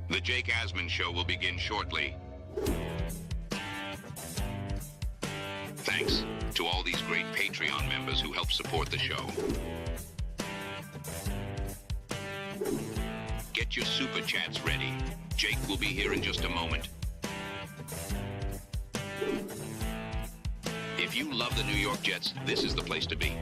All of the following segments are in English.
The Jake Asman Show will begin shortly. Thanks to all these great Patreon members who help support the show. Get your SuperChats ready. Jake will be here in just a moment. If you love the New York Jets, this is the place to be.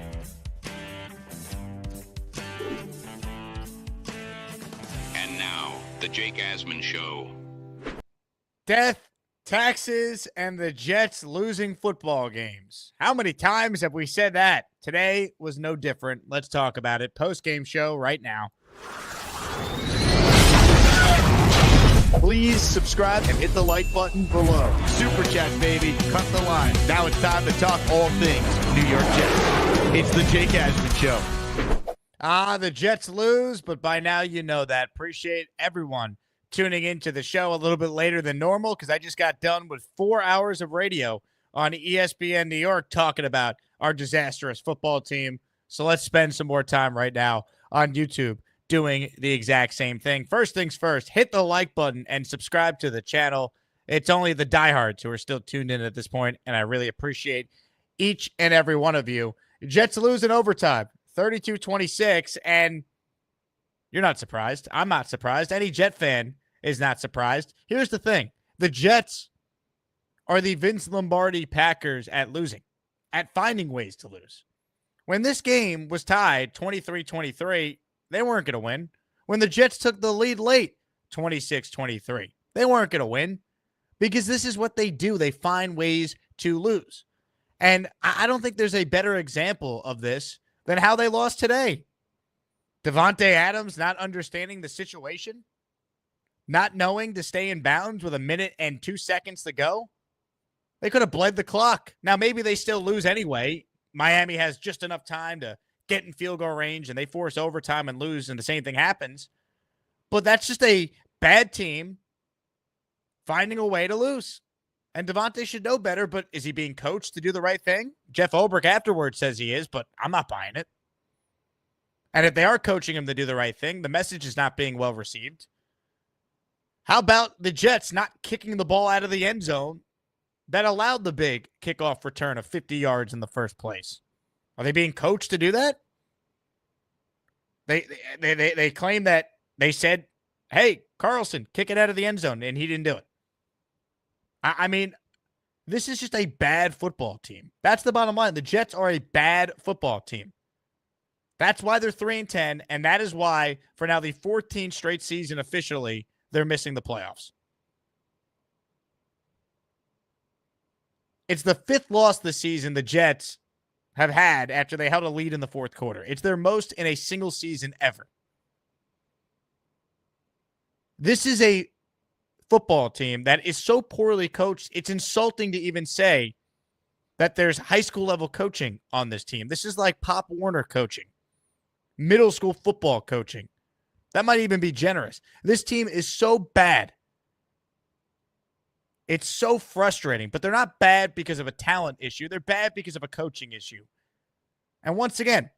And now, the Jake Asman Show. Death, taxes, and the Jets losing football games. How many times have we said that? Today was no different. Let's talk about it. Post-game show right now. Please subscribe and hit the like button below. Super Chat, baby. Cut the line. Now it's time to talk all things New York Jets. It's the Jake Asman Show. The Jets lose, but by now you know that. Appreciate everyone tuning into the show a little bit later than normal because I just got done with 4 hours of radio on ESPN New York talking about our disastrous football team. So let's spend some more time right now on YouTube doing the exact same thing. First things first, hit the like button and subscribe to the channel. It's only the diehards who are still tuned in at this point, and I really appreciate each and every one of you. Jets lose in overtime, 32-26, and you're not surprised. I'm not surprised. Any Jet fan is not surprised. Here's the thing. The Jets are the Vince Lombardi Packers at losing, at finding ways to lose. When this game was tied 23-23, they weren't going to win. When the Jets took the lead late, 26-23, they weren't going to win because this is what they do. They find ways to lose. And I don't think there's a better example of this than how they lost today. Davante Adams not understanding the situation, not knowing to stay in bounds with 1 minute and 2 seconds to go. They could have bled the clock. Now, maybe they still lose anyway. Miami has just enough time to get in field goal range and they force overtime and lose and the same thing happens. But that's just a bad team finding a way to lose. And Davante should know better, but is he being coached to do the right thing? Jeff Ulbrich afterwards says he is, but I'm not buying it. And if they are coaching him to do the right thing, the message is not being well received. How about the Jets not kicking the ball out of the end zone that allowed the big kickoff return of 50 yards in the first place? Are they being coached to do that? They claim that they said, hey, Carlson, kick it out of the end zone, and he didn't do it. I mean, this is just a bad football team. That's the bottom line. The Jets are a bad football team. That's why they're 3-10, and that is why, for now the 14th straight season officially, they're missing the playoffs. It's the 5th loss this season the Jets have had after they held a lead in the fourth quarter. It's their most in a single season ever. This is a football team that is so poorly coached, it's insulting to even say that there's high school level coaching on this team. This is like Pop Warner coaching, middle school football coaching. That might even be generous. This team is so bad. It's so frustrating, but they're not bad because of a talent issue. They're bad because of a coaching issue. And once again,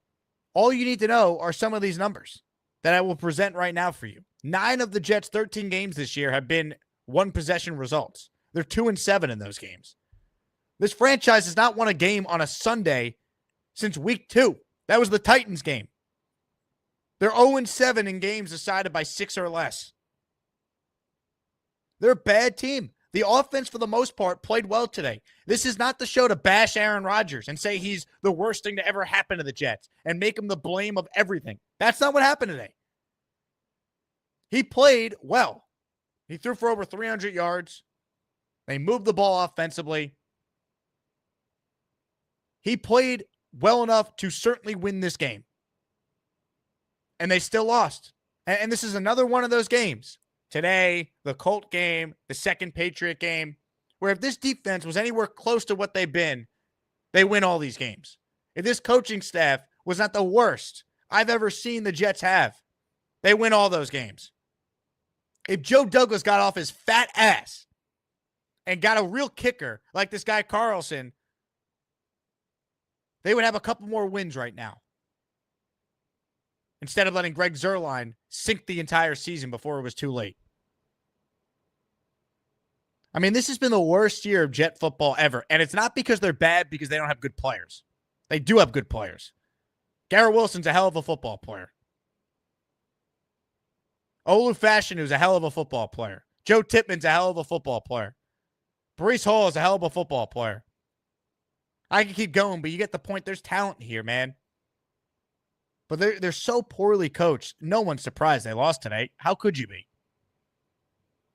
all you need to know are some of these numbers that I will present right now for you. 9 of the Jets' 13 games this year have been one-possession results. They're 2-7 in those games. This franchise has not won a game on a Sunday since week 2. That was the Titans game. They're 0-7 in games decided by 6 or less. They're a bad team. The offense, for the most part, played well today. This is not the show to bash Aaron Rodgers and say he's the worst thing to ever happen to the Jets and make him the blame of everything. That's not what happened today. He played well. He threw for over 300 yards. They moved the ball offensively. He played well enough to certainly win this game. And they still lost. And this is another one of those games. Today, the Colt game, the second Patriot game, where if this defense was anywhere close to what they've been, they win all these games. If this coaching staff was not the worst I've ever seen the Jets have, they win all those games. If Joe Douglas got off his fat ass and got a real kicker like this guy Carlson, they would have a couple more wins right now. Instead of letting Greg Zuerlein sink the entire season before it was too late. I mean, this has been the worst year of Jet football ever. And it's not because they're bad because they don't have good players. They do have good players. Garrett Wilson's a hell of a football player. Olu Fashion, a hell of a football player. Joe Tippmann's a hell of a football player. Breece Hall is a hell of a football player. I can keep going, but you get the point. There's talent here, man. But they're so poorly coached. No one's surprised they lost today. How could you be?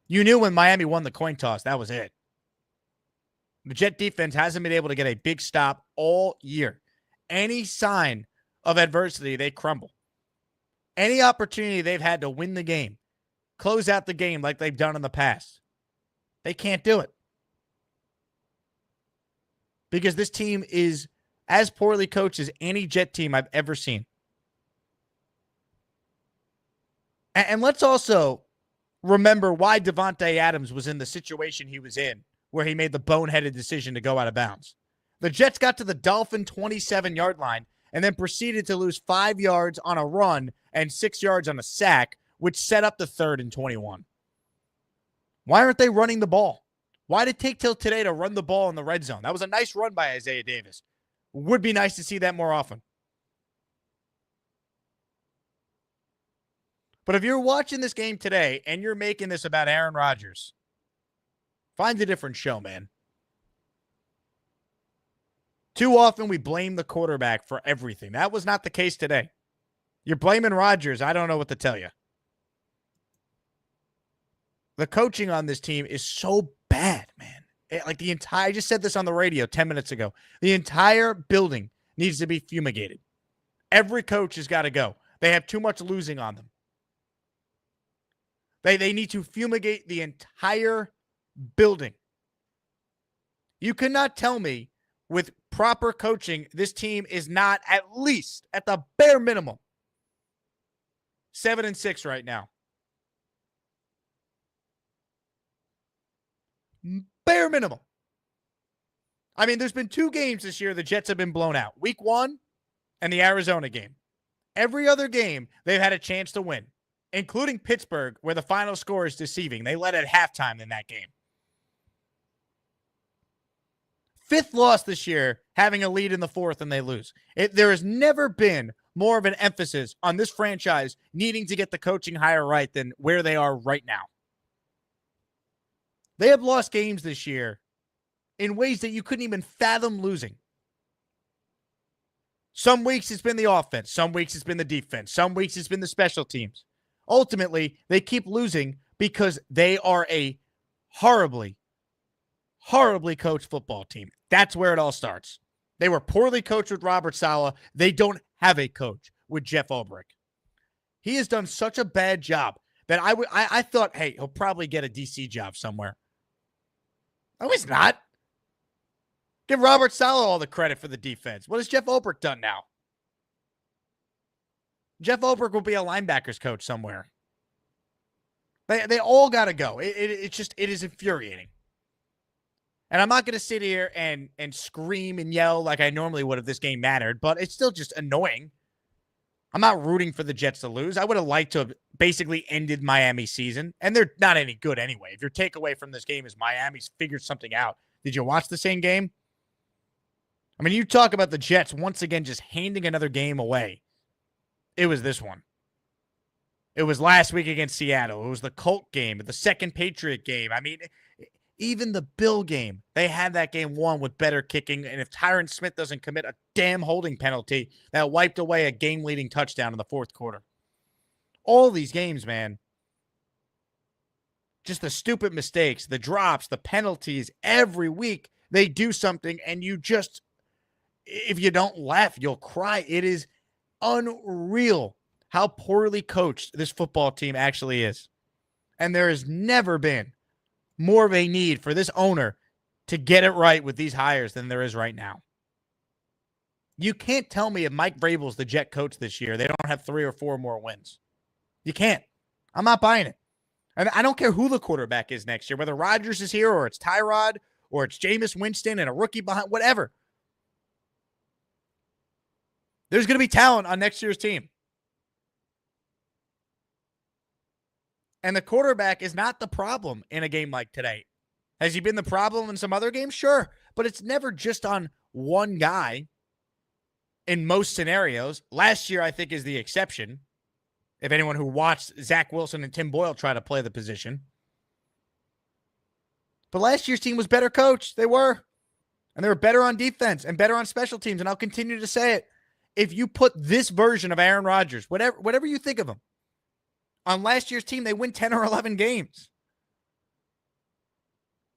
You knew when Miami won the coin toss, that was it. The Jet defense hasn't been able to get a big stop all year. Any sign of adversity, they crumble. Any opportunity they've had to win the game, close out the game like they've done in the past, they can't do it. Because this team is as poorly coached as any Jet team I've ever seen. And let's also remember why Devontae Adams was in the situation he was in, where he made the boneheaded decision to go out of bounds. The Jets got to the Dolphin 27-yard line and then proceeded to lose 5 yards on a run and 6 yards on a sack, which set up the 3rd and 21. Why aren't they running the ball? Why did it take till today to run the ball in the red zone? That was a nice run by Isaiah Davis. Would be nice to see that more often. But if you're watching this game today and you're making this about Aaron Rodgers, find a different show, man. Too often we blame the quarterback for everything. That was not the case today. You're blaming Rodgers. I don't know what to tell you. The coaching on this team is so bad, man. I just said this on the radio 10 minutes ago. The entire building needs to be fumigated. Every coach has got to go. They have too much losing on them. They need to fumigate the entire building. You cannot tell me with proper coaching, this team is not at least, at the bare minimum, 7-6 right now. Bare minimum. I mean, there's been 2 games this year the Jets have been blown out. Week 1 and the Arizona game. Every other game, they've had a chance to win, including Pittsburgh, where the final score is deceiving. They led at halftime in that game. 5th loss this year, having a lead in the 4th, and they lose. There has never been more of an emphasis on this franchise needing to get the coaching hire right than where they are right now. They have lost games this year in ways that you couldn't even fathom losing. Some weeks it's been the offense. Some weeks it's been the defense. Some weeks it's been the special teams. Ultimately, they keep losing because they are a horribly coached football team. That's where it all starts. They were poorly coached with Robert Saleh. They don't have a coach with Jeff Ulbrich. He has done such a bad job that I thought, hey, he'll probably get a DC job somewhere. No, he's not. Give Robert Saleh all the credit for the defense. What has Jeff Ulbrich done now? Jeff Ulbrich will be a linebackers coach somewhere. They all got to go. It is infuriating. And I'm not going to sit here and scream and yell like I normally would if this game mattered, but it's still just annoying. I'm not rooting for the Jets to lose. I would have liked to have basically ended Miami's season, and they're not any good anyway. If your takeaway from this game is Miami's figured something out, did you watch the same game? I mean, you talk about the Jets once again just handing another game away. It was this one. It was last week against Seattle. It was the Colt game, the second Patriot game. I mean, even the Bill game, they had that game won with better kicking. And if Tyron Smith doesn't commit a damn holding penalty, that wiped away a game-leading touchdown in the 4th quarter. All these games, man. Just the stupid mistakes, the drops, the penalties. Every week they do something and you just, if you don't laugh, you'll cry. It is unreal how poorly coached this football team actually is. And there has never been more of a need for this owner to get it right with these hires than there is right now. You can't tell me if Mike Vrabel's the Jet coach this year, they don't have 3 or 4 more wins. You can't. I'm not buying it. And I don't care who the quarterback is next year, whether Rodgers is here or it's Tyrod or it's Jameis Winston and a rookie behind, whatever. There's going to be talent on next year's team. And the quarterback is not the problem in a game like today. Has he been the problem in some other games? Sure. But it's never just on one guy in most scenarios. Last year, I think, is the exception. If anyone who watched Zach Wilson and Tim Boyle try to play the position. But last year's team was better coached. They were. And they were better on defense and better on special teams. And I'll continue to say it. If you put this version of Aaron Rodgers, whatever you think of him, on last year's team, they win 10 or 11 games.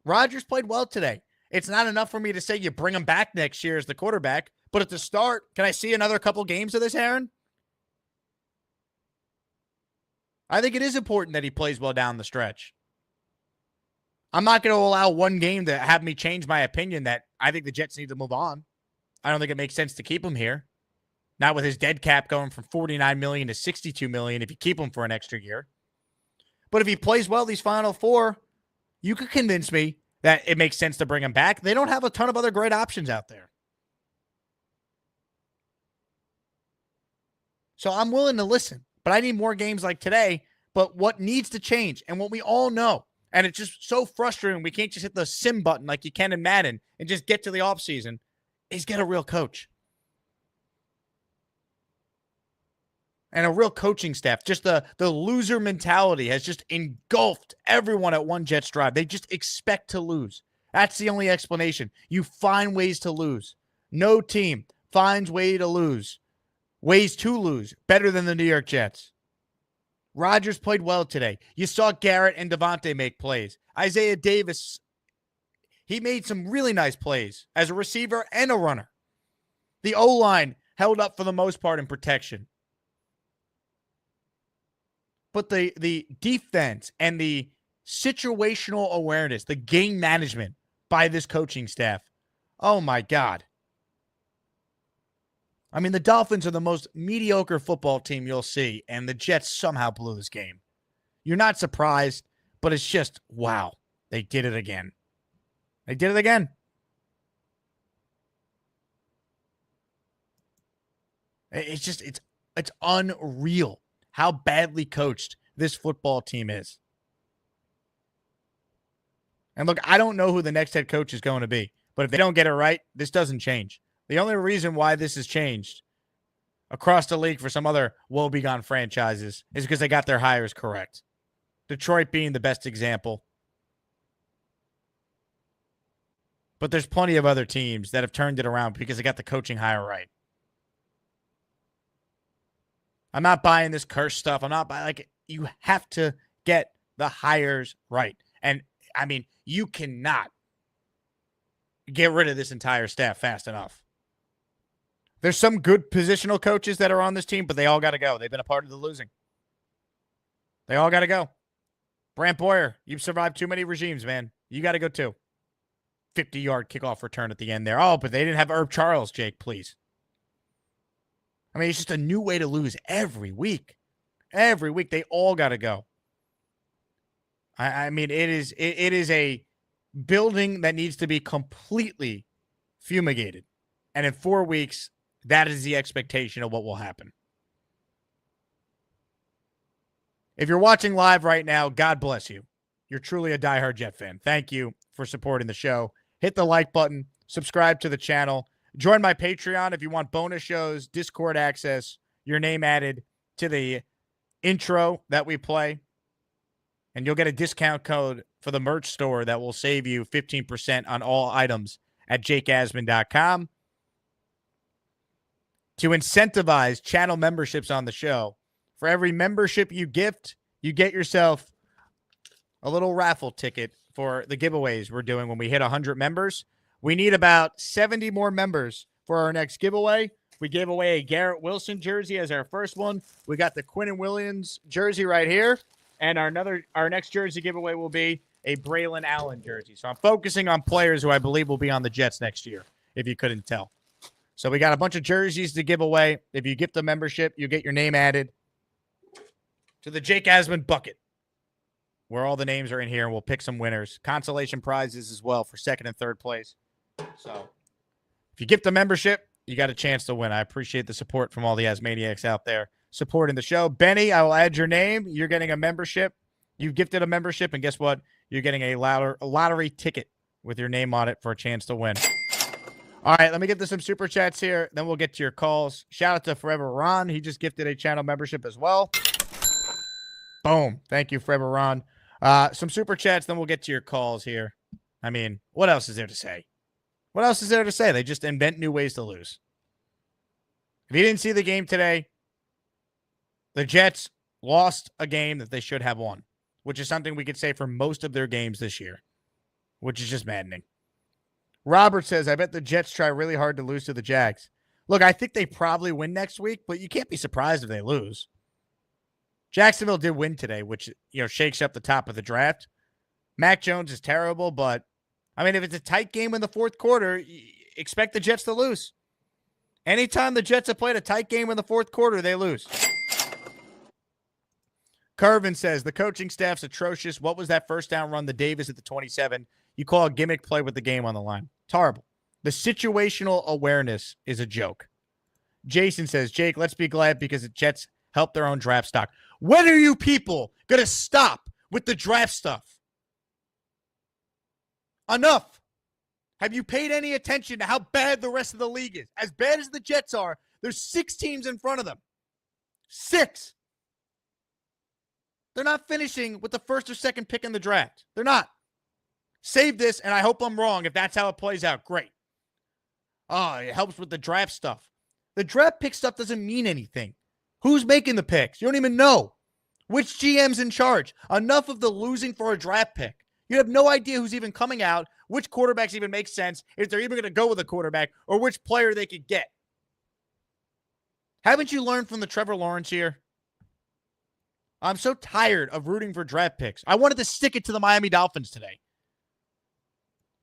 Rodgers played well today. It's not enough for me to say you bring him back next year as the quarterback. But at the start, can I see another couple games of this, Aaron? I think it is important that he plays well down the stretch. I'm not going to allow one game to have me change my opinion that I think the Jets need to move on. I don't think it makes sense to keep him here. Not with his dead cap going from $49 million to $62 million if you keep him for an extra year. But if he plays well these final four, you could convince me that it makes sense to bring him back. They don't have a ton of other great options out there. So I'm willing to listen, but I need more games like today. But what needs to change, and what we all know, and it's just so frustrating, we can't just hit the sim button like you can in Madden and just get to the offseason, is get a real coach. And a real coaching staff. Just the loser mentality has just engulfed everyone at One Jets Drive. They just expect to lose. That's the only explanation. You find ways to lose. No team finds ways to lose better than the New York Jets. Rodgers played well today. You saw Garrett and Devontae make plays. Isaiah Davis, he made some really nice plays as a receiver and a runner. The O-line held up for the most part in protection. But the defense and the situational awareness, the game management by this coaching staff, oh my God. I mean, the Dolphins are the most mediocre football team you'll see, and the Jets somehow blew this game. You're not surprised, but it's just, wow, they did it again. They did it again. It's unreal how badly coached this football team is. And look, I don't know who the next head coach is going to be, but if they don't get it right, this doesn't change. The only reason why this has changed across the league for some other woebegone franchises is because they got their hires correct. Detroit being the best example. But there's plenty of other teams that have turned it around because they got the coaching hire right. I'm not buying this curse stuff. I'm not buying, you have to get the hires right. And, I mean, you cannot get rid of this entire staff fast enough. There's some good positional coaches that are on this team, but they all got to go. They've been a part of the losing. They all got to go. Brant Boyer, you've survived too many regimes, man. You got to go too. 50-yard kickoff return at the end there. Oh, but they didn't have Herb Charles, Jake, please. I mean, it's just a new way to lose every week. Every week, they all got to go. I mean, it is a building that needs to be completely fumigated. And in 4 weeks, that is the expectation of what will happen. If you're watching live right now, God bless you. You're truly a diehard Jet fan. Thank you for supporting the show. Hit the like button. Subscribe to the channel. Join my Patreon if you want bonus shows, Discord access, your name added to the intro that we play. And you'll get a discount code for the merch store that will save you 15% on all items at jakeasman.com. To incentivize channel memberships on the show, for every membership you gift, you get yourself a little raffle ticket for the giveaways we're doing when we hit 100 members. We need about 70 more members for our next giveaway. We gave away a Garrett Wilson jersey as our first one. We got the Quinnen Williams jersey right here. And our next jersey giveaway will be a Braylon Allen jersey. So I'm focusing on players who I believe will be on the Jets next year, if you couldn't tell. So we got a bunch of jerseys to give away. If you get the membership, you get your name added to the Jake Asman bucket, where all the names are in here, and we'll pick some winners. Consolation prizes as well for second and third place. So if you get the membership, you got a chance to win. I appreciate the support from all the Asmaniacs out there supporting the show. Benny, I will add your name. You're getting a membership. You've gifted a membership, and guess what? you're getting a lottery ticket with your name on it for a chance to win. All right, let me get to some super chats here. Then we'll get to your calls. Shout out to Forever Ron. He just gifted a channel membership as well. Boom. Thank you, Forever Ron. Some super chats, then we'll get to your calls here. I mean, what else is there to say? What else is there to say? They just invent new ways to lose. If you didn't see the game today, the Jets lost a game that they should have won, which is something we could say for most of their games this year, which is just maddening. Robert says, I bet the Jets try really hard to lose to the Jags. Look, I think they probably win next week, but you can't be surprised if they lose. Jacksonville did win today, which, shakes up the top of the draft. Mac Jones is terrible, but, I mean, if it's a tight game in the fourth quarter, expect the Jets to lose. Anytime the Jets have played a tight game in the fourth quarter, they lose. Curvin says, the coaching staff's atrocious. What was that first down run to Davis at the 27? You call a gimmick play with the game on the line. It's horrible. The situational awareness is a joke. Jason says, Jake, let's be glad because the Jets helped their own draft stock. When are you people going to stop with the draft stuff? Enough. Have you paid any attention to how bad the rest of the league is? As bad as the Jets are, there's 6 teams in front of them. 6. They're not finishing with the first or second pick in the draft. They're not. Save this, and I hope I'm wrong. If that's how it plays out, great. Oh, it helps with the draft stuff. The draft pick stuff doesn't mean anything. Who's making the picks? You don't even know. Which GM's in charge? Enough of the losing for a draft pick. You have no idea who's even coming out, which quarterbacks even make sense, if they're even going to go with a quarterback, or which player they could get. Haven't you learned from the Trevor Lawrence here? I'm so tired of rooting for draft picks. I wanted to stick it to the Miami Dolphins today.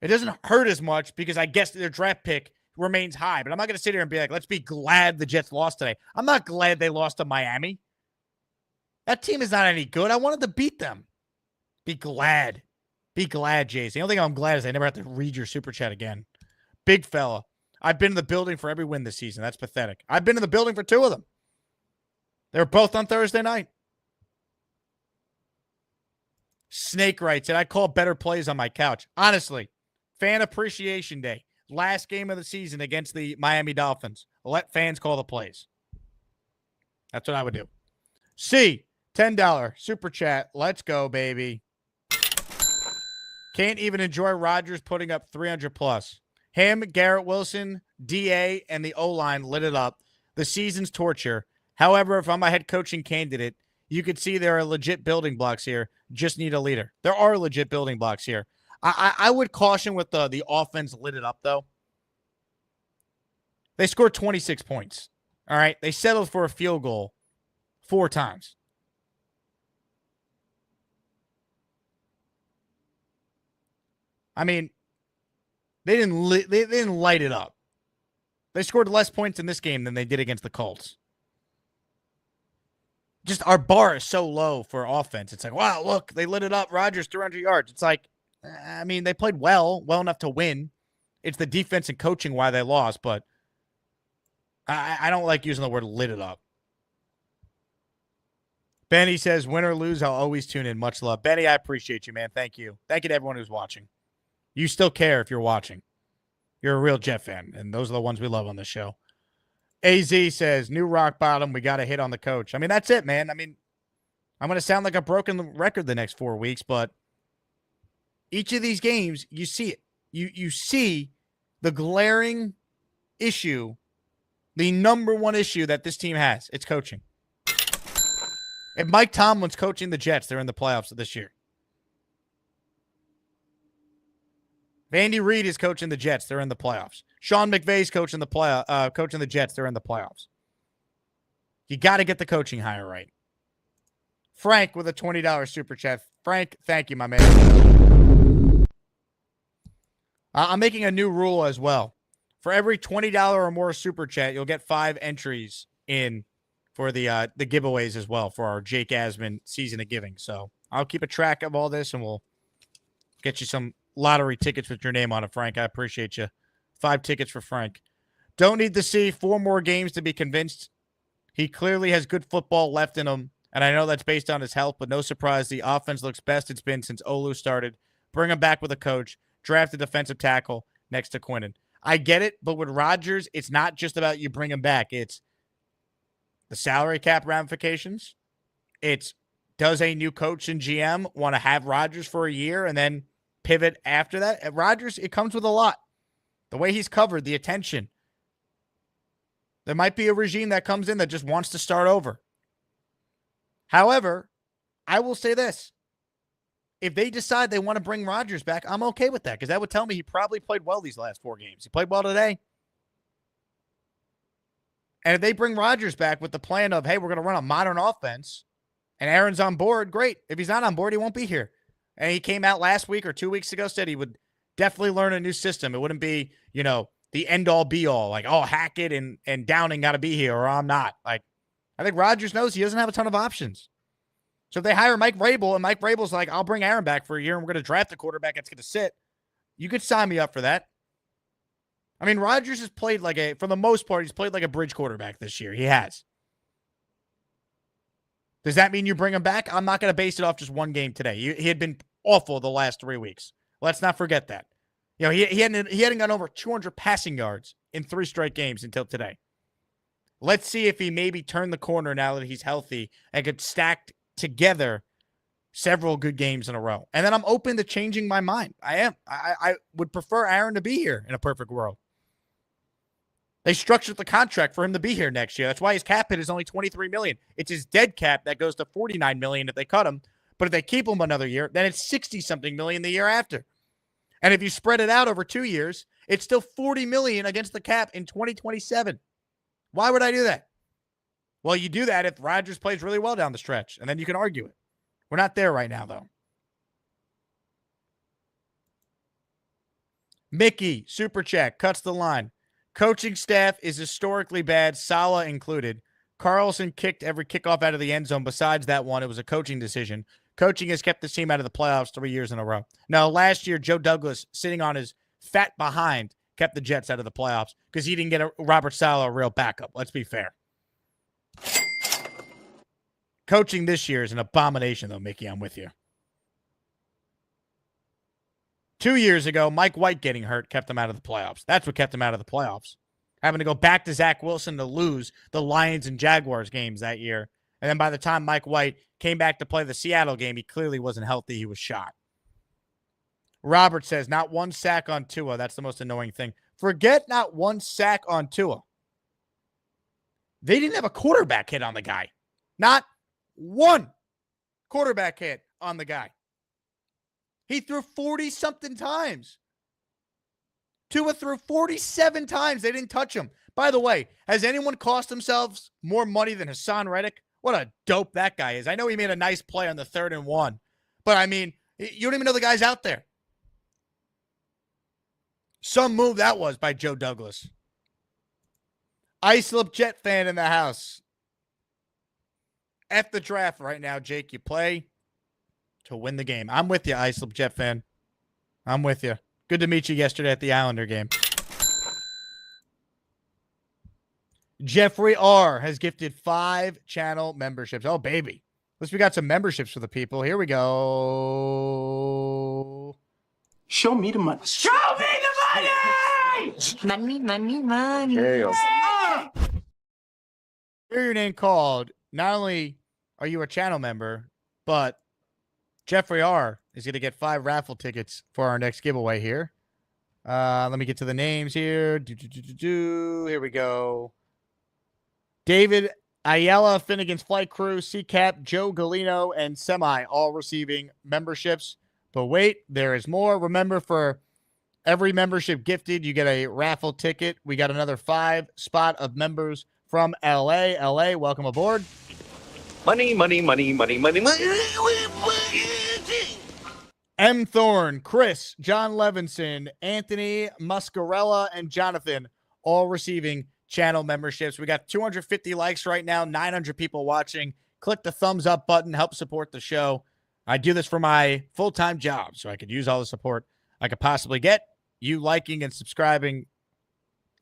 It doesn't hurt as much because I guess their draft pick remains high. But I'm not going to sit here and be like, let's be glad the Jets lost today. I'm not glad they lost to Miami. That team is not any good. I wanted to beat them. Be glad. Be glad, Jason. The only thing I'm glad is I never have to read your super chat again. Big fella. I've been in the building for every win this season. That's pathetic. I've been in the building for 2 of them. They were both on Thursday night. Snake writes, and I call better plays on my couch. Honestly, fan appreciation day. Last game of the season against the Miami Dolphins. Let fans call the plays. That's what I would do. C, $10 super chat. Let's go, baby. Can't even enjoy Rodgers putting up 300 plus. Him, Garrett Wilson, DA, and the O-line lit it up. The season's torture. However, if I'm a head coaching candidate, you could see there are legit building blocks here. Just need a leader. There are legit building blocks here. I would caution with the offense lit it up, though. They scored 26 points. All right? They settled for a field goal 4 times. I mean, they didn't light it up. They scored less points in this game than they did against the Colts. Just our bar is so low for offense. It's like, wow, look, they lit it up. Rodgers, 300 yards. It's like, I mean, they played well enough to win. It's the defense and coaching why they lost, but I don't like using the word lit it up. Benny says, win or lose, I'll always tune in. Much love. Benny, I appreciate you, man. Thank you. Thank you to everyone who's watching. You still care if you're watching. You're a real Jet fan, and those are the ones we love on this show. AZ says, new rock bottom, we got to hit on the coach. I mean, that's it, man. I mean, I'm going to sound like a broken record the next 4 weeks, but each of these games, you see it. You see the glaring issue, the number one issue that this team has. It's coaching. If Mike Tomlin's coaching the Jets, they're in the playoffs this year. If Andy Reid is coaching the Jets, they're in the playoffs. Sean McVay's coaching the Jets, they're in the playoffs. You got to get the coaching hire right. Frank with a $20 super chat. Frank, thank you, my man. I'm making a new rule as well. For every $20 or more super chat, you'll get 5 entries in for the giveaways as well for our Jake Asman season of giving. So I'll keep a track of all this, and we'll get you some lottery tickets with your name on it, Frank. I appreciate you. 5 tickets for Frank. Don't need to see 4 more games to be convinced. He clearly has good football left in him. And I know that's based on his health, but no surprise, the offense looks best it's been since Olu started. Bring him back with a coach, draft a defensive tackle next to Quinnen. I get it, but with Rodgers, it's not just about you bring him back. It's the salary cap ramifications. It's does a new coach and GM want to have Rodgers for a year and then pivot after that? At Rodgers, it comes with a lot. The way he's covered, the attention. There might be a regime that comes in that just wants to start over. However, I will say this. If they decide they want to bring Rodgers back, I'm okay with that because that would tell me he probably played well these last 4 games. He played well today. And if they bring Rodgers back with the plan of, hey, we're going to run a modern offense and Aaron's on board, great. If he's not on board, he won't be here. And he came out last week or 2 weeks ago, said he would definitely learn a new system. It wouldn't be, the end-all, be-all. Like, oh, Hackett and Downing got to be here or I'm not. Like, I think Rodgers knows he doesn't have a ton of options. So if they hire Mike Vrabel and Mike Vrabel's like, I'll bring Aaron back for a year and we're going to draft a quarterback that's going to sit, you could sign me up for that. I mean, Rodgers has played for the most part, he's played like a bridge quarterback this year. He has. Does that mean you bring him back? I'm not going to base it off just one game today. He had been awful the last 3 weeks. Let's not forget that. He hadn't gone over 200 passing yards in 3 straight games until today. Let's see if he maybe turned the corner now that he's healthy and could stack together several good games in a row. And then I'm open to changing my mind. I am. I would prefer Aaron to be here in a perfect world. They structured the contract for him to be here next year. That's why his cap hit is only $23 million. It's his dead cap that goes to $49 million if they cut him. But if they keep him another year, then it's $60-something million the year after. And if you spread it out over 2 years, it's still $40 million against the cap in 2027. Why would I do that? Well, you do that if Rodgers plays really well down the stretch, and then you can argue it. We're not there right now, though. Mickey, super chat, cuts the line. Coaching staff is historically bad, Saleh included. Carlson kicked every kickoff out of the end zone. Besides that one, it was a coaching decision. Coaching has kept the team out of the playoffs 3 years in a row. Now, last year, Joe Douglas, sitting on his fat behind, kept the Jets out of the playoffs because he didn't get Robert Saleh a real backup. Let's be fair. Coaching this year is an abomination, though, Mickey. I'm with you. 2 years ago, Mike White getting hurt kept him out of the playoffs. That's what kept him out of the playoffs. Having to go back to Zach Wilson to lose the Lions and Jaguars games that year. And then by the time Mike White came back to play the Seattle game, he clearly wasn't healthy. He was shot. Robert says, not one sack on Tua. That's the most annoying thing. Forget not one sack on Tua. They didn't have a quarterback hit on the guy. Not one quarterback hit on the guy. He threw 40-something times. Tua threw 47 times. They didn't touch him. By the way, has anyone cost themselves more money than Hassan Reddick? What a dope that guy is. I know he made a nice play on the 3rd and 1. But, I mean, you don't even know the guy's out there. Some move that was by Joe Douglas. Islip Jet fan in the house. F the draft right now, Jake. You play to win the game. I'm with you, Islip Jet fan. I'm with you. Good to meet you yesterday at the Islander game. Jeffrey R. has gifted 5 channel memberships. Oh, baby. At least we got some memberships for the people. Here we go. Show me the money. Show me the money! Money. Hear your name called. Not only are you a channel member, but Jeffrey R. is going to get 5 raffle tickets for our next giveaway here. Let me get to the names here. Here we go. David Ayala, Finnegan's Flight Crew, CCAP, Joe Galino, and Semi all receiving memberships. But wait, there is more. Remember, for every membership gifted, you get a raffle ticket. We got another 5 spot of members from LA. LA, welcome aboard. Money. M. Thorne, Chris, John Levinson, Anthony Muscarella, and Jonathan all receiving channel memberships. We got 250 likes right now, 900 people watching. Click the thumbs up button, help support the show. I do this for my full-time job, so I could use all the support I could possibly get. You liking and subscribing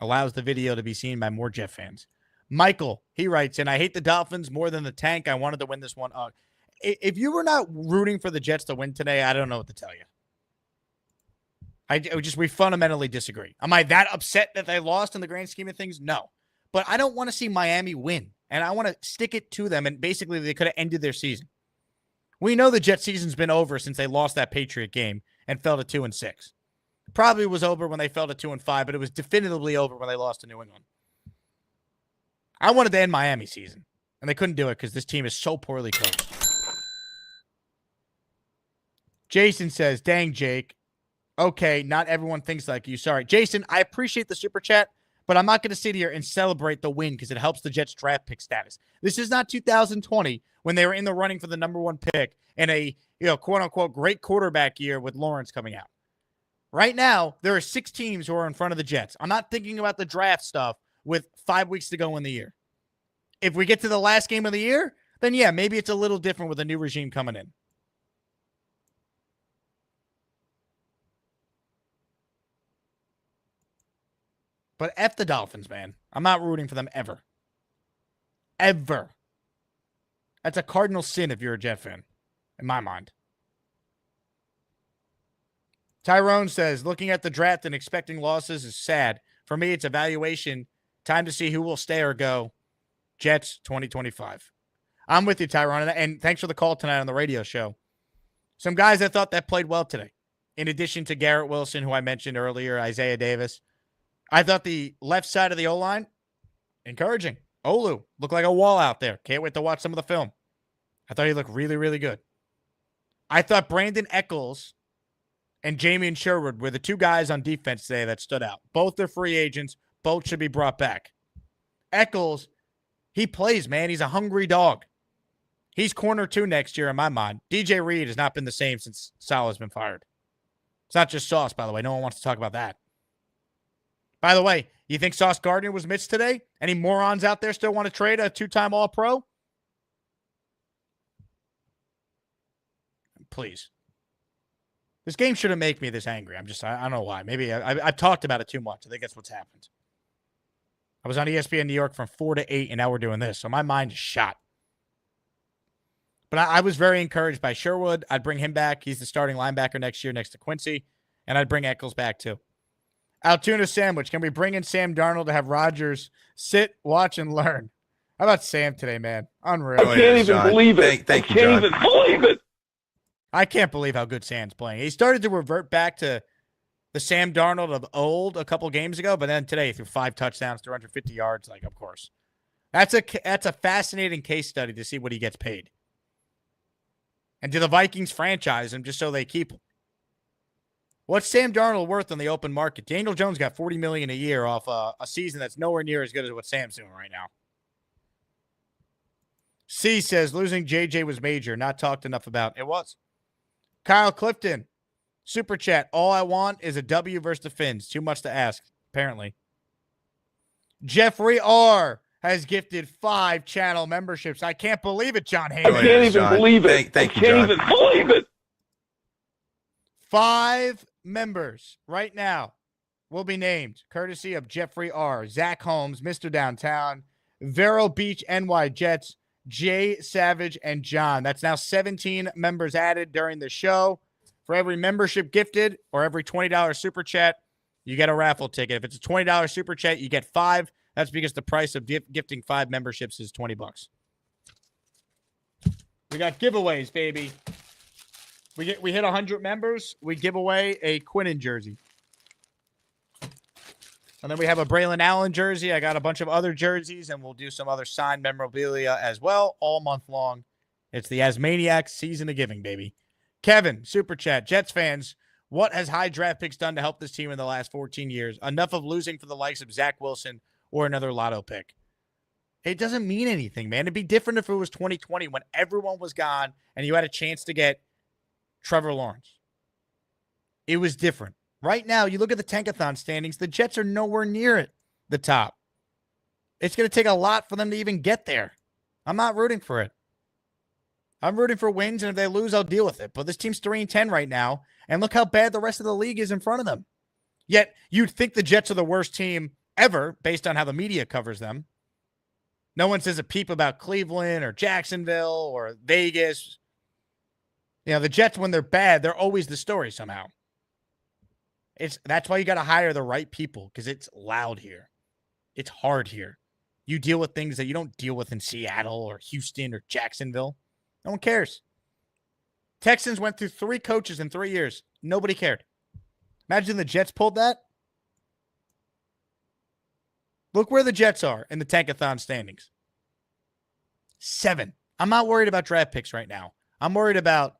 allows the video to be seen by more Jet fans. Michael, he writes in, I hate the Dolphins more than the tank. I wanted to win this one. If you were not rooting for the Jets to win today, I don't know what to tell you. We fundamentally disagree. Am I that upset that they lost in the grand scheme of things? No. But I don't want to see Miami win, and I want to stick it to them, and basically they could have ended their season. We know the Jets season's been over since they lost that Patriot game and fell to 2-6. Probably was over when they fell to 2-5, but it was definitively over when they lost to New England. I wanted to end Miami's season, and they couldn't do it because this team is so poorly coached. Jason says, dang, Jake. Okay, not everyone thinks like you. Sorry. Jason, I appreciate the super chat, but I'm not going to sit here and celebrate the win because it helps the Jets draft pick status. This is not 2020 when they were in the running for the number 1 pick and a, quote unquote, great quarterback year with Lawrence coming out. Right now, there are 6 teams who are in front of the Jets. I'm not thinking about the draft stuff with 5 weeks to go in the year. If we get to the last game of the year, then yeah, maybe it's a little different with a new regime coming in. But F the Dolphins, man. I'm not rooting for them ever. Ever. That's a cardinal sin if you're a Jet fan, in my mind. Tyrone says, looking at the draft and expecting losses is sad. For me, it's evaluation. Time to see who will stay or go. Jets 2025. I'm with you, Tyrone. And thanks for the call tonight on the radio show. Some guys I thought that played well today. In addition to Garrett Wilson, who I mentioned earlier, Isaiah Davis. I thought the left side of the O-line, encouraging. Olu looked like a wall out there. Can't wait to watch some of the film. I thought he looked really, really good. I thought Brandon Echols and Jamie Sherwood were the 2 guys on defense today that stood out. Both are free agents. Both should be brought back. Echols, he plays, man. He's a hungry dog. He's corner 2 next year in my mind. DJ Reed has not been the same since Salah's been fired. It's not just Sauce, by the way. No one wants to talk about that. By the way, you think Sauce Gardner was missed today? Any morons out there still want to trade a 2-time All-Pro? Please. This game shouldn't make me this angry. I don't know why. Maybe I've talked about it too much. I think that's what's happened. I was on ESPN New York from 4 to 8, and now we're doing this. So my mind is shot. But I was very encouraged by Sherwood. I'd bring him back. He's the starting linebacker next year next to Quincy. And I'd bring Echols back too. Altoona Sandwich. Can we bring in Sam Darnold to have Rodgers sit, watch, and learn? How about Sam today, man? Unreal. I can't even believe it. Thank you, I can't even believe it. I can't believe how good Sam's playing. He started to revert back to the Sam Darnold of old a couple games ago, but then today he threw 5 touchdowns, 350 yards. Like, of course. That's a fascinating case study to see what he gets paid. And do the Vikings franchise him just so they keep him? What's Sam Darnold worth on the open market? Daniel Jones got $40 million a year off a season that's nowhere near as good as what Sam's doing right now. C says losing JJ was major, not talked enough about. It was. Kyle Clifton, super chat. All I want is a W versus the Finns. Too much to ask, apparently. Jeffrey R has gifted 5 channel memberships. I can't believe it, John Heyman. I can't even believe it. Thank you, I can't John. even believe it. 5 members right now will be named courtesy of Jeffrey R., Zach Holmes, Mr. Downtown, Vero Beach, NY Jets, Jay Savage, and John. That's now 17 members added during the show. For every membership gifted or every $20 super chat, you get a raffle ticket. If it's a $20 super chat, you get 5. That's because the price of gifting 5 memberships is $20. We got giveaways, baby. We hit 100 members. We give away a Quinnen jersey. And then we have a Braylon Allen jersey. I got a bunch of other jerseys, and we'll do some other signed memorabilia as well all month long. It's the Asmaniacs season of giving, baby. Kevin, super chat. Jets fans, what has high draft picks done to help this team in the last 14 years? Enough of losing for the likes of Zach Wilson or another lotto pick. It doesn't mean anything, man. It'd be different if it was 2020 when everyone was gone and you had a chance to get Trevor Lawrence. It was different. Right now, you look at the Tankathon standings, the Jets are nowhere near the top. It's going to take a lot for them to even get there. I'm not rooting for it. I'm rooting for wins, and if they lose, I'll deal with it. But this team's 3-10 right now, and look how bad the rest of the league is in front of them. Yet, you'd think the Jets are the worst team ever, based on how the media covers them. No one says a peep about Cleveland or Jacksonville or Vegas. You know, the Jets, when they're bad, they're always the story somehow. That's why you got to hire the right people, because it's loud here. It's hard here. You deal with things that you don't deal with in Seattle or Houston or Jacksonville. No one cares. Texans went through 3 coaches in 3 years. Nobody cared. Imagine the Jets pulled that. Look where the Jets are in the Tankathon standings. 7. I'm not worried about draft picks right now. I'm worried about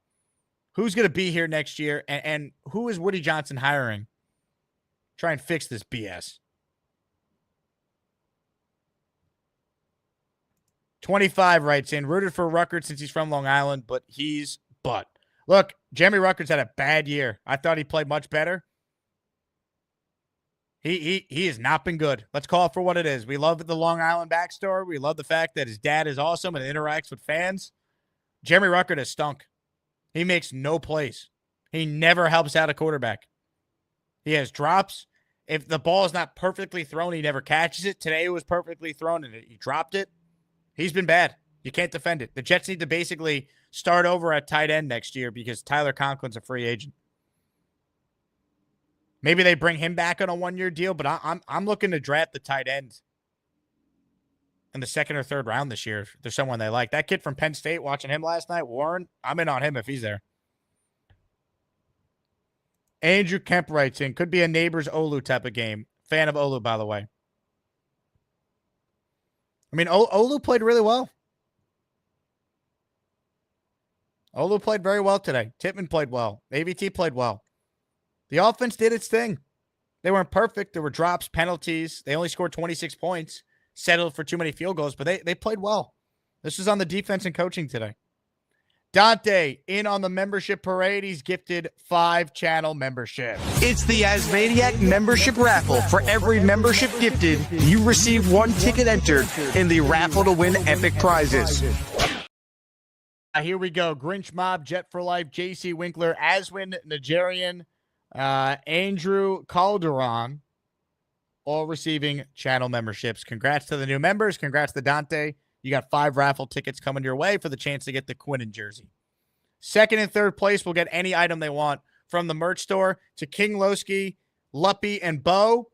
who's going to be here next year and who is Woody Johnson hiring. Try and fix this BS. 25 writes in, rooted for Ruckert since he's from Long Island, but he's butt. Look, Jeremy Ruckert's had a bad year. I thought he played much better. He has not been good. Let's call it for what it is. We love the Long Island backstory. We love the fact that his dad is awesome and interacts with fans. Jeremy Ruckert has stunk. He makes no plays. He never helps out a quarterback. He has drops. If the ball is not perfectly thrown, he never catches it. Today it was perfectly thrown and he dropped it. He's been bad. You can't defend it. The Jets need to basically start over at tight end next year because Tyler Conklin's a free agent. Maybe they bring him back on a 1-year deal, but I'm looking to draft the tight end in the 2nd or 3rd round this year. If there's someone they like. That kid from Penn State, watching him last night, Warren, I'm in on him if he's there. Andrew Kemp writes in, could be a neighbor's Olu type of game. Fan of Olu, by the way. I mean, Olu played really well. Olu played very well today. Tippmann played well. AVT played well. The offense did its thing. They weren't perfect. There were drops, penalties. They only scored 26 points, settled for too many field goals, but they played well. This was on the defense and coaching today. Dante, in on the membership parade. He's gifted 5 channel memberships. It's the Asmaniac membership raffle. For every membership gifted, you receive 1 ticket entered in the raffle to win epic prizes. Here we go. Grinch Mob, Jet for Life, JC Winkler, Aswin, Nigerian, Andrew Calderon, all receiving channel memberships. Congrats to the new members. Congrats to Dante. You got 5 raffle tickets coming your way for the chance to get the Quinnen jersey. 2nd and 3rd place will get any item they want from the merch store to King Lowski, Luppy, and Bo.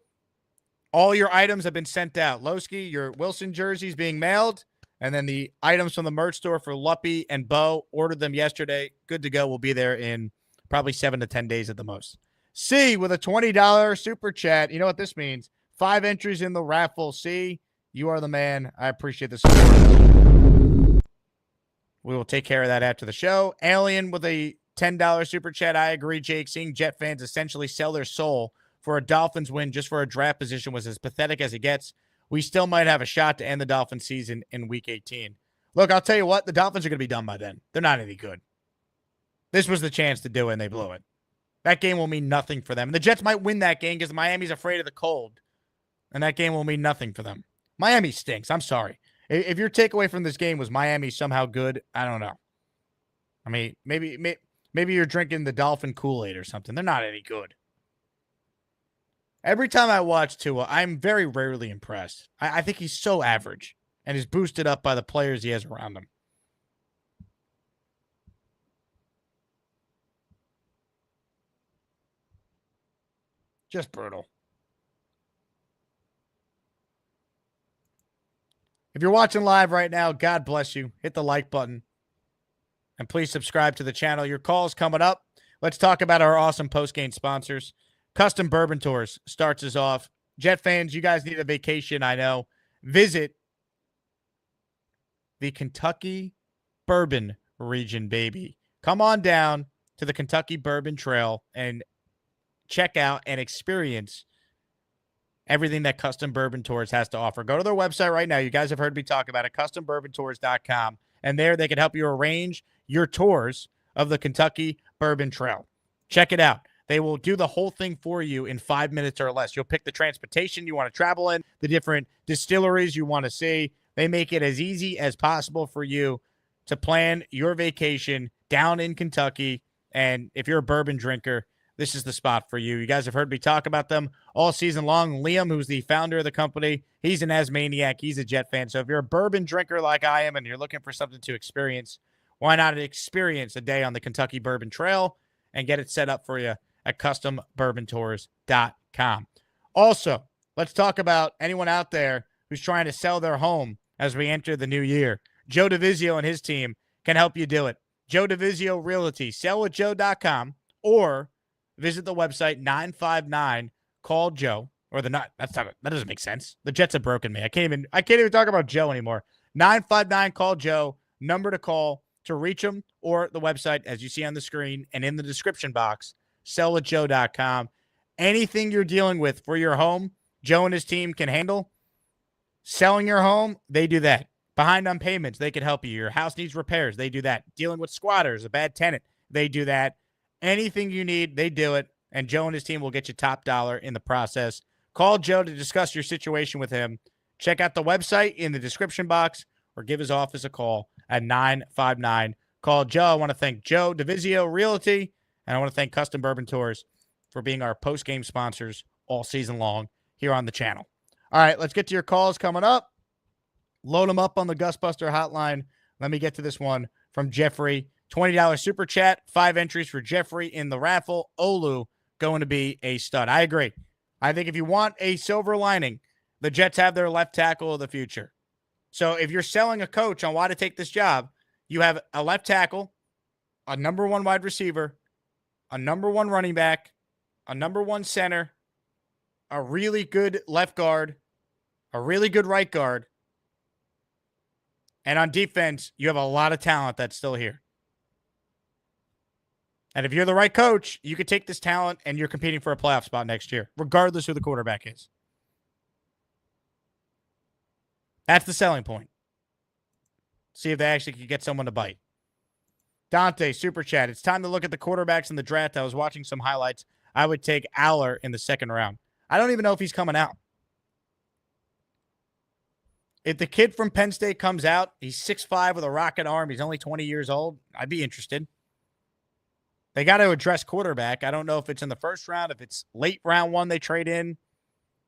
All your items have been sent out. Lowski, your Wilson jersey is being mailed. And then the items from the merch store for Luppy and Bo, ordered them yesterday. Good to go. We'll be there in probably 7 to 10 days at the most. C with a $20 super chat. You know what this means? 5 entries in the raffle. C, you are the man. I appreciate the support. We will take care of that after the show. Alien with a $10 super chat. I agree, Jake. Seeing Jet fans essentially sell their soul for a Dolphins win just for a draft position was as pathetic as it gets. We still might have a shot to end the Dolphins season in Week 18. Look, I'll tell you what. The Dolphins are going to be done by then. They're not any good. This was the chance to do it, and they blew it. That game will mean nothing for them. And the Jets might win that game because Miami's afraid of the cold. And that game will mean nothing for them. Miami stinks. I'm sorry. If your takeaway from this game was Miami somehow good, I don't know. I mean, maybe you're drinking the Dolphin Kool-Aid or something. They're not any good. Every time I watch Tua, I'm very rarely impressed. I think he's so average and is boosted up by the players he has around him. Just brutal. If you're watching live right now, God bless you. Hit the like button. And please subscribe to the channel. Your call's coming up. Let's talk about our awesome post-game sponsors. Custom Bourbon Tours starts us off. Jet fans, you guys need a vacation, I know. Visit the Kentucky Bourbon region, baby. Come on down to the Kentucky Bourbon Trail and check out and experience everything that Custom Bourbon Tours has to offer. Go to their website right now. You guys have heard me talk about it, custombourbontours.com. And there they can help you arrange your tours of the Kentucky Bourbon Trail. Check it out. They will do the whole thing for you in 5 minutes or less. You'll pick the transportation you want to travel in, the different distilleries you want to see. They make it as easy as possible for you to plan your vacation down in Kentucky. And if you're a bourbon drinker, this is the spot for you. You guys have heard me talk about them all season long. Liam, who's the founder of the company, he's an Asmaniac. He's a Jet fan. So if you're a bourbon drinker like I am and you're looking for something to experience, why not experience a day on the Kentucky Bourbon Trail and get it set up for you at custombourbontours.com. Also, let's talk about anyone out there who's trying to sell their home as we enter the new year. Joe DeVizio and his team can help you do it. Joe DeVizio Realty, sellwithjoe.com, or visit the website 959 call Joe, or that doesn't make sense. The Jets have broken me. I can't even talk about Joe anymore. 959 call Joe, number to call to reach him, or the website as you see on the screen and in the description box, sellwithjoe.com. Anything you're dealing with for your home, Joe and his team can handle. Selling your home, they do that. Behind on payments, they can help you. Your house needs repairs, they do that. Dealing with squatters, a bad tenant, they do that. Anything you need, they do it. And Joe and his team will get you top dollar in the process. Call Joe to discuss your situation with him. Check out the website in the description box or give his office a call at 959. Call Joe. I want to thank Joe DeVizio Realty, and I want to thank Custom Bourbon Tours for being our post-game sponsors all season long here on the channel. All right, let's get to your calls coming up. Load them up on the Gusbuster hotline. Let me get to this one from Jeffrey. $20 super chat, 5 entries for Jeffrey in the raffle. Olu going to be a stud. I agree. I think if you want a silver lining, the Jets have their left tackle of the future. So if you're selling a coach on why to take this job, you have a left tackle, a number 1 wide receiver, a number 1 running back, a number 1 center, a really good left guard, a really good right guard, and on defense, you have a lot of talent that's still here. And if you're the right coach, you could take this talent and you're competing for a playoff spot next year, regardless who the quarterback is. That's the selling point. See if they actually can get someone to bite. Dante, super chat. It's time to look at the quarterbacks in the draft. I was watching some highlights. I would take Aller in the 2nd round. I don't even know if he's coming out. If the kid from Penn State comes out, he's 6'5" with a rocket arm. He's only 20 years old. I'd be interested. They got to address quarterback. I don't know if it's in the 1st round, if it's late round 1 they trade in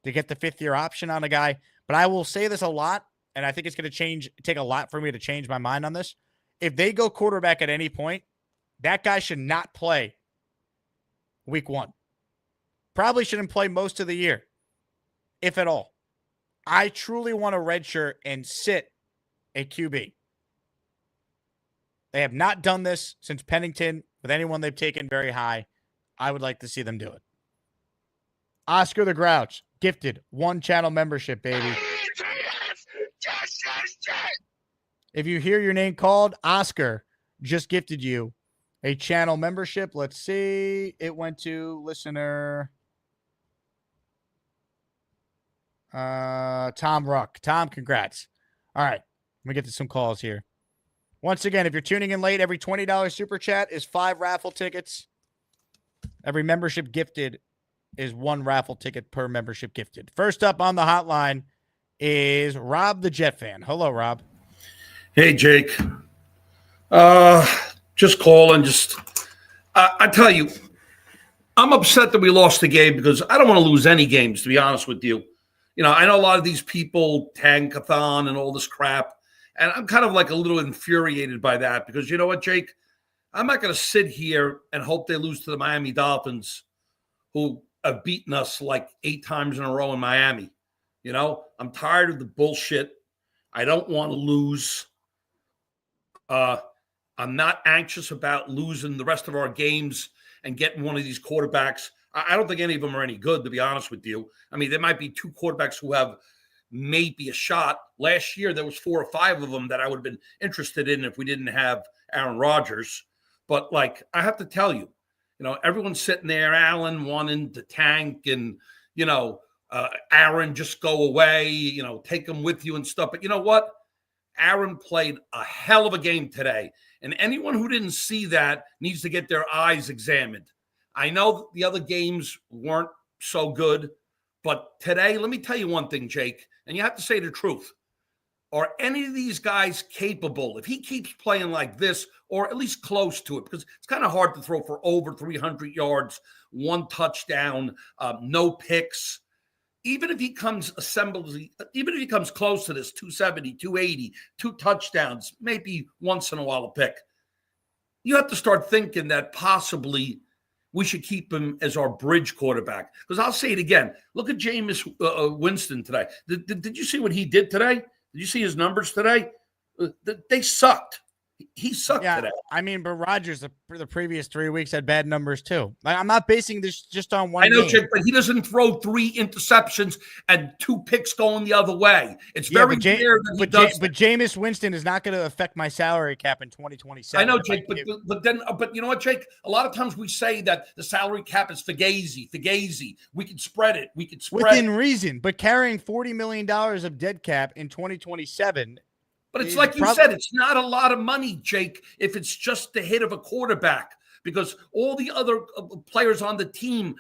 to get the 5th-year option on a guy. But I will say this a lot, and I think it's going to take a lot for me to change my mind on this. If they go quarterback at any point, that guy should not play week 1. Probably shouldn't play most of the year, if at all. I truly want to redshirt and sit a QB. They have not done this since Pennington with anyone they've taken very high. I would like to see them do it. Oscar the Grouch, gifted 1 channel membership, baby. If you hear your name called, Oscar just gifted you a channel membership. Let's see. It went to listener Tom Ruck. Tom, congrats. All right. Let me get to some calls here. Once again, if you're tuning in late, every $20 super chat is 5 raffle tickets. Every membership gifted is 1 raffle ticket per membership gifted. First up on the hotline is Rob the Jet fan. Hello, Rob. Hey, Jake. Just calling. I tell you, I'm upset that we lost the game because I don't want to lose any games, to be honest with you. You know, I know a lot of these people, tankathon and all this crap, and I'm kind of like a little infuriated by that because you know what, Jake? I'm not going to sit here and hope they lose to the Miami Dolphins, who have beaten us like 8 times in a row in Miami. You know, I'm tired of the bullshit. I don't want to lose. I'm not anxious about losing the rest of our games and getting one of these quarterbacks. I don't think any of them are any good, to be honest with you. I mean, there might be 2 quarterbacks who have maybe a shot. Last year, there was 4 or 5 of them that I would have been interested in if we didn't have Aaron Rodgers. But, like, I have to tell you, you know, everyone's sitting there, Allen wanting to tank and, you know, Aaron, just go away, you know, take him with you and stuff. But you know what? Aaron played a hell of a game today. And anyone who didn't see that needs to get their eyes examined. I know the other games weren't so good, but today, let me tell you one thing, Jake, and you have to say the truth. are any of these guys capable, if he keeps playing like this, or at least close to it, because it's kind of hard to throw for over 300 yards, 1 touchdown, no picks. Even if he comes even if he comes close to this, 270, 280, 2 touchdowns, maybe once in a while a pick, you have to start thinking that possibly we should keep him as our bridge quarterback. Because I'll say it again. Look at Jameis Winston today. Did you see what he did today? Did you see his numbers today? They sucked. He sucked today. I mean, but Rodgers, the previous 3 weeks, had bad numbers too. Like, I'm not basing this just on one. I know, game. Jake, but he doesn't throw 3 interceptions and 2 picks going the other way. It's very rare that he does. But Jameis Winston is not going to affect my salary cap in 2027. I know, Jake, but you know what, Jake? A lot of times we say that the salary cap is fugazi. We can spread it. Within reason, but carrying $40 million of dead cap in 2027. But it's like you said, it's not a lot of money, Jake, if it's just the hit of a quarterback, because all the other players on the team,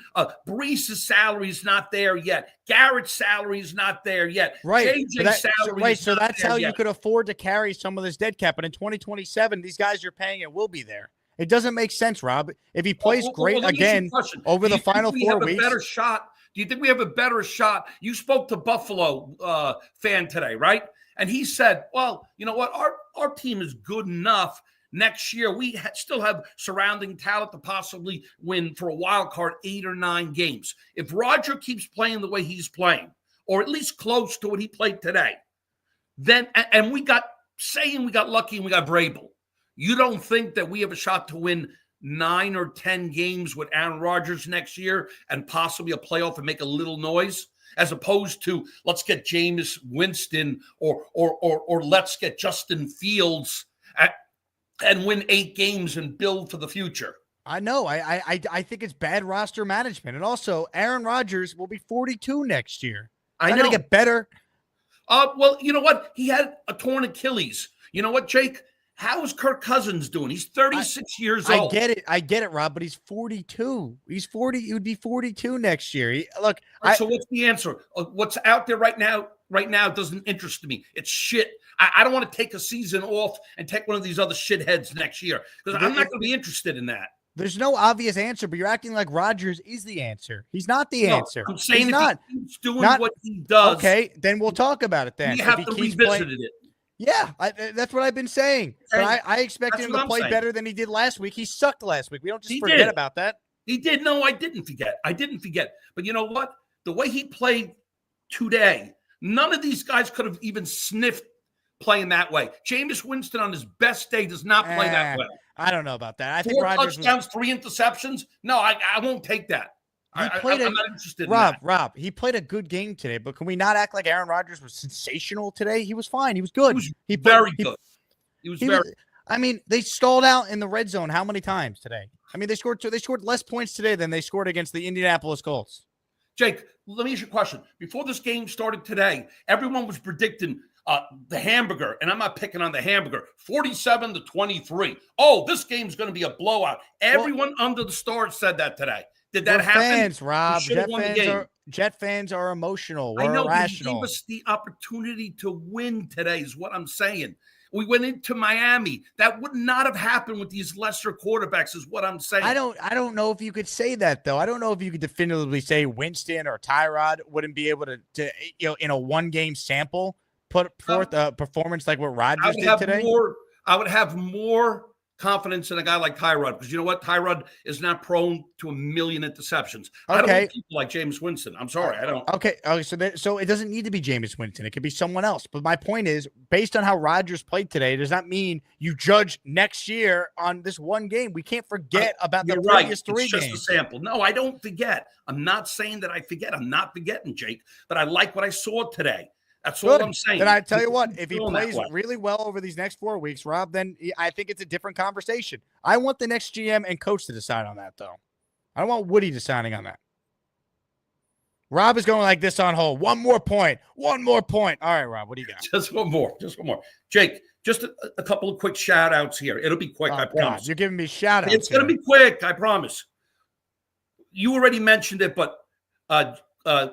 Brees' salary is not there yet. Garrett's salary is not there yet. Right. JJ's salary so that's how you could afford to carry some of this dead cap. But in 2027, these guys you're paying it will be there. It doesn't make sense, Rob. If he plays great again over the final 4 weeks. Do you think we have a better shot? You spoke to Buffalo fan today, right? And he said, well, you know what? Our team is good enough. Next year, we still have surrounding talent to possibly win for a wild card 8 or 9 games. If Rodgers keeps playing the way he's playing, or at least close to what he played today, then, and we got lucky and we got Vrabel. You don't think that we have a shot to win 9 or 10 games with Aaron Rodgers next year and possibly a playoff and make a little noise? As opposed to let's get Jameis Winston or let's get Justin Fields and win 8 games and build for the future. I know. I think it's bad roster management. And also, Aaron Rodgers will be 42 next year. I know. Going to get better. Well, you know what? He had a torn Achilles. You know what, Jake? How is Kirk Cousins doing? He's 36 years old. I get it, Rob, but he's 42. He's 40. He would be 42 next year. So what's the answer? What's out there right now doesn't interest me. It's shit. I don't want to take a season off and take one of these other shitheads next year because I'm not going to be interested in that. There's no obvious answer, but you're acting like Rodgers is the answer. He's not the answer. I'm saying he's not. He keeps doing what he does. Okay, then we'll talk about it then. We have to revisit it. Yeah, that's what I've been saying. But I expect him to play better than he did last week. He sucked last week. We don't just forget about that. He did. No, I didn't forget. But you know what? The way he played today, none of these guys could have even sniffed playing that way. Jameis Winston on his best day does not play that way. I don't know about that. I think 4 Rodgers touchdowns, 3 interceptions. No, I won't take that. I'm not interested in that. Rob, he played a good game today, but can we not act like Aaron Rodgers was sensational today? He was fine. He was good. He was very good. He was very. I mean, they stalled out in the red zone how many times today? I mean, they scored less points today than they scored against the Indianapolis Colts. Jake, let me ask you a question. Before this game started today, everyone was predicting the hamburger, and I'm not picking on the hamburger, 47-23. Oh, this game's going to be a blowout. Everyone under the stars said that today. Did that happen? Fans, Rob. Jet fans are emotional. We're irrational. He gave us the opportunity to win today is what I'm saying. We went into Miami. That would not have happened with these lesser quarterbacks is what I'm saying. I don't know if you could say that, though. I don't know if you could definitively say Winston or Tyrod wouldn't be able to in a one-game sample, put forth a performance like what Rodgers did today. I would have more confidence in a guy like Tyrod because you know what? Tyrod is not prone to 1 million interceptions. I don't want people like Jameis Winston. I'm sorry. I don't. Okay. So it doesn't need to be Jameis Winston. It could be someone else. But my point is, based on how Rodgers played today, does not mean you judge next year on this one game. We can't forget about the previous 3 games. It's just a sample. No, I don't forget. I'm not saying that I forget. I'm not forgetting, Jake. But I like what I saw today. That's all I'm saying. Then I tell you what, if he plays really well over these next 4 weeks, Rob, then I think it's a different conversation. I want the next GM and coach to decide on that, though. I don't want Woody deciding on that. Rob is going like this on hold. One more point. All right, Rob, what do you got? Just one more. Jake, just a couple of quick shout-outs here. It'll be quick, I promise. God, you're giving me shout-outs. It's going to be quick, I promise. You already mentioned it, but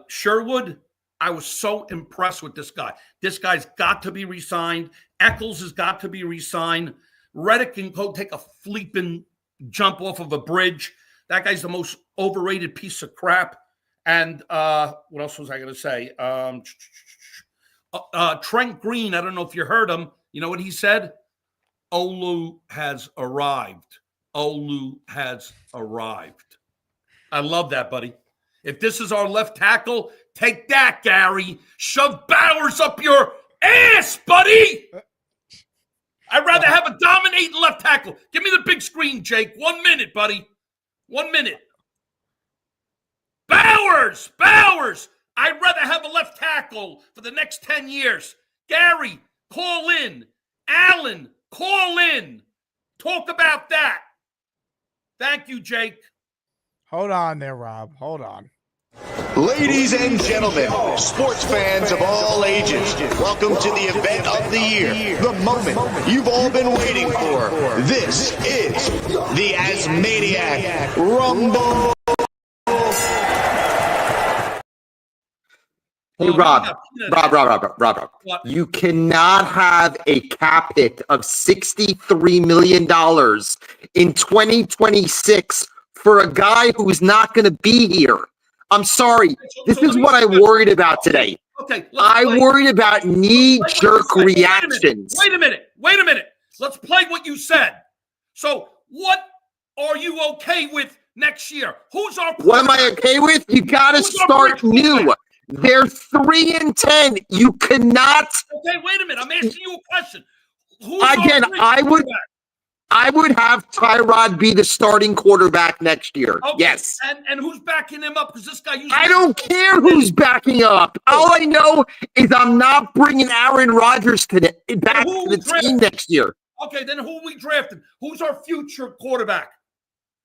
Sherwood, I was so impressed with this guy. This guy's got to be re-signed. Eccles has got to be re-signed. Reddick can go take a flipping jump off of a bridge. That guy's the most overrated piece of crap. And what else was I going to say? Trent Green, I don't know if you heard him. You know what he said? Olu has arrived. Olu has arrived. I love that, buddy. If this is our left tackle, take that, Gary. Shove Bowers up your ass, buddy. I'd rather have a dominating left tackle. Give me the big screen, Jake. 1 minute, buddy. 1 minute. Bowers. I'd rather have a left tackle for the next 10 years. Gary, call in. Allen, call in. Talk about that. Thank you, Jake. Hold on there, Rob. Hold on. Ladies and gentlemen, sports fans of all ages, welcome to the event of the year, the moment you've all been waiting for. This is the Asmaniac Rumble. Hey, Rob. You cannot have a cap hit of $63 million in 2026 for a guy who's not going to be here. I'm sorry. This is what I worried about today. Okay. I worried about knee-jerk reactions. Wait a minute. Let's play what you said. So what are you okay with next year? Who's our What am I okay with? You got to start new. They're 3-10. You cannot. Okay, wait a minute. I'm asking you a question. Again, I would have Tyrod be the starting quarterback next year. Okay. Yes. And who's backing him up? Because this guy usually. I don't care who's backing up. All I know is I'm not bringing Aaron Rodgers back to the team next year. Okay, then who are we drafting? Who's our future quarterback?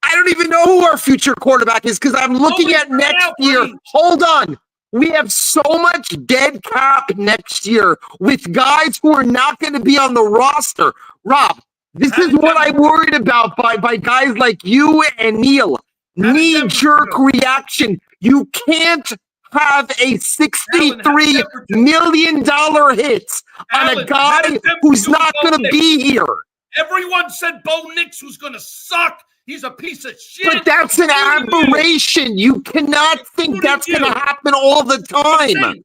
I don't even know who our future quarterback is because I'm looking at next year. Hold on. We have so much dead cap next year with guys who are not going to be on the roster. Rob, this is what I worried about by guys like you and Neil. Knee-jerk reaction. You can't have a $63 million hit on a guy who's not going to be here. Everyone said Bo Nix was going to suck. He's a piece of shit. But that's an aberration. You cannot think that's going to happen all the time.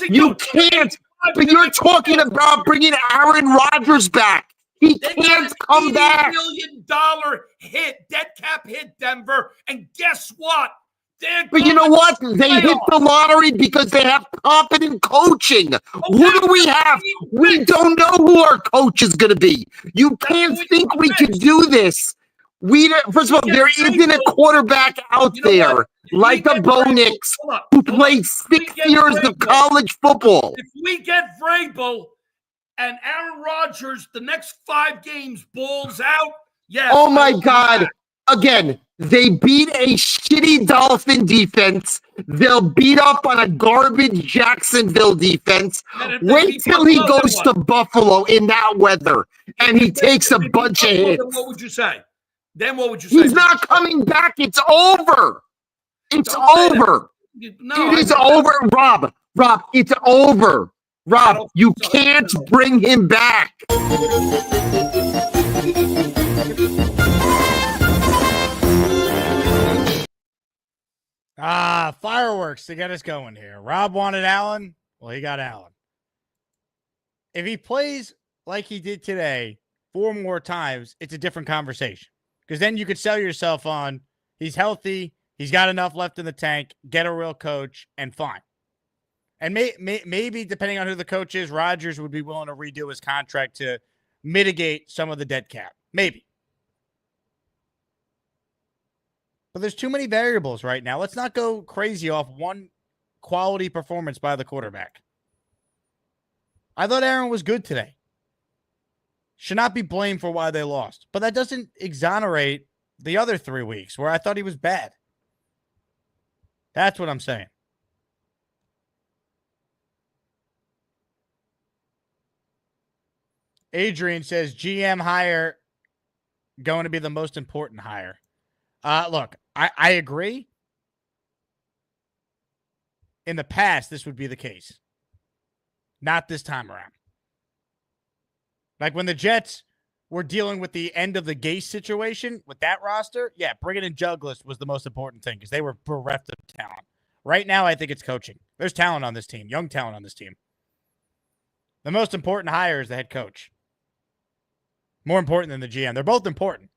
You can't. But you're talking about bringing Aaron Rodgers back. He can't come back. $80 million hit, dead cap hit, Denver. And guess what? But you know what? They hit the lottery because they have competent coaching. Who do we have? We don't know who our coach is going to be. You can't think we could do this. First of all, there isn't a quarterback out there like a Bo Nix who played 6 years of college football. If we get Vrabel and Aaron Rodgers, the next 5 games balls out, yes. Oh, my God. Again, they beat a shitty Dolphin defense. They'll beat up on a garbage Jacksonville defense. Wait till he goes to Buffalo in that weather and he takes a bunch of hits. What would you say? Then what would you say? He's not coming back. It's over. It's over. It is over, Rob. Rob, it's over. Rob, you can't bring him back. Fireworks to get us going here. Rob wanted Allen. Well, he got Allen. If he plays like he did today 4 more times, it's a different conversation. Because then you could sell yourself on he's healthy, he's got enough left in the tank, get a real coach, and fine. And maybe, depending on who the coach is, Rodgers would be willing to redo his contract to mitigate some of the dead cap. Maybe. But there's too many variables right now. Let's not go crazy off one quality performance by the quarterback. I thought Aaron was good today. Should not be blamed for why they lost. But that doesn't exonerate the other 3 weeks where I thought he was bad. That's what I'm saying. Adrian says GM hire going to be the most important hire. Look, I agree. in the past, this would be the case. Not this time around. Like when the Jets were dealing with the end of the Gase situation with that roster, yeah, bringing in Douglas was the most important thing because they were bereft of talent. Right now, I think it's coaching. There's talent on this team, young talent on this team. The most important hire is the head coach. More important than the GM. They're both important,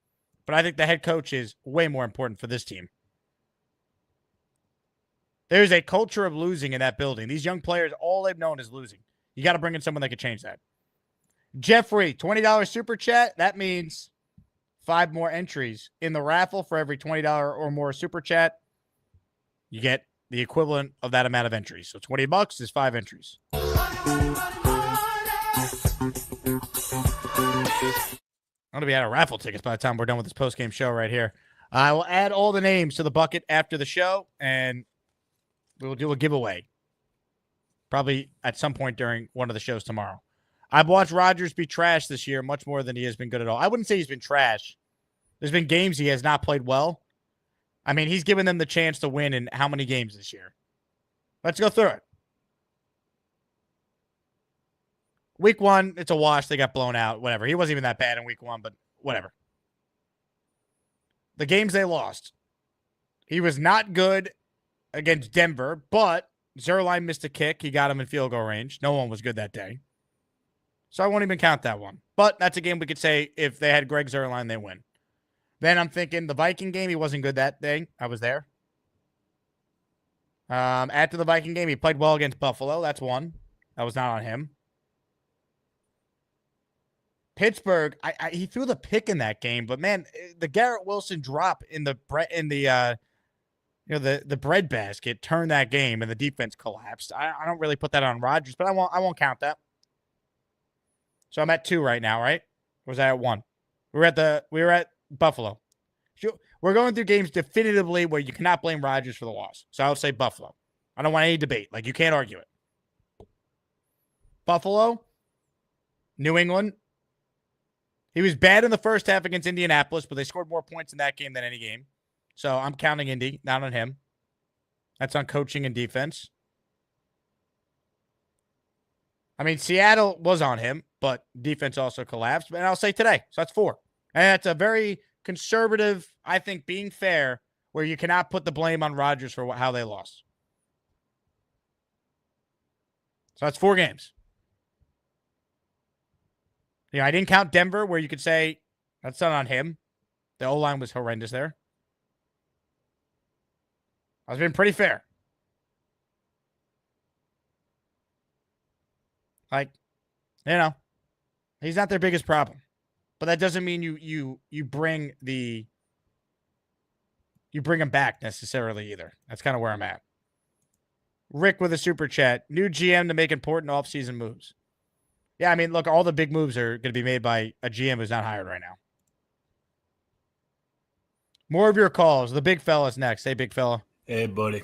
but I think the head coach is way more important for this team. There's a culture of losing in that building. These young players, all they've known is losing. You got to bring in someone that could change that. Jeffrey, $20 super chat. That means 5 more entries in the raffle for every $20 or more super chat. You get the equivalent of that amount of entries. So $20 is 5 entries. I'm going to be out of raffle tickets by the time we're done with this post-game show right here. I will add all the names to the bucket after the show, and we will do a giveaway probably at some point during one of the shows tomorrow. I've watched Rodgers be trash this year much more than he has been good at all. I wouldn't say he's been trash. There's been games he has not played well. I mean, he's given them the chance to win in how many games this year? Let's go through it. Week 1, it's a wash. They got blown out. Whatever. He wasn't even that bad in week 1, but whatever. The games they lost. He was not good against Denver, but Zerline missed a kick. He got him in field goal range. No one was good that day. So I won't even count that one. But that's a game we could say if they had Greg Zerline, they win. Then I'm thinking the Viking game, he wasn't good that day. I was there. After the Viking game, he played well against Buffalo. That's one. That was not on him. Pittsburgh, he threw the pick in that game, but man, the Garrett Wilson drop in the bread basket turned that game, and the defense collapsed. I don't really put that on Rodgers, but I won't count that. So I'm at 2 right now, right? Or was I at 1? We were at Buffalo. We're going through games definitively where you cannot blame Rodgers for the loss. So I would say Buffalo. I don't want any debate. Like, you can't argue it. Buffalo, New England. He was bad in the first half against Indianapolis, but they scored more points in that game than any game. So I'm counting Indy, not on him. That's on coaching and defense. I mean, Seattle was on him, but defense also collapsed. And I'll say today. So that's 4. And that's a very conservative, I think, being fair, where you cannot put the blame on Rodgers for how they lost. So that's 4 games. You know, I didn't count Denver, where you could say that's not on him. The O-line was horrendous there. I was being pretty fair. Like, you know, he's not their biggest problem. But that doesn't mean you bring him back necessarily either. That's kind of where I'm at. Rick with a super chat. New GM to make important offseason moves. Yeah, I mean, look, all the big moves are going to be made by a GM who's not hired right now. More of your calls. The big fella's next. Hey, big fella. Hey, buddy.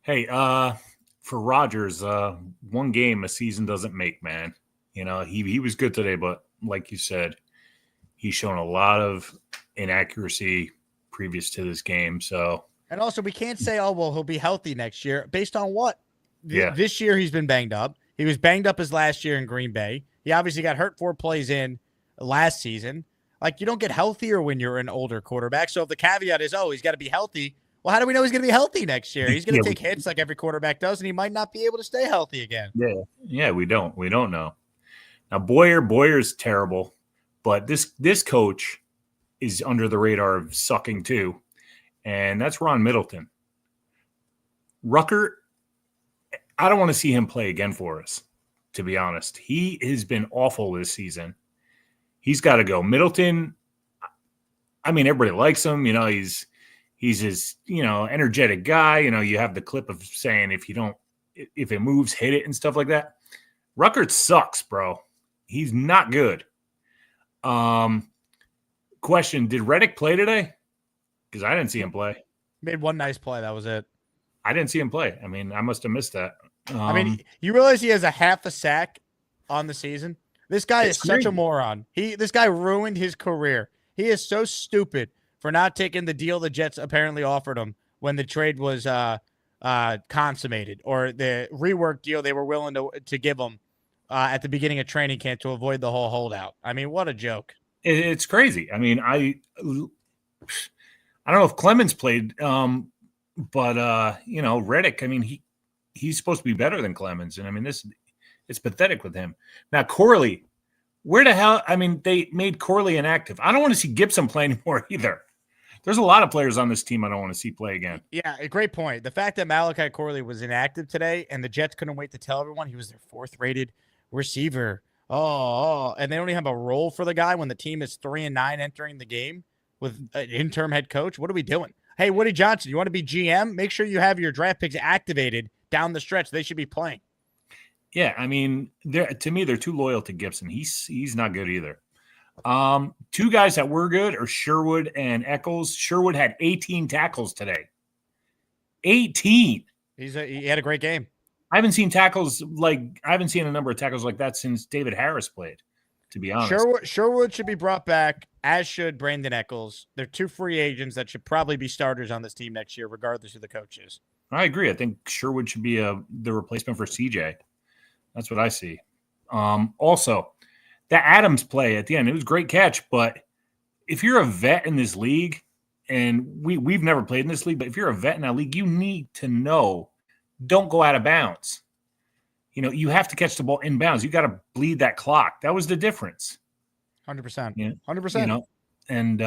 Hey, for Rodgers, one game a season doesn't make, man. You know, he was good today, but like you said, he's shown a lot of inaccuracy previous to this game. So, and also we can't say, oh, well, he'll be healthy next year. Based on what? Yeah. This year he's been banged up. He was banged up his last year in Green Bay. He obviously got hurt 4 plays in last season. Like, you don't get healthier when you're an older quarterback. So if the caveat is, oh, he's got to be healthy, well, how do we know he's going to be healthy next year? He's going to take hits like every quarterback does, and he might not be able to stay healthy again. Yeah, we don't know. Now, Boyer's terrible, but this coach is under the radar of sucking too, and that's Ron Middleton. Rucker, I don't want to see him play again for us, to be honest. He has been awful this season. He's got to go. Middleton, I mean, everybody likes him. You know, he's this, you know, energetic guy. You know, you have the clip of saying if it moves, hit it and stuff like that. Rucker sucks, bro. He's not good. Question, did Reddick play today? Because I didn't see him play. Made one nice play. That was it. I didn't see him play. I mean, I must have missed that. I mean, you realize he has a half a sack on the season? This guy is such a moron. This guy ruined his career. He is so stupid for not taking the deal the Jets apparently offered him when the trade was consummated, or the rework deal they were willing to give him at the beginning of training camp to avoid the whole holdout. I mean, what a joke. It's crazy. I mean, I don't know if Clemens played, but Reddick, I mean, he's supposed to be better than Clemens. And I mean, it's pathetic with him. Now, Corley, where the hell? I mean, they made Corley inactive. I don't want to see Gibson play anymore either. There's a lot of players on this team I don't want to see play again. Yeah, a great point. The fact that Malachi Corley was inactive today and the Jets couldn't wait to tell everyone he was their 4th-rated receiver. And they don't even have a role for the guy when the team is 3-9 entering the game with an interim head coach. What are we doing? Hey, Woody Johnson, you want to be GM? Make sure you have your draft picks activated down the stretch. They should be playing. Yeah, I mean, to me, they're too loyal to Gibson. He's not good either. 2 guys that were good are Sherwood and Eccles. Sherwood had 18 tackles today. 18. He had a great game. I haven't seen a number of tackles like that since David Harris played, to be honest. Sherwood should be brought back, as should Brandon Eccles. They're 2 free agents that should probably be starters on this team next year, regardless of the coaches. I agree. I think Sherwood should be the replacement for CJ. That's what I see. Also, that Adams play at the end, it was a great catch, but if you're a vet in this league, and we've never played in this league, but if you're a vet in that league, you need to know, don't go out of bounds. You have to catch the ball in bounds. You got to bleed that clock. That was the difference. 100%. 100%. And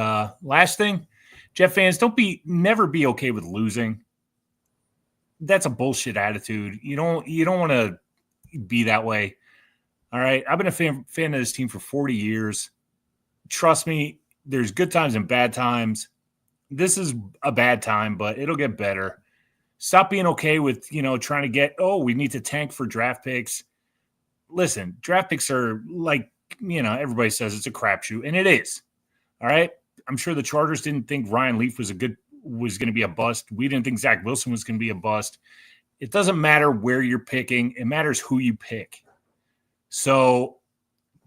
last thing, Jet fans, never be okay with losing. That's a bullshit attitude. You don't want to be that way. All right. I've been a fan of this team for 40 years. Trust me, there's good times and bad times. This is a bad time, but it'll get better. Stop being okay with, trying to get, we need to tank for draft picks. Listen, draft picks are like, everybody says it's a crapshoot, and it is. All right. I'm sure the Chargers didn't think Ryan Leaf was going to be a bust. We didn't think Zach Wilson was going to be a bust. It doesn't matter where you're picking. It matters who you pick. So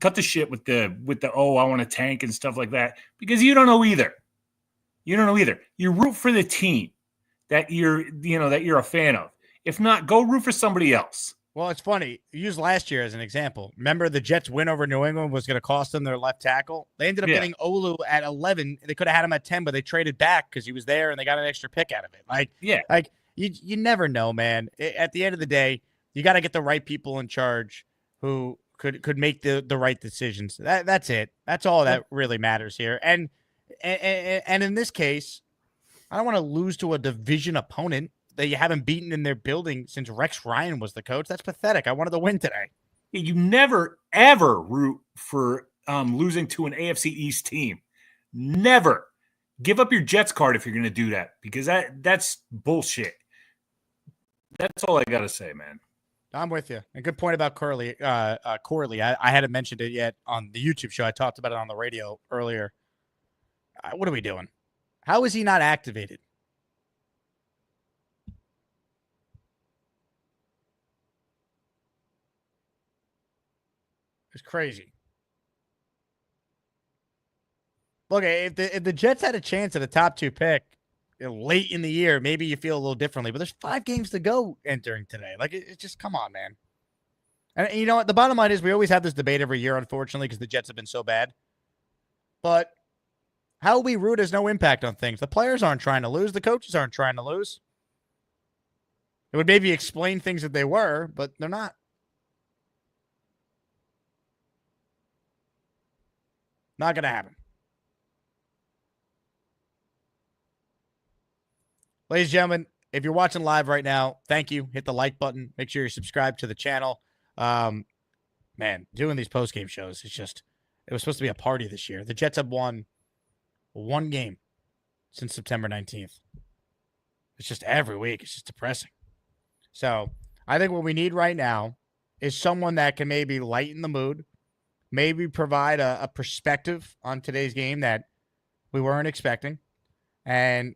cut the shit with the I want to tank and stuff like that, because you don't know either. You root for the team that you're a fan of. If not, go root for somebody else. Well, it's funny. Use last year as an example. Remember the Jets' win over New England was going to cost them their left tackle? They ended up getting Olu at 11. They could have had him at 10, but they traded back because he was there and they got an extra pick out of it. You never know, man. At the end of the day, you got to get the right people in charge who could make the right decisions. That's it. That's all that really matters here. And in this case, I don't want to lose to a division opponent that you haven't beaten in their building since Rex Ryan was the coach. That's pathetic. I wanted to win today. You never, ever root for losing to an AFC East team. Never. Give up your Jets card if you're going to do that, because that's bullshit. That's all I got to say, man. I'm with you. A good point about Corley. I hadn't mentioned it yet on the YouTube show. I talked about it on the radio earlier. What are we doing? How is he not activated? It's crazy. Look, if the Jets had a chance at a top 2 pick late in the year, maybe you feel a little differently. But there's 5 games to go entering today. It's just, come on, man. And you know what? The bottom line is we always have this debate every year, unfortunately, because the Jets have been so bad. But how we root has no impact on things. The players aren't trying to lose. The coaches aren't trying to lose. It would maybe explain things that they were, but they're not. Not going to happen. Ladies and gentlemen, if you're watching live right now, thank you. Hit the like button. Make sure you're subscribed to the channel. Man, doing these post-game shows, it was supposed to be a party this year. The Jets have won 1 game since September 19th. It's just every week. It's just depressing. So I think what we need right now is someone that can maybe lighten the mood, maybe provide a perspective on today's game that we weren't expecting. And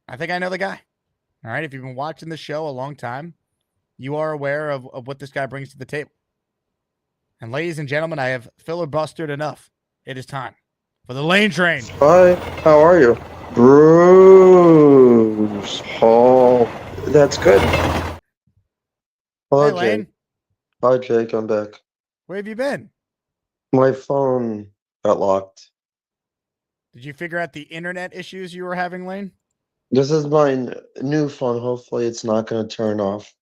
I think I know the guy. All right. If you've been watching the show a long time, you are aware of what this guy brings to the table. And ladies and gentlemen, I have filibustered enough. It is time for the Lane Train. Hi, how are you? Bruce Hall That's good. Hello, Hey, Lane. Jake. Hi, Jake. I'm back. Where have you been? My phone got locked. Did you figure out the internet issues you were having, Lane? This is my new phone. Hopefully, it's not going to turn off.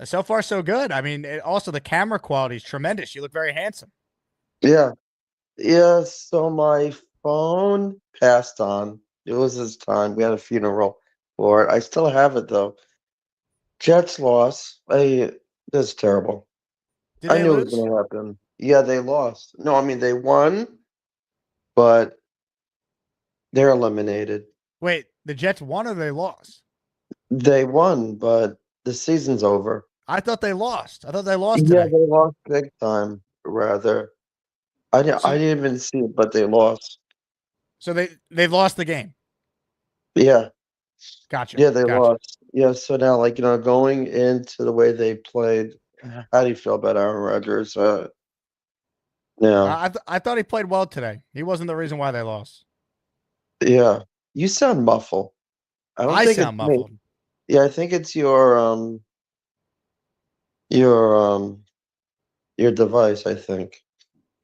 So far, so good. I mean, also the camera quality is tremendous. You look very handsome. Yeah. Yeah. So my phone passed on. It was his time. We had a funeral for it. I still have it, though. Jets lost. That's terrible. Did I they knew it was lose? going to happen. Yeah, they lost. No, I mean, they won, but they're eliminated. Wait, the Jets won or they lost? They won, but the season's over. I thought they lost. I thought they lost Yeah, today. they lost big time, rather. I didn't even see it, but they lost. So they lost the game. Yeah. Gotcha. Yeah, they Gotcha. lost. Yeah, so now, like, going into the way they played, how do you feel about Aaron Rodgers? Yeah. I thought he played well today. He wasn't the reason why they lost. Yeah. You sound muffled. I don't I think sound it's me. muffled. Yeah, I think it's your device, I think.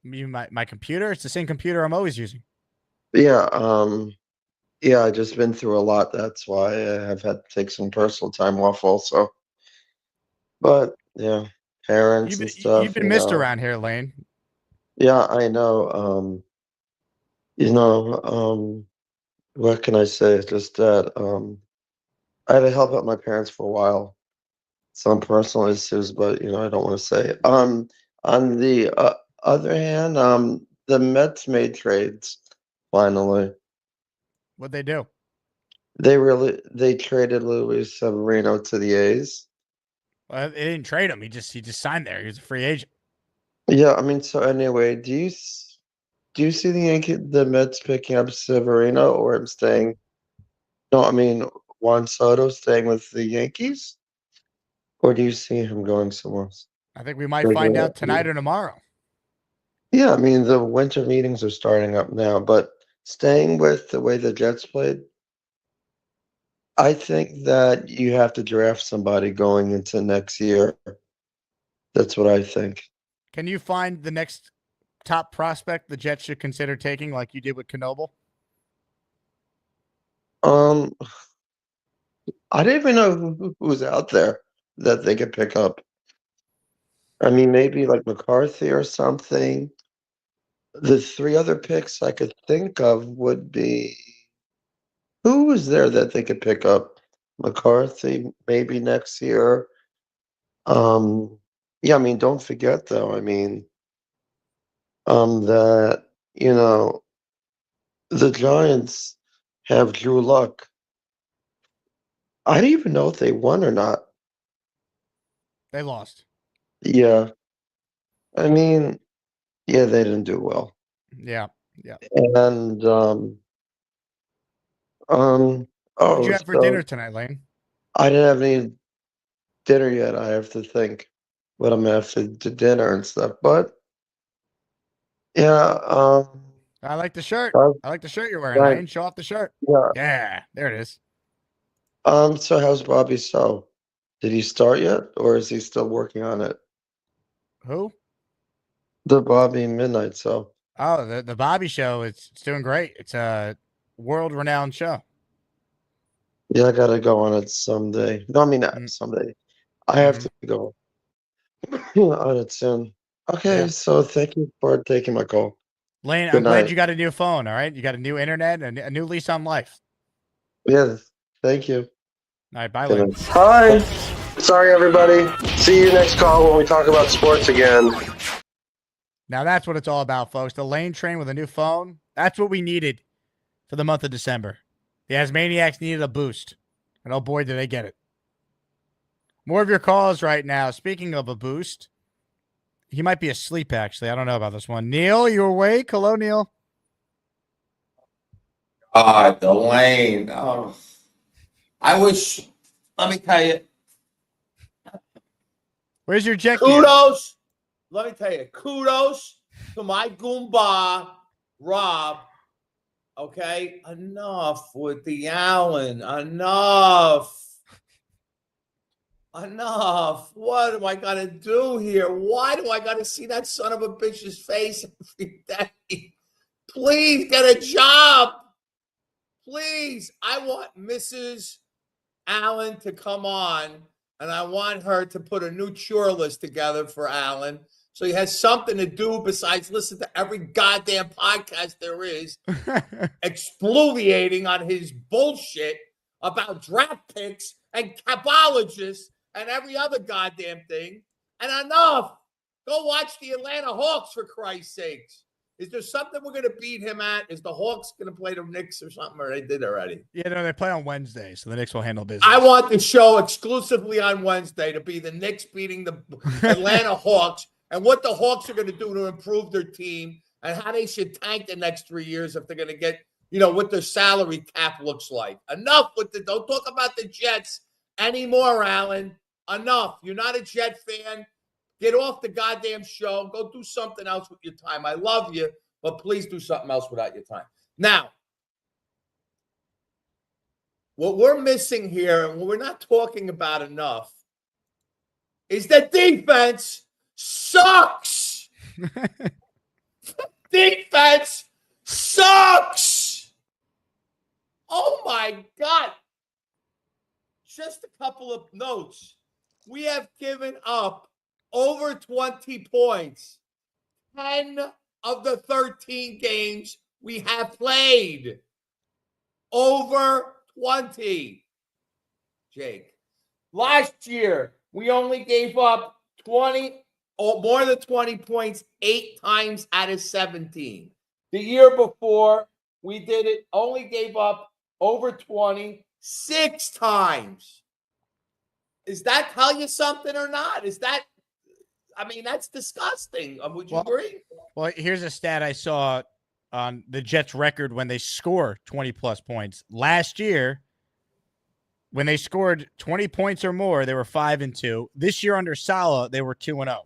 My computer? It's the same computer I'm always using. Yeah, yeah, I just been through a lot. That's why I have had to take some personal time off also. But yeah, parents and You've stuff, been missed around here, Lane. Yeah, I know. You know, what can I say? It's just that I had to help out my parents for a while. Some personal issues, but I don't want to say. On the other hand, the Mets made trades finally. What'd they do? They traded Luis Severino to the A's. Well, they didn't trade him. He just signed there. He was a free agent. Yeah, I mean, so anyway, do you see the Mets picking up Severino or him staying? No, I mean Juan Soto staying with the Yankees, or do you see him going somewhere else? I think we might find out tonight or tomorrow. Yeah, I mean the winter meetings are starting up now, but staying with the way the Jets played, I think that you have to draft somebody going into next year. That's what I think. Can you find the next top prospect the Jets should consider taking, like you did with Knoble? I didn't even know who was out there that they could pick up. I mean, maybe like McCarthy or something. The three other picks I could think of would be who was there that they could pick up? McCarthy, maybe next year. Yeah, I mean, don't forget though, I mean, that, the Giants have Drew Luck. I don't even know if they won or not. They lost. Yeah. I mean, yeah, they didn't do well. Yeah. Yeah. And What did you oh, have for so dinner tonight, Lane? I didn't have any dinner yet. I have to think what I'm gonna have to dinner and stuff. But yeah, I like the shirt. I like the shirt you're wearing, right, Lane. Show off the shirt. yeah. Yeah, there it is. So how's Bobby So? Did he start yet, or is he still working on it? Who? The Bobby Midnight So. Oh, the Bobby Show. It's doing great. It's a world-renowned show. Yeah, I gotta go on it someday. No, I mean someday. I have to go on it soon. Okay, Yeah. so thank you for taking my call. Lane, Good I'm glad night. you got a new phone. All right, you got a new internet and a new lease on life. Yeah, thank you. All right, bye, Good Lane. night. Hi. Sorry, everybody. See you next call when we talk about sports again. Now that's what it's all about, folks. The Lane train with a new phone. That's what we needed for the month of December. The Asmaniacs needed a boost. And oh boy, did they get it. More of your calls right now. Speaking of a boost, he might be asleep, actually. I don't know about this one. Neil, you awake? Hello, Neil. The Lane. Oh, I wish, let me tell you. Where's your jet gear? Kudos. Let me tell you, kudos to my Goomba, Rob. Okay, enough with the Allen. Enough. Enough. What am I gonna do here? Why do I gotta see that son of a bitch's face every day? Please get a job. Please. I want Mrs. Allen to come on, and I want her to put a new chore list together for Allen so he has something to do besides listen to every goddamn podcast there is, exfoliating on his bullshit about draft picks and capologists and every other goddamn thing. And enough. Go watch the Atlanta Hawks, for Christ's sakes. Is there something we're going to beat him at? Is the Hawks going to play the Knicks or something? Or they did already? Yeah, no, they play on Wednesday, so the Knicks will handle business. I want the show exclusively on Wednesday to be the Knicks beating the Atlanta Hawks and what the Hawks are going to do to improve their team and how they should tank the next 3 years if they're going to get, what their salary cap looks like. Enough with don't talk about the Jets anymore, Alan. Enough. You're not a Jet fan. Get off the goddamn show. Go do something else with your time. I love you, but please do something else without your time. Now, what we're missing here, and what we're not talking about enough, is that defense sucks. Defense sucks. Oh, my God. Just a couple of notes. We have given up over 20 points. 10 of the 13 games we have played. Over 20. Jake. Last year, we only gave up 20 or more than 20 points 8 times out of 17. The year before, we only gave up over 20 6 times. Does that tell you something or not? That's disgusting. Would you agree? Well, here's a stat I saw on the Jets' record when they score 20-plus points. Last year, when they scored 20 points or more, they were 5-2. This year under Saleh, they were 2-0.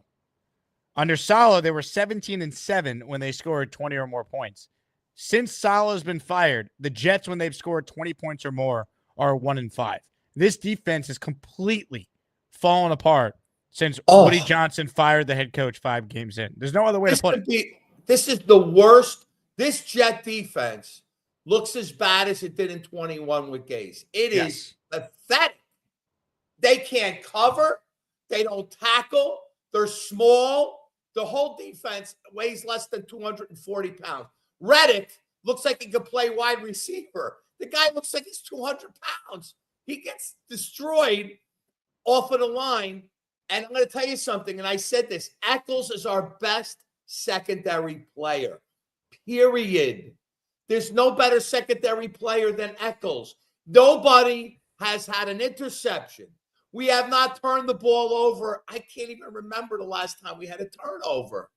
Under Saleh, they were 17-7 when they scored 20 or more points. Since Saleh's been fired, the Jets, when they've scored 20 points or more, are 1-5. This defense has completely fallen apart since Woody Johnson fired the head coach 5 games in. There's no other way to put it. This is the worst. This Jet defense looks as bad as it did in 21 with Gase. It is pathetic. They can't cover. They don't tackle. They're small. The whole defense weighs less than 240 pounds. Reddick looks like he could play wide receiver. The guy looks like he's 200 pounds. He gets destroyed off of the line. And I'm going to tell you something, and I said this. Eccles is our best secondary player, period. There's no better secondary player than Eccles. Nobody has had an interception. We have not turned the ball over. I can't even remember the last time we had a turnover.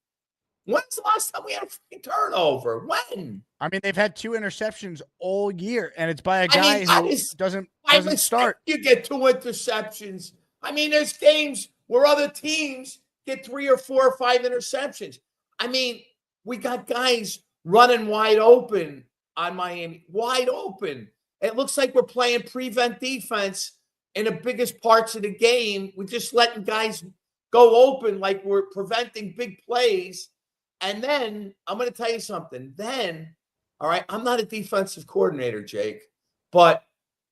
When's the last time we had a freaking turnover? When? I mean, they've had 2 interceptions all year, and it's by a guy who doesn't start. You get 2 interceptions. I mean, there's games where other teams get 3 or 4 or 5 interceptions. I mean, we got guys running wide open on Miami, wide open. It looks like we're playing prevent defense in the biggest parts of the game. We're just letting guys go open like we're preventing big plays. And then I'm going to tell you something. Then, all right, I'm not a defensive coordinator, Jake, but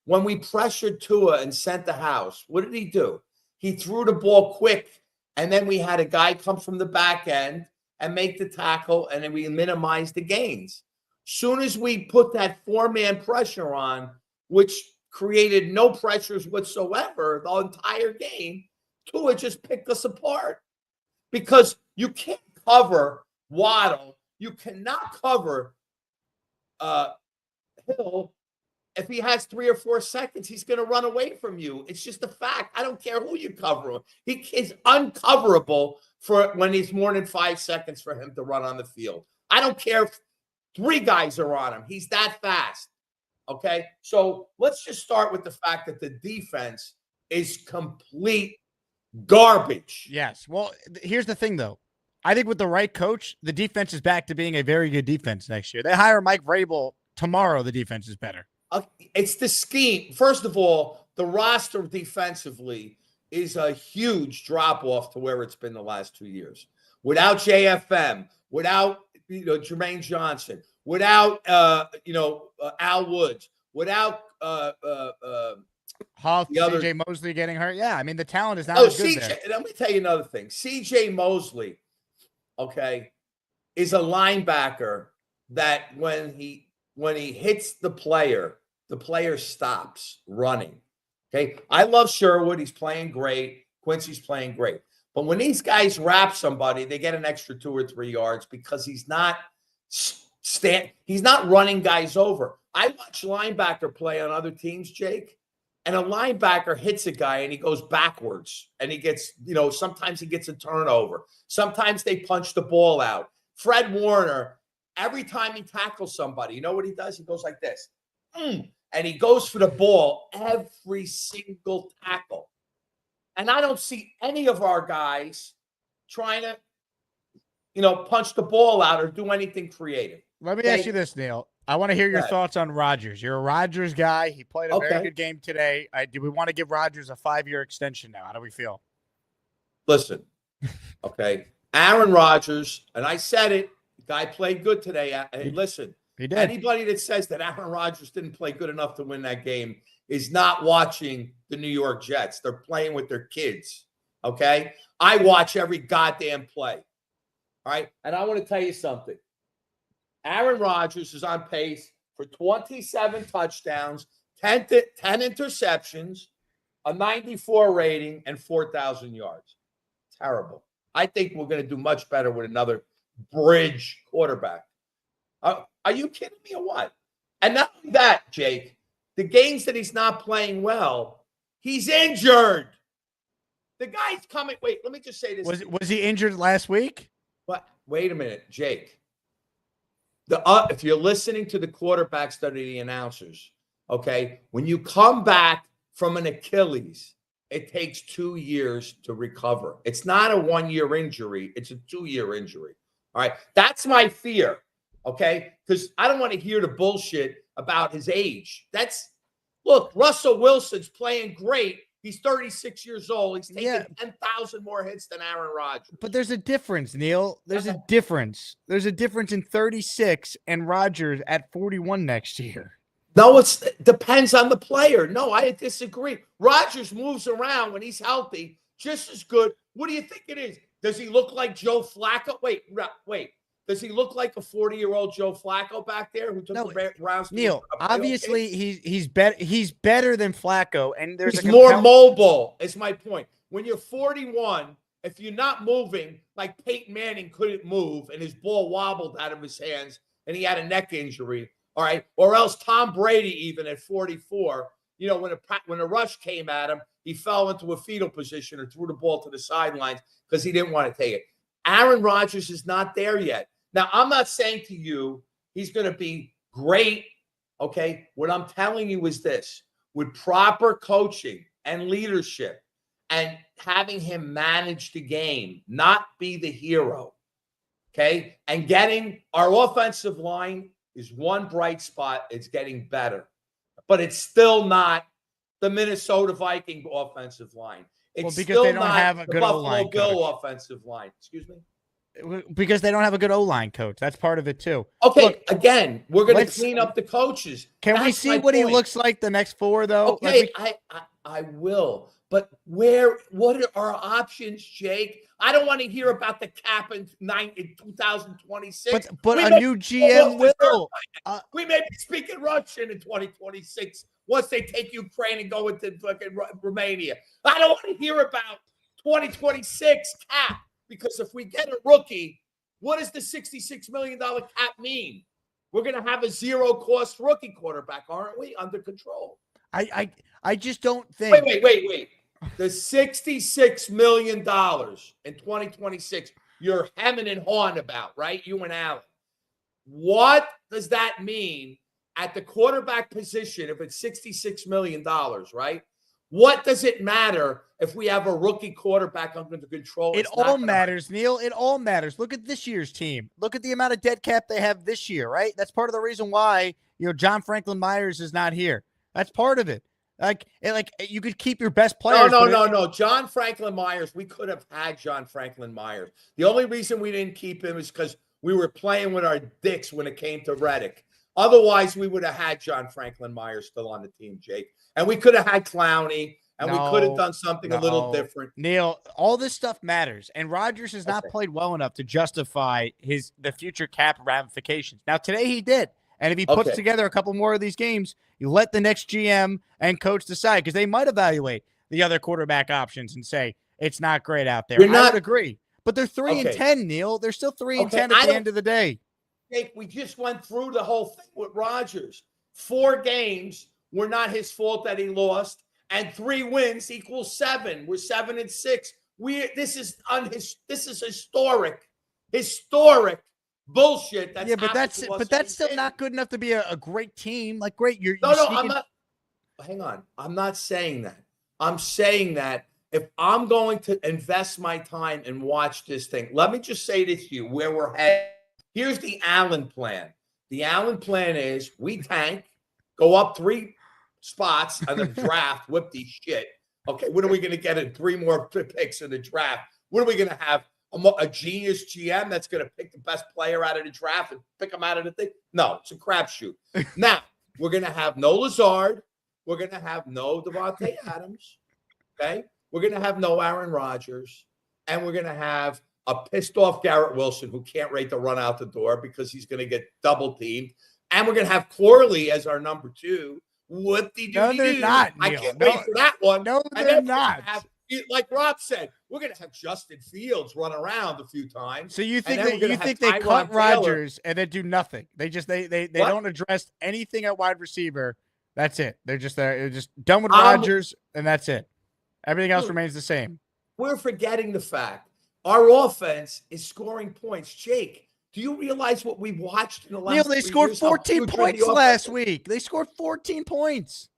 when we pressured Tua and sent the house, what did he do? He threw the ball quick, and then we had a guy come from the back end and make the tackle, and then we minimized the gains. Soon as we put that 4-man pressure on, which created no pressures whatsoever the entire game, Tua just picked us apart because you can't cover Waddle. You cannot cover Hill. If he has 3 or 4 seconds, he's going to run away from you. It's just a fact. I don't care who you cover him. He is uncoverable for when he's more than 5 seconds for him to run on the field. I don't care if 3 guys are on him. He's that fast. Okay? So let's just start with the fact that the defense is complete garbage. Yes. Well, here's the thing, though. I think with the right coach, the defense is back to being a very good defense next year. They hire Mike Vrabel tomorrow, the defense is better. It's the scheme. First of all, the roster defensively is a huge drop off to where it's been the last 2 years. Without JFM, without Jermaine Johnson, without Al Woods, without Huff, the other CJ Mosley getting hurt. Yeah, I mean the talent is not as good there. Let me tell you another thing. CJ Mosley, okay, is a linebacker that when he hits the player stops running. Okay, I love Sherwood. He's playing great. Quincy's playing great. But when these guys wrap somebody, they get an extra 2 or 3 yards because he's not running guys over. I watch linebacker play on other teams, Jake, and a linebacker hits a guy and he goes backwards and he gets, sometimes he gets a turnover. Sometimes they punch the ball out. Fred Warner, every time he tackles somebody, you know what he does? He goes like this. And he goes for the ball every single tackle. And I don't see any of our guys trying to, punch the ball out or do anything creative. Let me ask you this, Neil. I want to hear your thoughts on Rodgers. You're a Rodgers guy. He played a very good game today. Do we want to give Rodgers a 5-year extension now? How do we feel? Listen, okay. Aaron Rodgers, and I said it, the guy played good today. Hey, listen. He did. Anybody that says that Aaron Rodgers didn't play good enough to win that game is not watching the New York Jets. They're playing with their kids, okay? I watch every goddamn play, all right? And I want to tell you something. Aaron Rodgers is on pace for 27 touchdowns, 10 interceptions, a 94 rating, and 4,000 yards. Terrible. I think we're going to do much better with another bridge quarterback. Are you kidding me or what? And not only that, Jake, the games that he's not playing well, he's injured. The guy's coming. Wait, let me just say this. Was he injured last week? What? Wait a minute, Jake. If you're listening to the quarterback study, the announcers, okay, when you come back from an Achilles, it takes 2 years to recover. It's not a 1-year injury. It's a 2-year injury. All right. That's my fear. Okay, because I don't want to hear the bullshit about his age. Look, Russell Wilson's playing great. He's 36 years old. He's taking 10,000 more hits than Aaron Rodgers. But there's a difference, Neil. There's a difference. There's a difference in 36 and Rodgers at 41 next year. No, it depends on the player. No, I disagree. Rodgers moves around when he's healthy just as good. What do you think it is? Does he look like Joe Flacco? Wait. Does he look like a 40-year-old Joe Flacco back there who took the Browns? Neil, obviously he's better. He's better than Flacco, and he's more mobile. Is my point. When you're 41, if you're not moving, like Peyton Manning couldn't move, and his ball wobbled out of his hands, and he had a neck injury. All right, or else Tom Brady, even at 44, when a rush came at him, he fell into a fetal position or threw the ball to the sidelines because he didn't want to take it. Aaron Rodgers is not there yet. Now, I'm not saying to you he's going to be great, okay? What I'm telling you is this. With proper coaching and leadership and having him manage the game, not be the hero, okay? And getting our offensive line is one bright spot. It's getting better. But it's still not the Minnesota Viking offensive line. It's because they don't have a good O-line Bill offensive line. Excuse me? Because they don't have a good O-line coach. That's part of it too. Okay, look, again, we're going to clean up the coaches. Can we see what he looks like the next 4, though? Okay, I will. But what are our options, Jake? I don't want to hear about the cap in 2026. But a new GM will. We may be speaking Russian in 2026 once they take Ukraine and go into fucking Romania. I don't want to hear about 2026 cap. Because if we get a rookie, what does the $66 million cap mean? We're going to have a zero-cost rookie quarterback, aren't we? Under control. I just don't think. Wait. The $66 million in 2026, you're hemming and hawing about, right? You and Alan. What does that mean at the quarterback position if it's $66 million, right? What does it matter if we have a rookie quarterback under control? It all matters, Neil. It all matters. Look at this year's team. Look at the amount of dead cap they have this year, right? That's part of the reason why, John Franklin Myers is not here. That's part of it. Like you could keep your best players. No. John Franklin Myers, we could have had John Franklin Myers. The only reason we didn't keep him is because we were playing with our dicks when it came to Reddick. Otherwise, we would have had John Franklin Myers still on the team, Jake. And we could have had Clowney, and we could have done something a little different. Neil, all this stuff matters, and Rodgers has not played well enough to justify the future cap ramifications. Now, today he did. And if he puts together a couple more of these games, you let the next GM and coach decide, because they might evaluate the other quarterback options and say it's not great out there. I would agree. But they're 3-10, Neil. They're still 3-10 at the end of the day. Jake, we just went through the whole thing with Rodgers. 4 games were not his fault that he lost, and 3 wins equals 7. We're 7-6. This is historic. Historic bullshit. But that's still not good enough to be a great team. Like, great. I'm not. Hang on. I'm not saying that. I'm saying that if I'm going to invest my time and watch this thing, let me just say this to you where we're headed. Here's the Allen plan. The Allen plan is we tank, go up 3 spots on the draft, whip these shit. Okay, what are we going to get in 3 more picks in the draft? What are we going to have? A genius GM that's going to pick the best player out of the draft and pick them out of the thing? No, it's a crapshoot. Now, we're going to have no Lazard. We're going to have no Devontae Adams. Okay? We're going to have no Aaron Rodgers. And we're going to have a pissed-off Garrett Wilson who can't wait to run out the door because he's going to get double-teamed. And we're going to have Corley as our number 2. Whoop-de-doo-de-doo. No, they're not, Neil. I can't wait for that one. No, they're not. Like Rob said, we're going to have Justin Fields run around a few times. So you think they cut Rodgers and then do nothing? They don't address anything at wide receiver. That's it. They're just done with Rodgers, and that's it. Everything else remains the same. We're forgetting the fact our offense is scoring points. Jake, do you realize what we've watched in the last? Neil, they scored 14 points last week. They scored 14 points.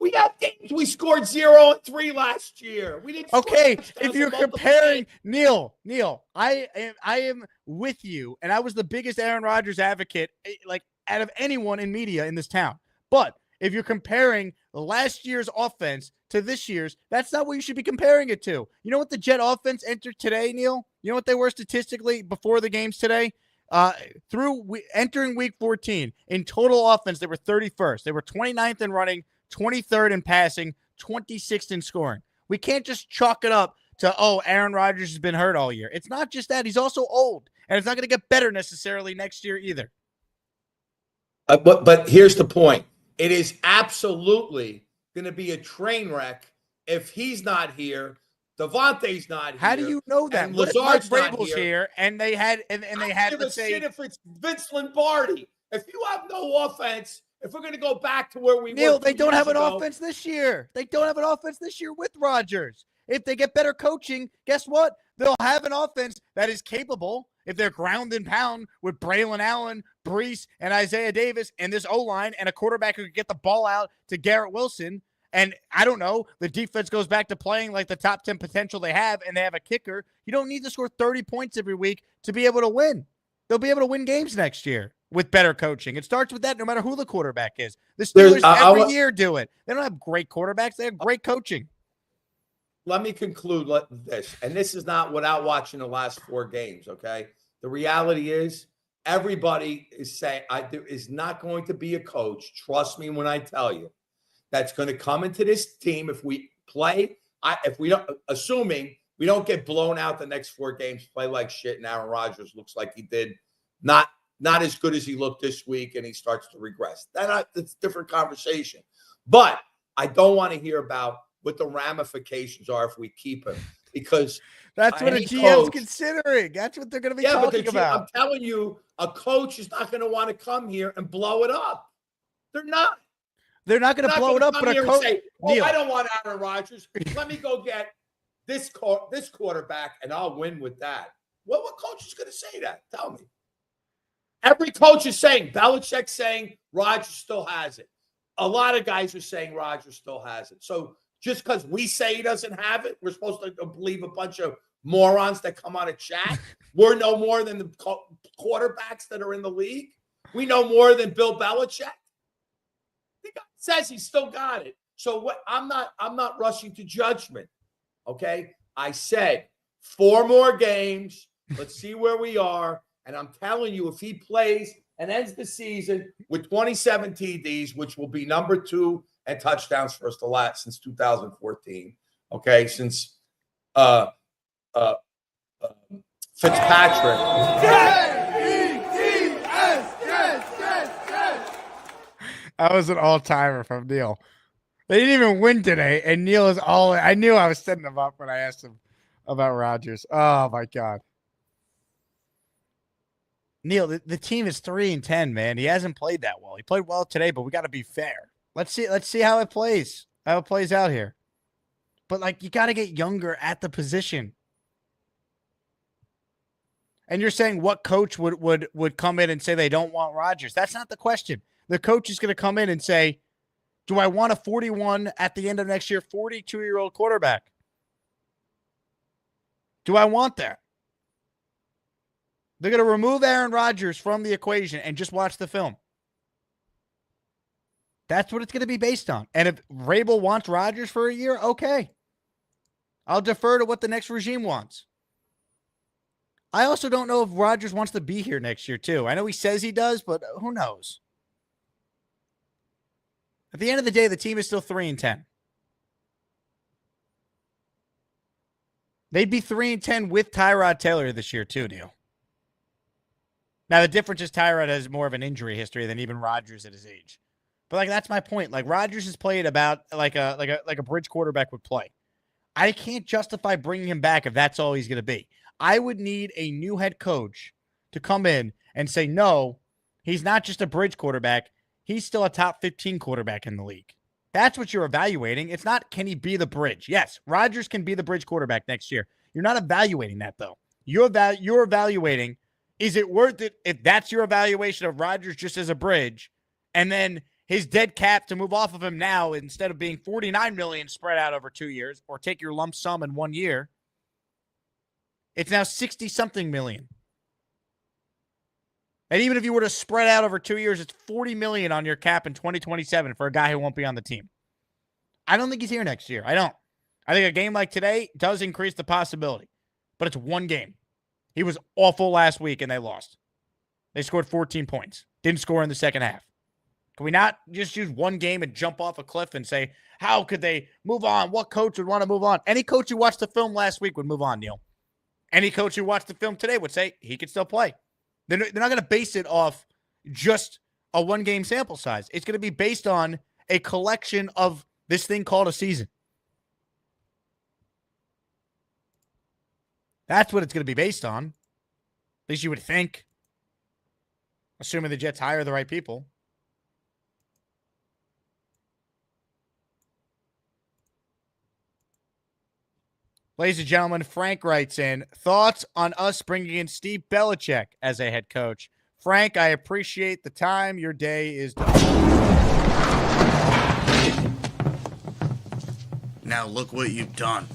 We got games. We scored 0 and 3 last year. We didn't. Okay, if you're comparing Neil, I am with you, and I was the biggest Aaron Rodgers advocate, like out of anyone in media in this town. But if you're comparing last year's offense to this year's, that's not what you should be comparing it to. You know what the Jet offense entered today, Neil? You know what they were statistically before the games today? Entering week 14 in total offense, they were 31st. They were 29th in running, 23rd in passing, 26th in scoring. We can't just chalk it up to, Aaron Rodgers has been hurt all year. It's not just that. He's also old, and it's not going to get better necessarily next year either. But here's the point. It is absolutely going to be a train wreck if he's not here. Devontae's not here. How do you know that? Lazard's not here, and they had to say if it's Vince Lombardi. If you have no offense, if we're going to go back to where we were, they don't have an offense this year. They don't have an offense this year with Rodgers. If they get better coaching, guess what? They'll have an offense that is capable. If they're ground and pound with Braylon Allen, Brees, and Isaiah Davis, and this O-line, and a quarterback who could get the ball out to Garrett Wilson, and I don't know, the defense goes back to playing like the top 10 potential they have, and they have a kicker, you don't need to score 30 points every week to be able to win. They'll be able to win games next year with better coaching. It starts with that no matter who the quarterback is. The Steelers every year do it. They don't have great quarterbacks. They have great coaching. Let me conclude this, and this is not without watching the last 4 games, okay? The reality is everybody is saying there is not going to be a coach, trust me when I tell you, that's going to come into this team if we play, assuming we don't get blown out the next 4 games, play like shit, and Aaron Rodgers looks like he did not as good as he looked this week, and he starts to regress. That's a different conversation. But I don't want to hear about what the ramifications are if we keep him, because that's what a GM's considering. That's what they're going to be talking about. I'm telling you, a coach is not going to want to come here and blow it up. They're not. They're not going to blow it up, but a coach. I don't want Aaron Rodgers. Let me go get this quarterback, and I'll win with that. What coach is going to say that? Tell me. Every coach is saying, Belichick's saying Rodgers still has it. A lot of guys are saying Rodgers still has it. So just because we say he doesn't have it, we're supposed to believe a bunch of morons that come on a chat. We're no more than the quarterbacks that are in the league. We know more than Bill Belichick. The guy says he's still got it. So what? I'm not rushing to judgment. Okay, I said 4 more games. Let's see where we are. And I'm telling you, if he plays and ends the season with 27 TDs, which will be number 2 and touchdowns first to last since 2014. Okay, since Fitzpatrick. That was an all-timer from Neil. They didn't even win today, and Neil is all. I knew I was setting him up when I asked him about Rodgers. Oh my God, Neil, the team is 3-10, man. He hasn't played that well. He played well today, but we got to be fair. Let's see how it plays. How it plays out here. But like, you got to get younger at the position. And you're saying what coach would come in and say they don't want Rodgers? That's not the question. The coach is going to come in and say, do I want a 41 at the end of next year, 42-year-old quarterback? Do I want that? They're going to remove Aaron Rodgers from the equation and just watch the film. That's what it's going to be based on. And if Vrabel wants Rodgers for a year, okay. I'll defer to what the next regime wants. I also don't know if Rodgers wants to be here next year, too. I know he says he does, but who knows? At the end of the day, the team is still 3-10. They'd be 3-10 with Tyrod Taylor this year, too, Neil. Now, the difference is Tyrod has more of an injury history than even Rodgers at his age. But, like, that's my point. Like, Rodgers has played about like a bridge quarterback would play. I can't justify bringing him back if that's all he's going to be. I would need a new head coach to come in and say, no, he's not just a bridge quarterback. He's still a top 15 quarterback in the league. That's what you're evaluating. It's not, can he be the bridge? Yes, Rodgers can be the bridge quarterback next year. You're not evaluating that, though. You're evaluating, is it worth it if that's your evaluation of Rodgers just as a bridge, and then his dead cap to move off of him now, instead of being $49 million spread out over 2 years, or take your lump sum in 1 year, it's now 60-something million. And even if you were to spread out over 2 years, it's $40 million on your cap in 2027 for a guy who won't be on the team. I don't think he's here next year. I don't. I think a game like today does increase the possibility, but it's one game. He was awful last week, and they lost. They scored 14 points. Didn't score in the second half. Can we not just use one game and jump off a cliff and say, how could they move on? What coach would want to move on? Any coach who watched the film last week would move on, Neil. Any coach who watched the film today would say he could still play. They're not going to base it off just a one-game sample size. It's going to be based on a collection of this thing called a season. That's what it's going to be based on. At least you would think. Assuming the Jets hire the right people. Ladies and gentlemen, Frank writes in, thoughts on us bringing in Steve Belichick as a head coach. Frank, I appreciate the time. Your day is done. Now look what you've done.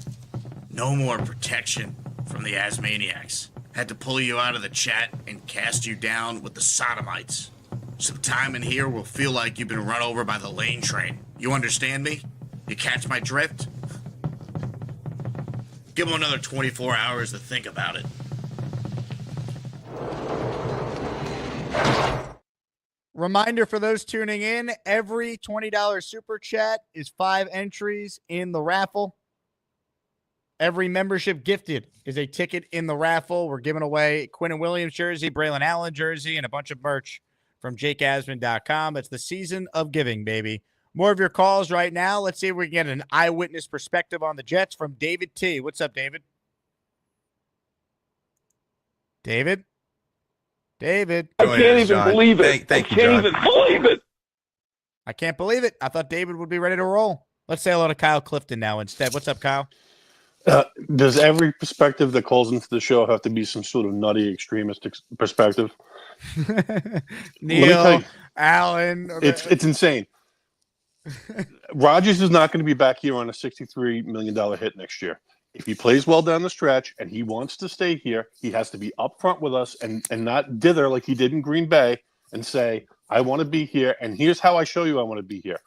No more protection from the Asmaniacs. Had to pull you out of the chat and cast you down with the Sodomites. Some time in here will feel like you've been run over by the lane train. You understand me? You catch my drift? Give him another 24 hours to think about it. Reminder for those tuning in, every $20 super chat is 5 entries in the raffle. Every membership gifted is a ticket in the raffle. We're giving away Quinnen Williams jersey, Braylon Allen jersey, and a bunch of merch from jakeasman.com. It's the season of giving, baby. More of your calls right now. Let's see if we can get an eyewitness perspective on the Jets from David T. What's up, David? David? David? I can't even believe it. I can't even believe it. I can't believe it. I thought David would be ready to roll. Let's say hello to Kyle Clifton now instead. What's up, Kyle? Does every perspective that calls into the show have to be some sort of nutty extremist perspective? Neil, Allen. It's insane. Rodgers is not going to be back here on a $63 million hit next year. If he plays well down the stretch and he wants to stay here, he has to be upfront with us and not dither like he did in Green Bay and say, I want to be here, and here's how I show you I want to be here.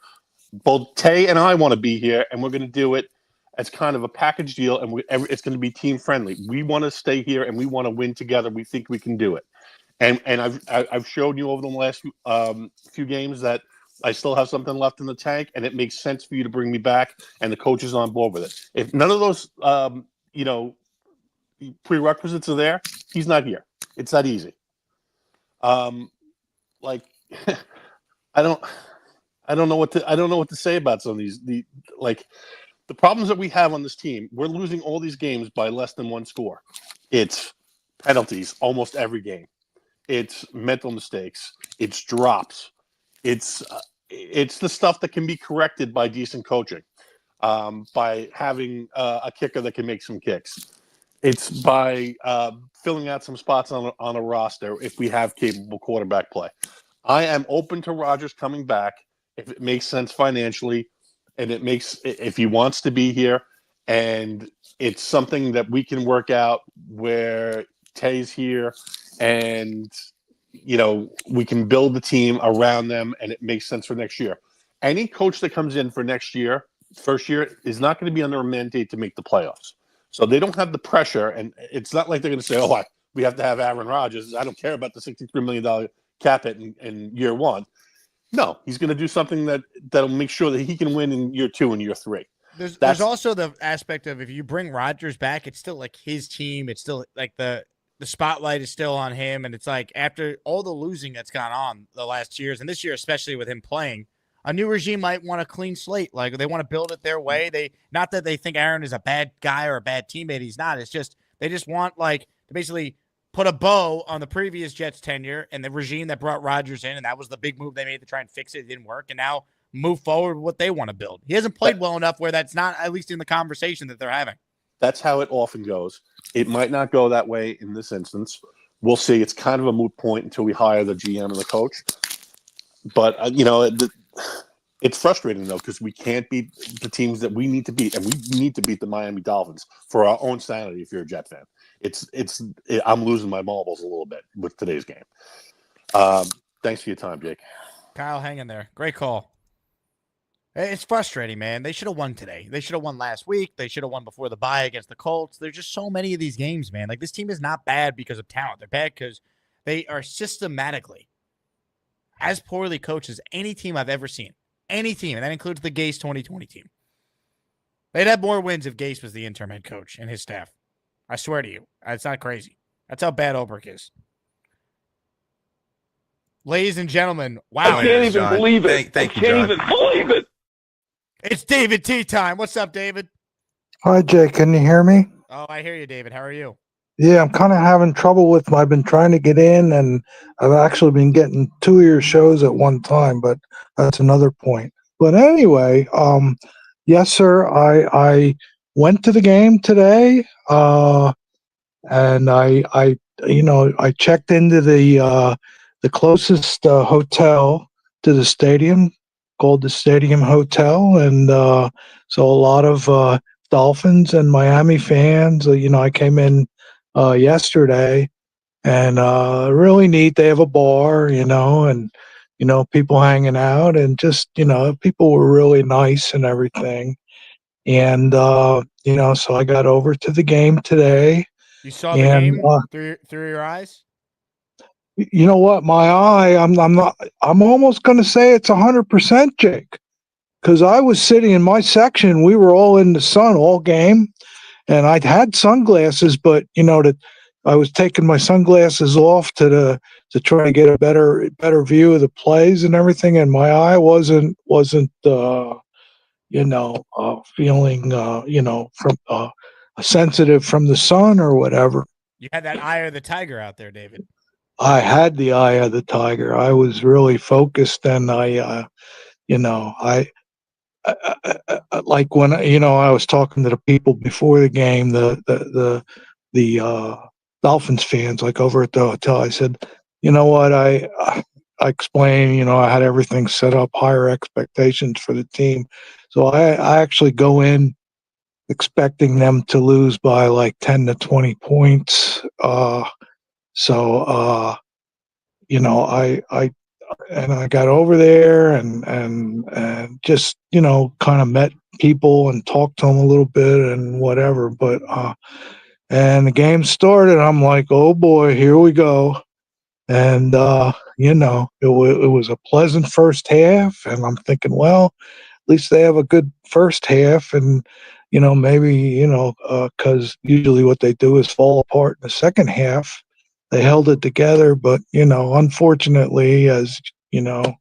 both Tay and I want to be here, and we're going to do it as kind of a package deal, and it's going to be team friendly. We want to stay here, and we want to win together. We think we can do it. And I've shown you over the last few games that I still have something left in the tank, and it makes sense for you to bring me back, and the coach is on board with it. If none of those prerequisites are there, he's not here. It's that easy. Like I don't know what to say about some of these. The problems that we have on this team, we're losing all these games by less than one score. It's penalties almost every game. It's mental mistakes. It's drops. It's the stuff that can be corrected by decent coaching, by having a kicker that can make some kicks. It's by filling out some spots on a roster if we have capable quarterback play. I am open to Rodgers coming back if it makes sense financially, and if he wants to be here, and it's something that we can work out where Tay's here, and we can build the team around them, and it makes sense for next year. Any coach that comes in for next year, first year, is not going to be under a mandate to make the playoffs. So they don't have the pressure, and it's not like they're going to say, we have to have Aaron Rodgers. I don't care about the $63 million cap hit in year one. No, he's going to do something that'll make sure that he can win in year 2 and year 3. There's also the aspect of if you bring Rodgers back, it's still like his team. It's still like the spotlight is still on him. And it's like after all the losing that's gone on the last years, and this year especially with him playing, a new regime might want a clean slate. Like they want to build it their way. Not that they think Aaron is a bad guy or a bad teammate. He's not. It's just they just want to basically put a bow on the previous Jets tenure and the regime that brought Rodgers in, and that was the big move they made to try and fix it. It didn't work, and now move forward with what they want to build. He hasn't played well enough where that's not at least in the conversation that they're having. That's how it often goes. It might not go that way in this instance. We'll see. It's kind of a moot point until we hire the GM and the coach. But it's frustrating though because we can't beat the teams that we need to beat, and we need to beat the Miami Dolphins for our own sanity. If you're a Jet fan, I'm losing my marbles a little bit with today's game. Thanks for your time, Jake. Kyle, hang in there. Great call. It's frustrating, man. They should have won today. They should have won last week. They should have won before the bye against the Colts. There's just so many of these games, man. Like this team is not bad because of talent. They're bad because they are systematically as poorly coached as any team I've ever seen. Any team, and that includes the Gase 2020 team. They'd have more wins if Gase was the interim head coach and his staff. I swear to you. It's not crazy. That's how bad Oberk is. Ladies and gentlemen, wow. I can't even believe it. I can't even believe it. It's David T time. What's up, David? Hi, Jay. Can you hear me? Oh, I hear you, David. How are you? Yeah, I'm kind of having trouble with I've been trying to get in, and I've actually been getting 2 of your shows at one time, but that's another point. But anyway, yes, sir, I went to the game today, and I checked into the closest hotel to the stadium, called the Stadium Hotel, and so a lot of Dolphins and Miami fans. I came in yesterday, and really neat. They have a bar, and people hanging out, and just people were really nice and everything. And so I got over to the game today. You saw the game through your eyes? You know what? My eye, I'm almost going to say it's 100%, Jake, because I was sitting in my section. We were all in the sun all game, and I'd had sunglasses, but I was taking my sunglasses off to try to get a better view of the plays and everything, and my eye wasn't feeling from sensitive from the sun or whatever. You had that eye of the tiger out there, David. I had the eye of the tiger. I was really focused, and I like when I was talking to the people before the game, the Dolphins fans, like over at the hotel. I said, you know what? I explained, I had everything set up, higher expectations for the team, so I actually go in expecting them to lose by like 10 to 20 points. I got over there and just, kind of met people and talked to them a little bit and whatever. But and the game started. I'm like, oh boy, here we go. And it was a pleasant first half, and I'm thinking, well, at least they have a good first half, and maybe because usually what they do is fall apart in the second half. They held it together, but unfortunately, as you know,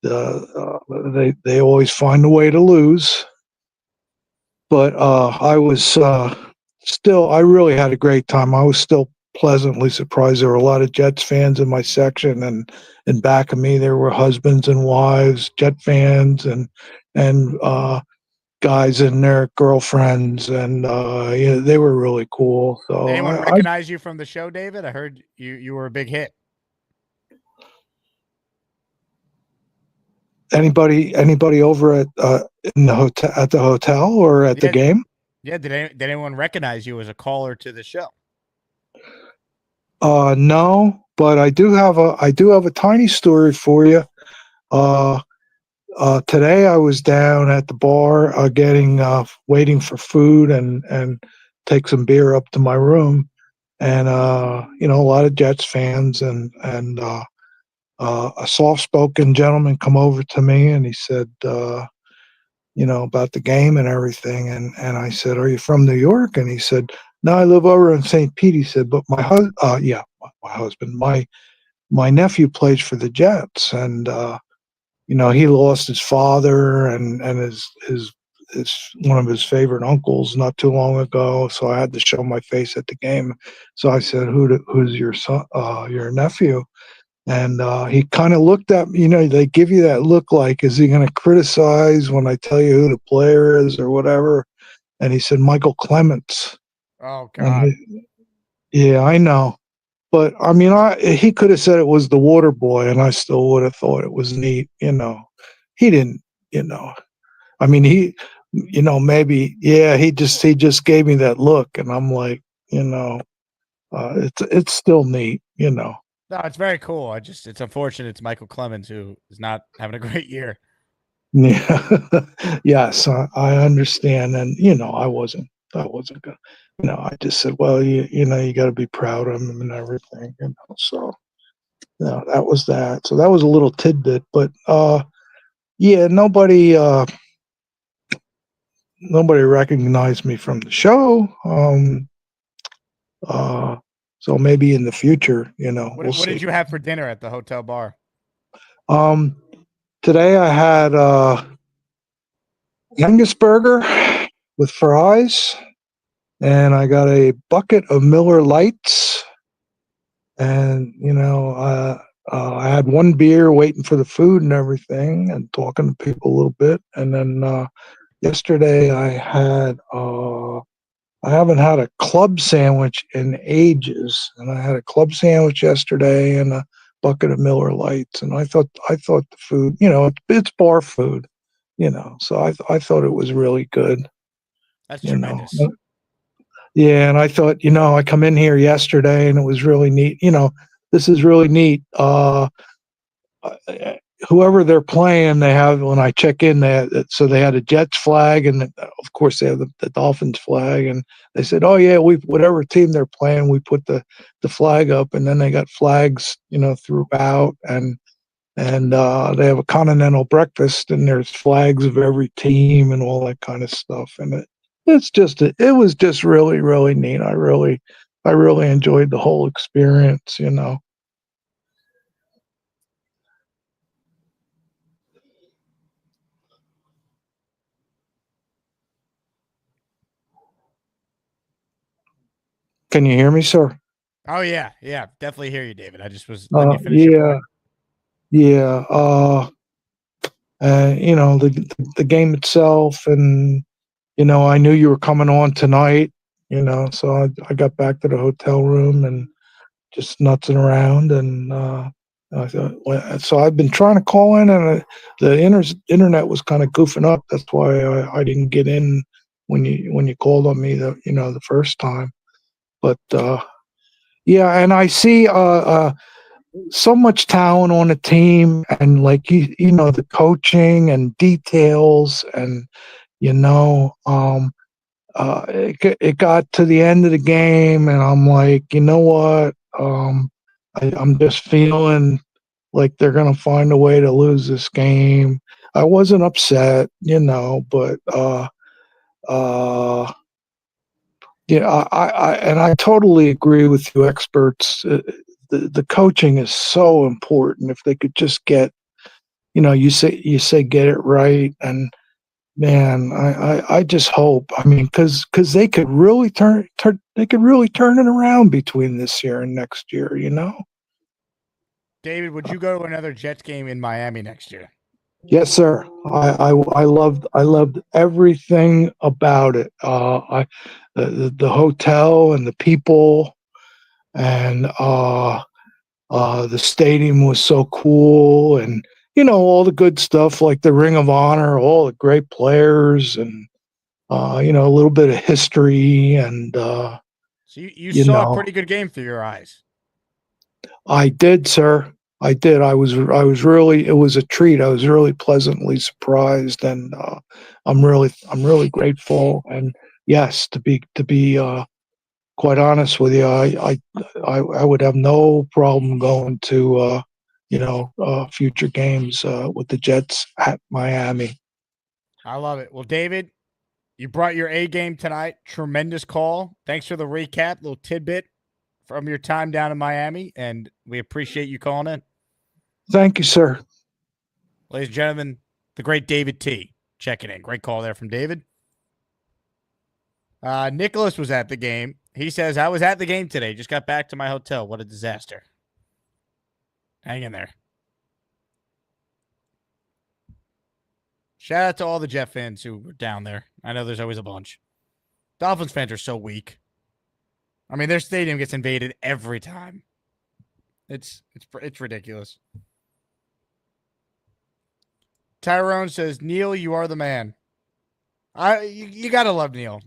they always find a way to lose. But I was still, I really had a great time. I was still pleasantly surprised. There were a lot of Jets fans in my section, and in back of me there were husbands and wives, Jet fans, and guys and their girlfriends, and they were really cool. So Did anyone recognize you from the show, David? I heard you were a big hit. Anybody over at in the hotel, at the hotel, or at the game? Yeah, did anyone recognize you as a caller to the show? No, but I do have a tiny story for you. Today I was down at the bar waiting for food and take some beer up to my room, and a lot of Jets fans and a soft-spoken gentleman come over to me, and he said, about the game and everything, and I said, "Are you from New York?" And he said, "No, I live over in St. Pete." He said, "But my husband, my nephew plays for the Jets, and he lost his father and his one of his favorite uncles not too long ago, so I had to show my face at the game." So I said, "Who's your son, your nephew?" And he kind of looked at me. They give you that look like, is he going to criticize when I tell you who the player is or whatever? And he said, "Michael Clements." Oh, God. Yeah, I know. But, I mean, he could have said it was the water boy, and I still would have thought it was neat. He didn't, I mean, maybe, yeah, he just gave me that look, and I'm like, it's still neat. No, it's very cool. It's unfortunate it's Michael Clemens who is not having a great year. Yeah. Yes, I understand. And, I wasn't good. I just said, well, you got to be proud of him and everything, so, that was that. So that was a little tidbit, but, yeah, nobody recognized me from the show. So maybe in the future, What did you have for dinner at the hotel bar? Today I had Angus burger with fries, and I got a bucket of Miller Lights, and I had one beer waiting for the food and everything, and talking to people a little bit, and then yesterday I haven't had a club sandwich in ages, and I had a club sandwich yesterday and a bucket of Miller Lights, and I thought the food, it's bar food, so I thought it was really good. That's tremendous. Yeah, and I thought, I come in here yesterday and it was really neat. This is really neat. Whoever they're playing, they have, when I check in, they had a Jets flag, and of course they have the Dolphins flag, and they said, "Oh yeah, whatever team they're playing, we put the flag up," and then they got flags, throughout, and they have a continental breakfast, and there's flags of every team and all that kind of stuff, and it was just really, really neat. I really enjoyed the whole experience. Can you hear me, sir? Oh yeah, definitely hear you, David. I just was letting you finish your point. Yeah. The game itself, and I knew you were coming on tonight. So I got back to the hotel room and just nutsing around, and I thought, so I've been trying to call in, and the internet was kind of goofing up. That's why I didn't get in when you called on me the first time. But yeah, and I see so much talent on the team, and like you know, the coaching and details, and you know, it got to the end of the game, and I'm like, you know what, I'm just feeling like they're gonna find a way to lose this game. I wasn't upset, you know, but yeah, and I totally agree with you, experts. The coaching is so important. If they could just get, you know, you say get it right, and man, I just hope. I mean, because they could really they could really turn it around between this year and next year. You know. David, would you go to another Jets game in Miami next year? Yes, sir. I loved everything about it. The hotel and the people, and the stadium was so cool, and you know, all the good stuff like the Ring of Honor, all the great players, and you know, a little bit of history, and so you saw know, a pretty good game through your eyes. I did, sir. I did. I was really. It was a treat. I was really pleasantly surprised, and I'm really grateful. And yes, to be quite honest with you, I would have no problem going to you know, future games with the Jets at Miami. I love it. Well, David, you brought your A game tonight. Tremendous call. Thanks for the recap, little tidbit from your time down in Miami, and we appreciate you calling in. Thank you, sir. Ladies and gentlemen, the great David T. checking in. Great call there from David. Nicholas was at the game. He says, I was at the game today. Just got back to my hotel. What a disaster. Hang in there. Shout out to all the Jet fans who were down there. I know there's always a bunch. Dolphins fans are so weak. I mean, their stadium gets invaded every time. It's ridiculous. Tyrone says, Neil, you are the man. You got to love Neil.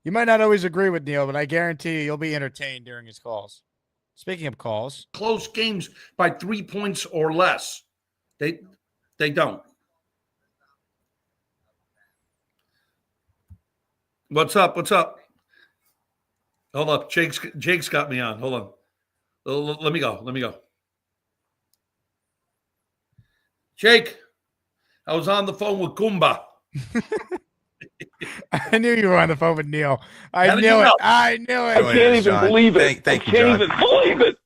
You might not always agree with Neil, but I guarantee you'll be entertained during his calls. Speaking of calls. Close games by 3 points or less. They don't. What's up? Hold up. Jake's got me on. Hold on. Let me go. Jake, I was on the phone with Goomba. I knew you were on the phone with Neil. I knew it. I can't even believe it. Thank you, I can't even believe it.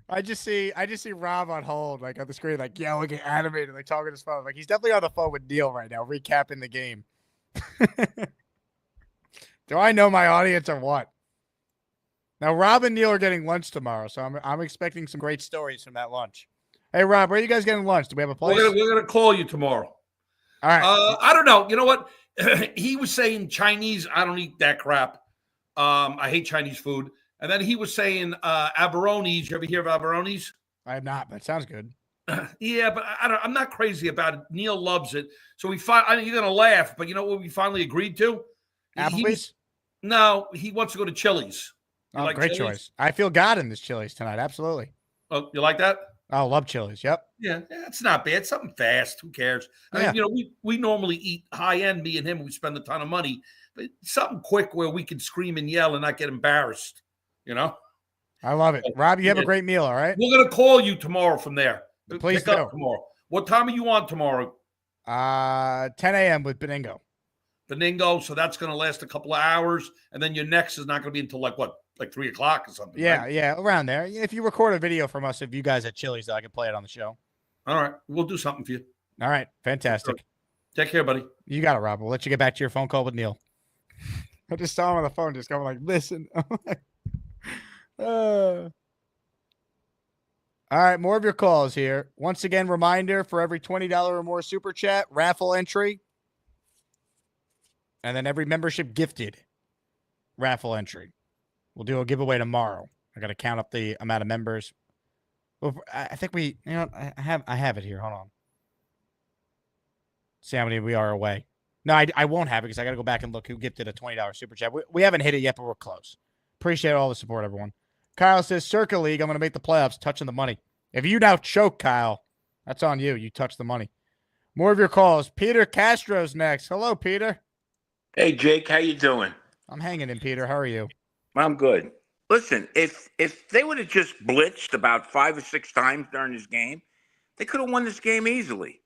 I just see Rob on hold, like on the screen, like yelling, get animated, like talking to his phone. Like he's definitely on the phone with Neil right now, recapping the game. Do I know my audience or what? Now, Rob and Neil are getting lunch tomorrow, so I'm expecting some great stories from that lunch. Hey, Rob, where are you guys getting lunch? Do we have a place? We're gonna call you tomorrow. All right. I don't know. You know what? He was saying Chinese. I don't eat that crap. I hate Chinese food. And then he was saying Abaronis. You ever hear of Abaronis? I have not, but it sounds good. Yeah, but I'm not crazy about it. Neil loves it. So you're gonna laugh, but you know what we finally agreed to? Applebee's? No, he wants to go to Chili's. Oh, like great Chili's? Choice. I feel God in this Chili's tonight. Absolutely. Oh, you like that? I love Chili's. Yep. Yeah, it's not bad. Something fast. Who cares? I mean, you know, we normally eat high end. Me and him, we spend a ton of money, but something quick where we can scream and yell and not get embarrassed. You know. I love it, Rob. You have a great meal. All right. We're gonna call you tomorrow from there. Please pick up tomorrow. What time are you on tomorrow? 10 a.m. with Beningo. So that's going to last a couple of hours, and then your next is not going to be until like 3 o'clock or something. Yeah, right? Yeah, around there. If you record a video from us, if you guys at Chili's, I can play it on the show. All right, we'll do something for you. All right, fantastic. Sure. Take care, buddy. You got it, Rob. We'll let you get back to your phone call with Neil. I just saw him on the phone, just going like, "Listen." All right, more of your calls here. Once again, reminder for every $20 or more super chat, raffle entry. And then every membership gifted raffle entry. We'll do a giveaway tomorrow. I got to count up the amount of members. Well, I think I have it here. Hold on. See how many we are away. No, I won't have it because I got to go back and look who gifted a $20 super chat. We haven't hit it yet, but we're close. Appreciate all the support, everyone. Kyle says, Circa League, I'm going to make the playoffs, touching the money. If you now choke, Kyle, that's on you. You touch the money. More of your calls. Peter Castro's next. Hello, Peter. Hey, Jake, how you doing? I'm hanging in, Peter. How are you? I'm good. Listen, if they would have just blitzed about 5 or 6 times during this game, they could have won this game easily.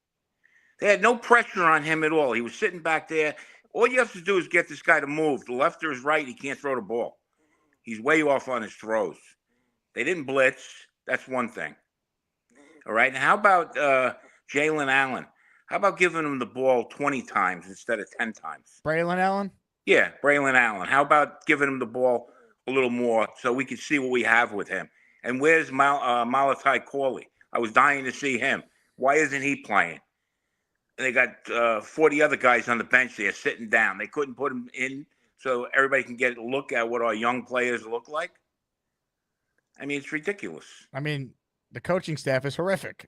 They had no pressure on him at all. He was sitting back there. All you have to do is get this guy to move. The left or his right, he can't throw the ball. He's way off on his throws. They didn't blitz. That's one thing. All right. Now, how about Jalen Allen? How about giving him the ball 20 times instead of 10 times? Braylon Allen? Yeah, Braylon Allen. How about giving him the ball a little more so we can see what we have with him? And where's Malachi Corley? I was dying to see him. Why isn't he playing? They got 40 other guys on the bench there sitting down. They couldn't put him in so everybody can get a look at what our young players look like. I mean, it's ridiculous. I mean, the coaching staff is horrific.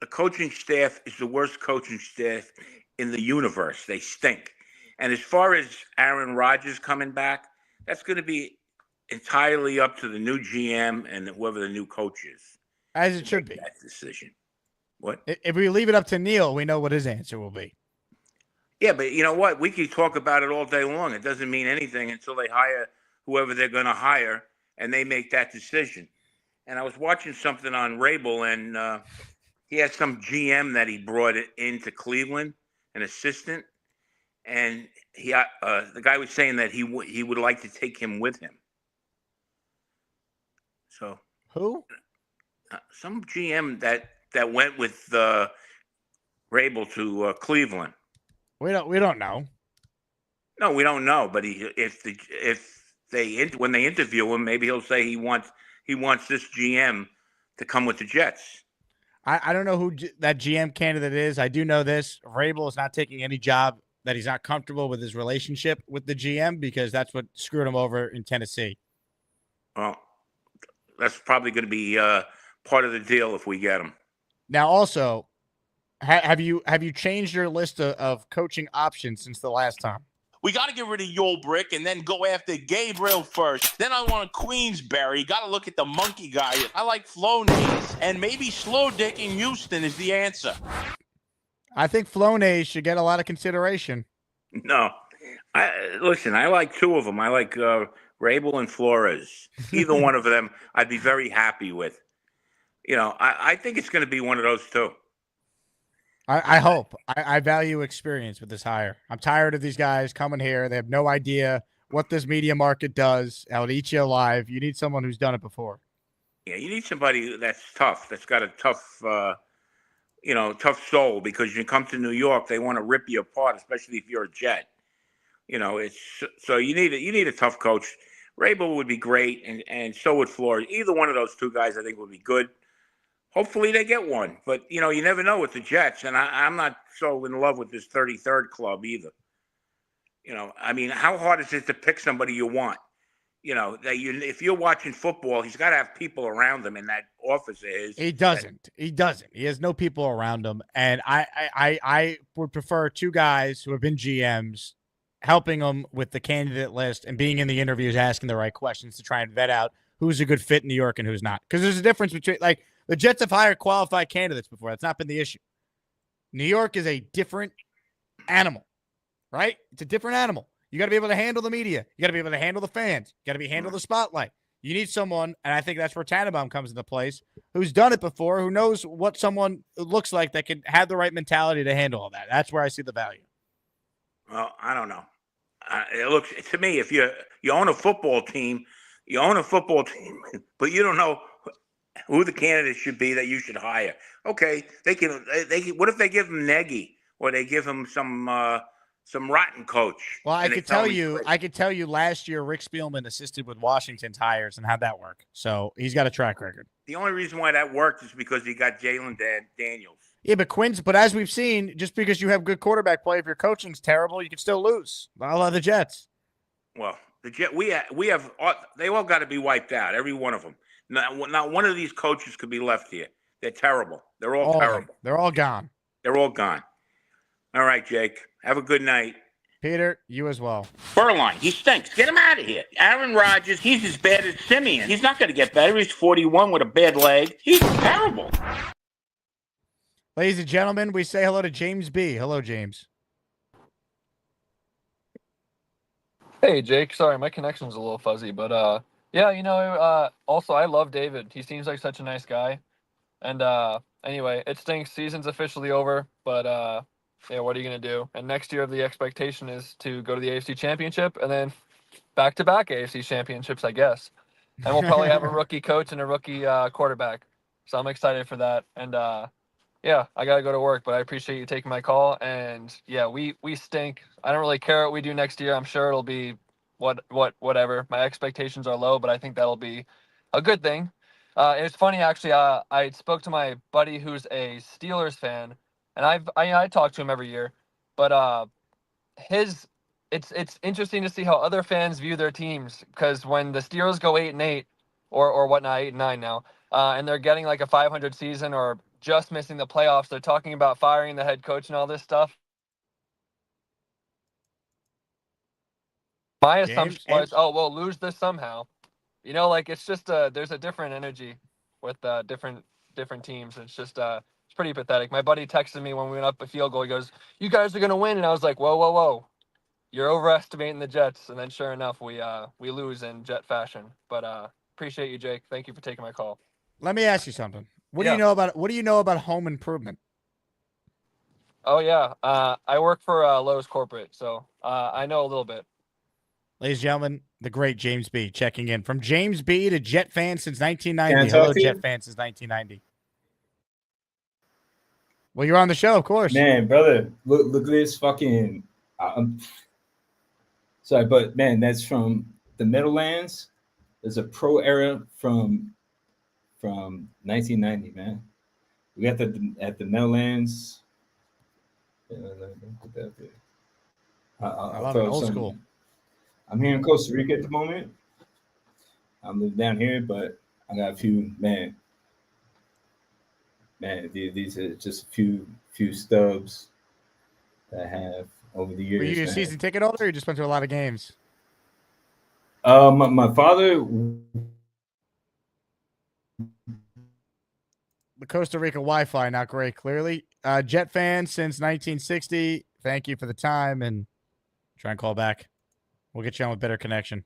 The coaching staff is the worst coaching staff in the universe. They stink. And as far as Aaron Rodgers coming back, that's going to be entirely up to the new GM and whoever the new coach is. As it should be. That decision. What? If we leave it up to Neil, we know what his answer will be. Yeah, but you know what? We could talk about it all day long. It doesn't mean anything until they hire whoever they're going to hire and they make that decision. And I was watching something on Rabel, and he had some GM that he brought into Cleveland, an assistant, and the guy was saying that he would like to take him with him. So who? Some GM that went with Rabel to Cleveland. We don't know. No, we don't know. But when they interview him, maybe he'll say he wants this GM to come with the Jets. I don't know who that GM candidate is. I do know this. Rabel is not taking any job that he's not comfortable with his relationship with the GM, because that's what screwed him over in Tennessee. Well, that's probably going to be part of the deal if we get him. Now, also, have you changed your list of coaching options since the last time? We got to get rid of Yolbrick and then go after Gabriel first. Then I want Queensberry. Got to look at the monkey guy. I like Flonase, and maybe Slow Dick in Houston is the answer. I think Flonase should get a lot of consideration. No. Listen, I like 2 of them. I like Rabel and Flores. Either one of them I'd be very happy with. You know, I think it's going to be one of those 2. I hope. I value experience with this hire. I'm tired of these guys coming here. They have no idea what this media market does, how it eats you alive. You need someone who's done it before. Yeah, you need somebody that's tough, that's got a tough, tough soul, because you come to New York, they want to rip you apart, especially if you're a Jet. You know, so you need a tough coach. Rabel would be great, and so would Flores. Either one of those 2 guys, I think, would be good. Hopefully they get one, but you never know with the Jets, and I'm not so in love with this 33rd club either. I mean, how hard is it to pick somebody you want? If you're watching football, he's got to have people around him in that office of his. He doesn't. He has no people around him, and I would prefer 2 guys who have been GMs helping him with the candidate list and being in the interviews, asking the right questions to try and vet out who's a good fit in New York and who's not. Because there's a difference between the Jets have hired qualified candidates before. That's not been the issue. New York is a different animal, right? It's a different animal. You got to be able to handle the media. You got to be able to handle the fans. You got to handle the spotlight. You need someone, and I think that's where Tannenbaum comes into place, who's done it before, who knows what someone looks like that can have the right mentality to handle all that. That's where I see the value. Well, I don't know. It looks to me, if you own a football team, but you don't know who the candidate should be that you should hire. Okay, they can. What if they give him Nagy, or they give him some rotten coach? Well, I could tell you last year Rick Spielman assisted with Washington's hires and how'd that work. So he's got a track record. The only reason why that worked is because he got Jalen Daniels. Yeah, but as we've seen, just because you have good quarterback play, if your coaching's terrible, you can still lose. I love the Jets. Well, the Jet we have they all got to be wiped out, every one of them. Not one of these coaches could be left here. They're terrible. They're all terrible. They're all gone. They're all gone. All right, Jake. Have a good night. Peter, you as well. Burline, he stinks. Get him out of here. Aaron Rodgers, he's as bad as Simeon. He's not going to get better. He's 41 with a bad leg. He's terrible. Ladies and gentlemen, we say hello to James B. Hello, James. Hey, Jake. Sorry, my connection's a little fuzzy, but yeah, also I love David. He seems like such a nice guy. And anyway, it stinks. Season's officially over, but yeah, what are you gonna do? And next year, the expectation is to go to the AFC Championship and then back-to-back AFC Championships, I guess. And we'll probably have a rookie coach and a rookie quarterback. So I'm excited for that. And yeah, I gotta go to work, but I appreciate you taking my call. And yeah, we stink. I don't really care what we do next year. I'm sure it'll be whatever. My expectations are low, but I think that'll be a good thing. It's funny actually. I spoke to my buddy who's a Steelers fan, and I talk to him every year, but it's interesting to see how other fans view their teams, because when the Steelers go 8-8 or whatnot, 8-9 now, and they're getting like a 500 season or just missing the playoffs, they're talking about firing the head coach and all this stuff. My assumption was, oh, we'll lose this somehow. You know, like it's just there's a different energy with different teams. It's just it's pretty pathetic. My buddy texted me when we went up a field goal. He goes, "You guys are gonna win," and I was like, "Whoa, you're overestimating the Jets." And then sure enough, we lose in Jet fashion. But appreciate you, Jake. Thank you for taking my call. Let me ask you something. What do you know about home improvement? Oh yeah, I work for Lowe's corporate, so I know a little bit. Ladies and gentlemen, the great James B. checking in. From James B. to Jet fan since 1990. Hello, Jet fan since 1990. Well, you're on the show, of course. Man, brother, look at this fucking... sorry, but man, that's from the Meadowlands. There's a pro era from 1990, man. We got at the Meadowlands. I love it, old school. I'm here in Costa Rica at the moment. I'm living down here, but I got a few, man, these are just a few stubs that I have over the years. Were you a season ticket holder or you just went to a lot of games? My father... The Costa Rica Wi-Fi, not great, clearly. Jet fan since 1960. Thank you for the time, and try and call back. We'll get you on with better connection.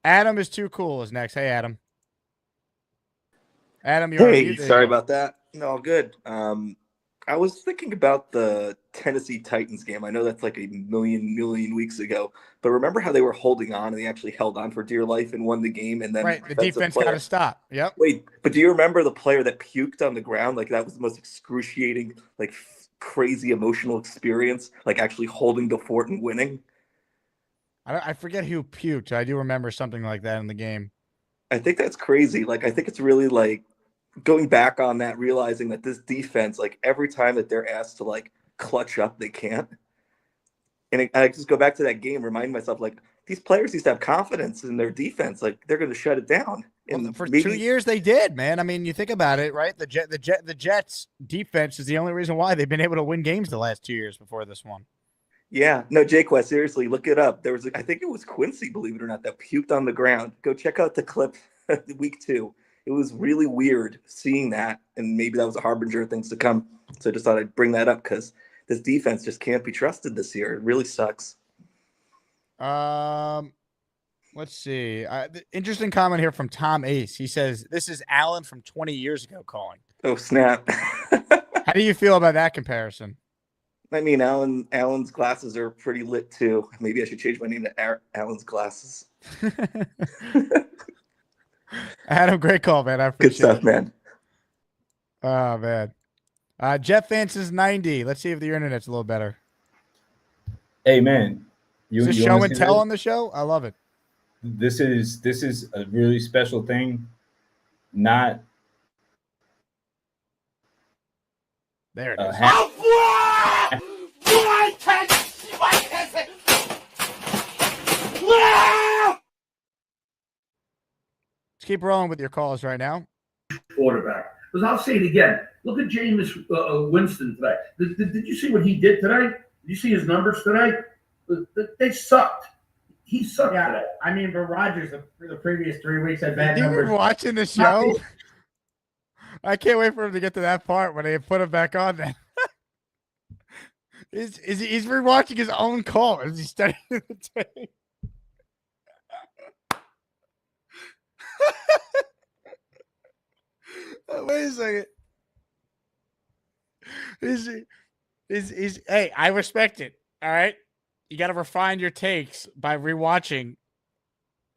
Adam is too cool is next. Hey, Adam. Adam, you're Hey, sorry about that. No, good. I was thinking about the Tennessee Titans game. I know that's like a million weeks ago, but remember how they were holding on and they actually held on for dear life and won the game? And then right, the defense got to stop. Yep. Wait, but do you remember the player that puked on the ground? Like that was the most excruciating, like crazy emotional experience, like actually holding the fort and winning. I forget who puked. I do remember something like that in the game. I think that's crazy. Like, I think it's really like going back on that, realizing that this defense, like every time that they're asked to like clutch up, they can't. And I just go back to that game, remind myself, like these players used to have confidence in their defense. Like they're going to shut it down. And well, for 2 years they did, man. I mean, you think about it, right? The Jets defense is the only reason why they've been able to win games the last 2 years before this one. Yeah, no, Jake West, seriously, look it up. There was, I think it was Quincy, believe it or not, that puked on the ground. Go check out the clip week 2. It was really weird seeing that, and maybe that was a harbinger of things to come. So I just thought I'd bring that up because this defense just can't be trusted this year. It really sucks. Let's see. Interesting comment here from Tom Ace. He says, this is Alan from 20 years ago calling. Oh, snap. How do you feel about that comparison? I mean, Alan's glasses are pretty lit too. Maybe I should change my name to Alan's glasses. Adam, great call, man. I appreciate Good stuff, man. Oh, man. Jeff Vance is 90. Let's see if the internet's a little better. Hey, man. Is this show and tell on the show? I love it. This is a really special thing. Not there it is. Let's keep rolling with your calls right now. Quarterback. Because I'll say it again. Look at Jameis Winston today. Did you see what he did today? Did you see his numbers today? They sucked. He sucked. Yeah, I mean, but Rodgers for the previous 3 weeks had bad You numbers. were watching the show? I can't wait for him to get to that part when they put him back on there. He's rewatching his own call as he's studying the tape. Wait a second. Hey, I respect it. All right. You got to refine your takes by rewatching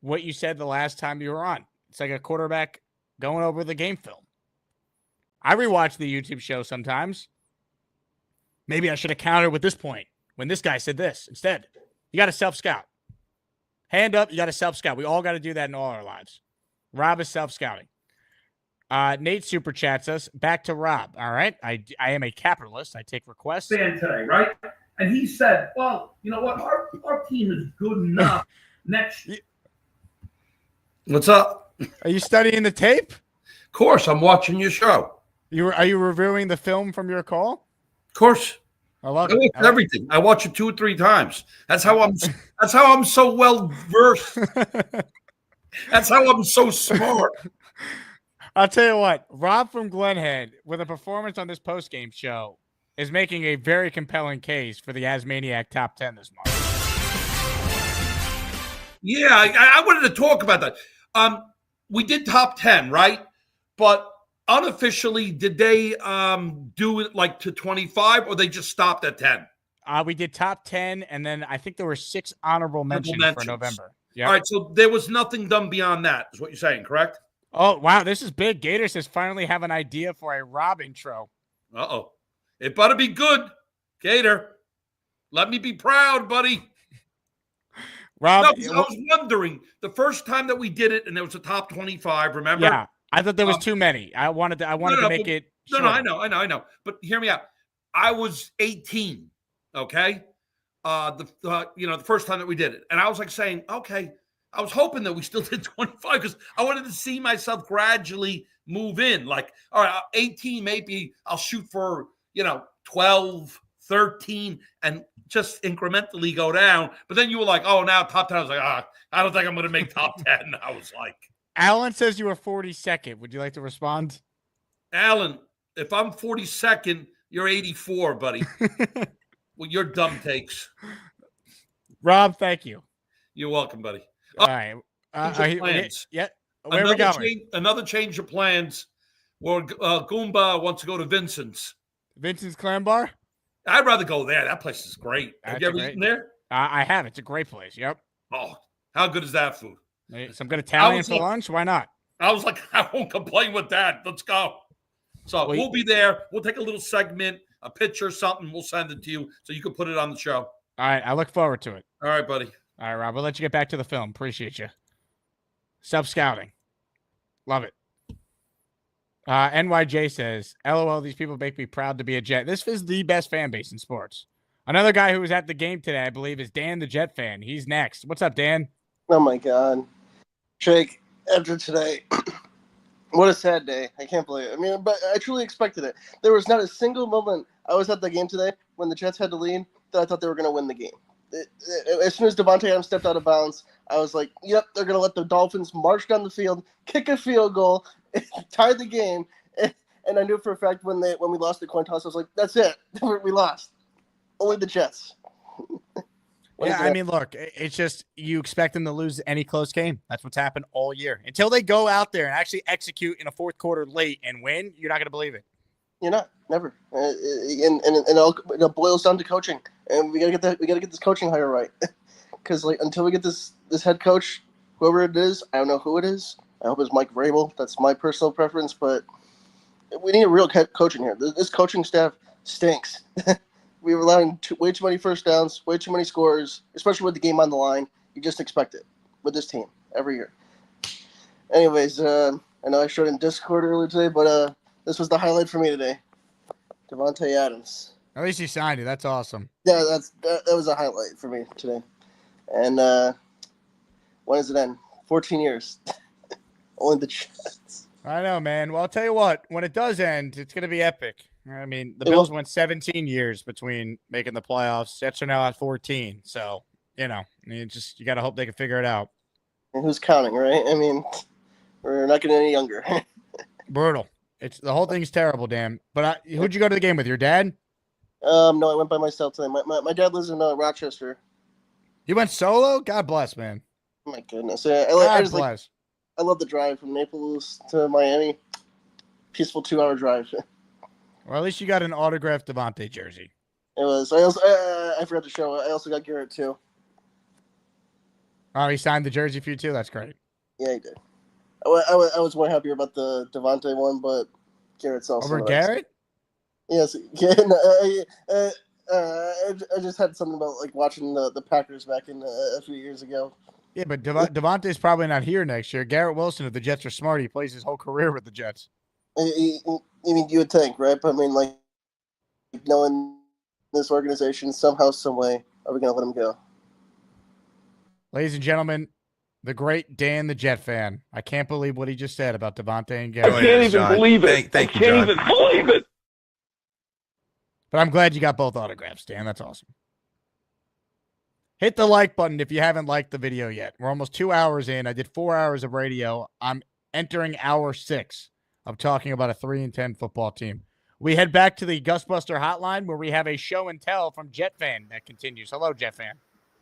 what you said the last time you were on. It's like a quarterback going over the game film. I rewatch the YouTube show sometimes. Maybe I should have countered with this point when this guy said this instead. You got to self-scout. Hand up, you got to self-scout. We all got to do that in all our lives. Rob is self-scouting. Nate super chats us. Back to Rob. All right. I am a capitalist. I take requests. Fan today, right? And he said, well, you know what? Our team is good enough next year. What's up? Are you studying the tape? Of course. I'm watching your show. Are you reviewing the film from your call? Of course. I love it. I watch everything. I watch it 2 or 3 times. That's how I'm so well versed. That's how I'm so smart. I'll tell you what, Rob from Glenhead, with a performance on this postgame show, is making a very compelling case for the Asmaniac top 10 this month. Yeah, I wanted to talk about that. We did top 10, right? But unofficially, did they do it like to 25, or they just stopped at 10? We did top 10, and then I think there were 6 honorable mentions for November. Yep. All right, so there was nothing done beyond that, is what you're saying, correct? Oh, wow, this is big. Gator says finally have an idea for a Rob intro. Uh-oh. It better be good, Gator. Let me be proud, buddy. Rob, I was wondering, the first time that we did it, and there was a top 25, remember? Yeah, I thought there was too many. I wanted to make it shorter. No, I know. But hear me out. I was 18, okay? The first time that we did it. And I was like saying, okay, I was hoping that we still did 25 because I wanted to see myself gradually move in. Like, all right, 18, maybe I'll shoot for, 12, 13, and just incrementally go down. But then you were like, oh, now top 10. I was like, I don't think I'm going to make top 10. I was like. Alan says you were 42nd. Would you like to respond? Alan, if I'm 42nd, you're 84, buddy. With your dumb takes. Rob, thank you. You're welcome, buddy. All right. Plans. Yeah. Where are we going? Another change of plans where Goomba wants to go to Vincent's. Vincent's Clam Bar? I'd rather go there. That place is great. Have you ever eaten there? I have. It's a great place. Yep. Oh, how good is that food? Some good Italian for lunch? Why not? I was like, I won't complain with that. Let's go. So we'll be there. We'll take a little segment, a picture, something. We'll send it to you so you can put it on the show. All right. I look forward to it. All right, buddy. All right, Rob. We'll let you get back to the film. Appreciate you. Self-scouting. Love it. NYJ says, LOL, these people make me proud to be a Jet. This is the best fan base in sports. Another guy who was at the game today, I believe, is Dan the Jet fan. He's next. What's up, Dan? Oh, my God. Jake, after today, what a sad day. I can't believe it. I mean, but I truly expected it. There was not a single moment I was at the game today when the Jets had to lead that I thought they were going to win the game. As soon as Devontae Adams stepped out of bounds, I was like, yep, they're going to let the Dolphins march down the field, kick a field goal, tie the game. And I knew for a fact when we lost the coin toss, I was like, that's it. We lost. Only the Jets. Yeah, I mean, look, it's just you expect them to lose any close game. That's what's happened all year. Until they go out there and actually execute in a fourth quarter late and win, you're not going to believe it. You're not. Never. And it boils down to coaching. And we gotta get this coaching hire right. Because until we get this head coach, whoever it is, I don't know who it is. I hope it's Mike Vrabel. That's my personal preference. But we need a real coaching here. This coaching staff stinks. We were allowing way too many first downs, way too many scores, especially with the game on the line. You just expect it with this team every year. Anyways, I know I showed in Discord earlier today, but this was the highlight for me today. Devontae Adams. At least he signed it. That's awesome. Yeah, that was a highlight for me today. And when does it end? 14 years. Only the Jets. I know, man. Well, I'll tell you what. When it does end, it's going to be epic. I mean, the It Bills will- went 17 years between making the playoffs. Jets are now at 14. So, you got to hope they can figure it out. And who's counting, right? I mean, we're not getting any younger. Brutal. The whole thing's terrible, Dan. But who'd you go to the game with? Your dad? No, I went by myself today. My dad lives in Rochester. You went solo? God bless, man. Oh my goodness. I God just bless. I love the drive from Naples to Miami. Peaceful 2-hour drive. Well, at least you got an autographed Devontae jersey. It was. I forgot to show it. I also got Garrett too. Oh, he signed the jersey for you too? That's great. Yeah, he did. I was more happier about the Devontae one, but Garrett's also Over nice. Garrett? Yes. Yeah, I just had something about like watching the Packers back in a few years ago. Yeah, but Devontae's probably not here next year. Garrett Wilson, if the Jets are smart, he plays his whole career with the Jets. I mean, you would think, right? But I mean, like, knowing this organization, somehow, some way, are we going to let him go? Ladies and gentlemen, the great Dan the Jet fan. I can't believe what he just said about Devontae and Garrett. I can't even believe it. Thank you, I can't John. even believe it. But I'm glad you got both autographs, Dan. That's awesome. Hit the like button if you haven't liked the video yet. We're almost 2 hours in. I did 4 hours of radio. I'm entering hour 6 of talking about a 3-10 football team. We head back to the Gusbuster hotline where we have a show and tell from Jet Fan that continues. Hello, Jet Fan.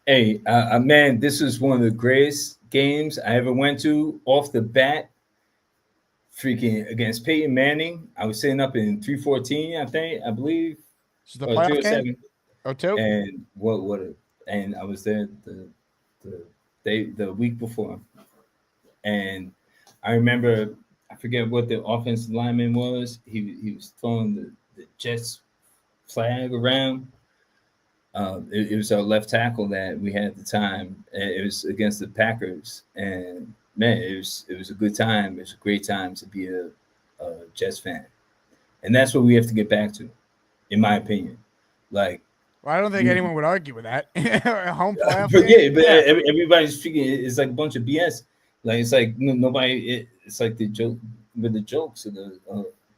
Hey, man, this is one of the greatest games I ever went to off the bat. Freaking against Peyton Manning. I was sitting up in 314, I believe. This is the playoff game? 02? And and I was there the week before. And I remember, I forget what the offensive lineman was. He was throwing the Jets flag around. It was our left tackle that we had at the time. It was against the Packers, and man, it was a good time. It was a great time to be a Jets fan, and that's what we have to get back to, in my opinion. Like, well, I don't think anyone would argue with that. Home playoff but game? everybody's speaking. It's like a bunch of BS. Like, it's like nobody. It's like the joke with the jokes,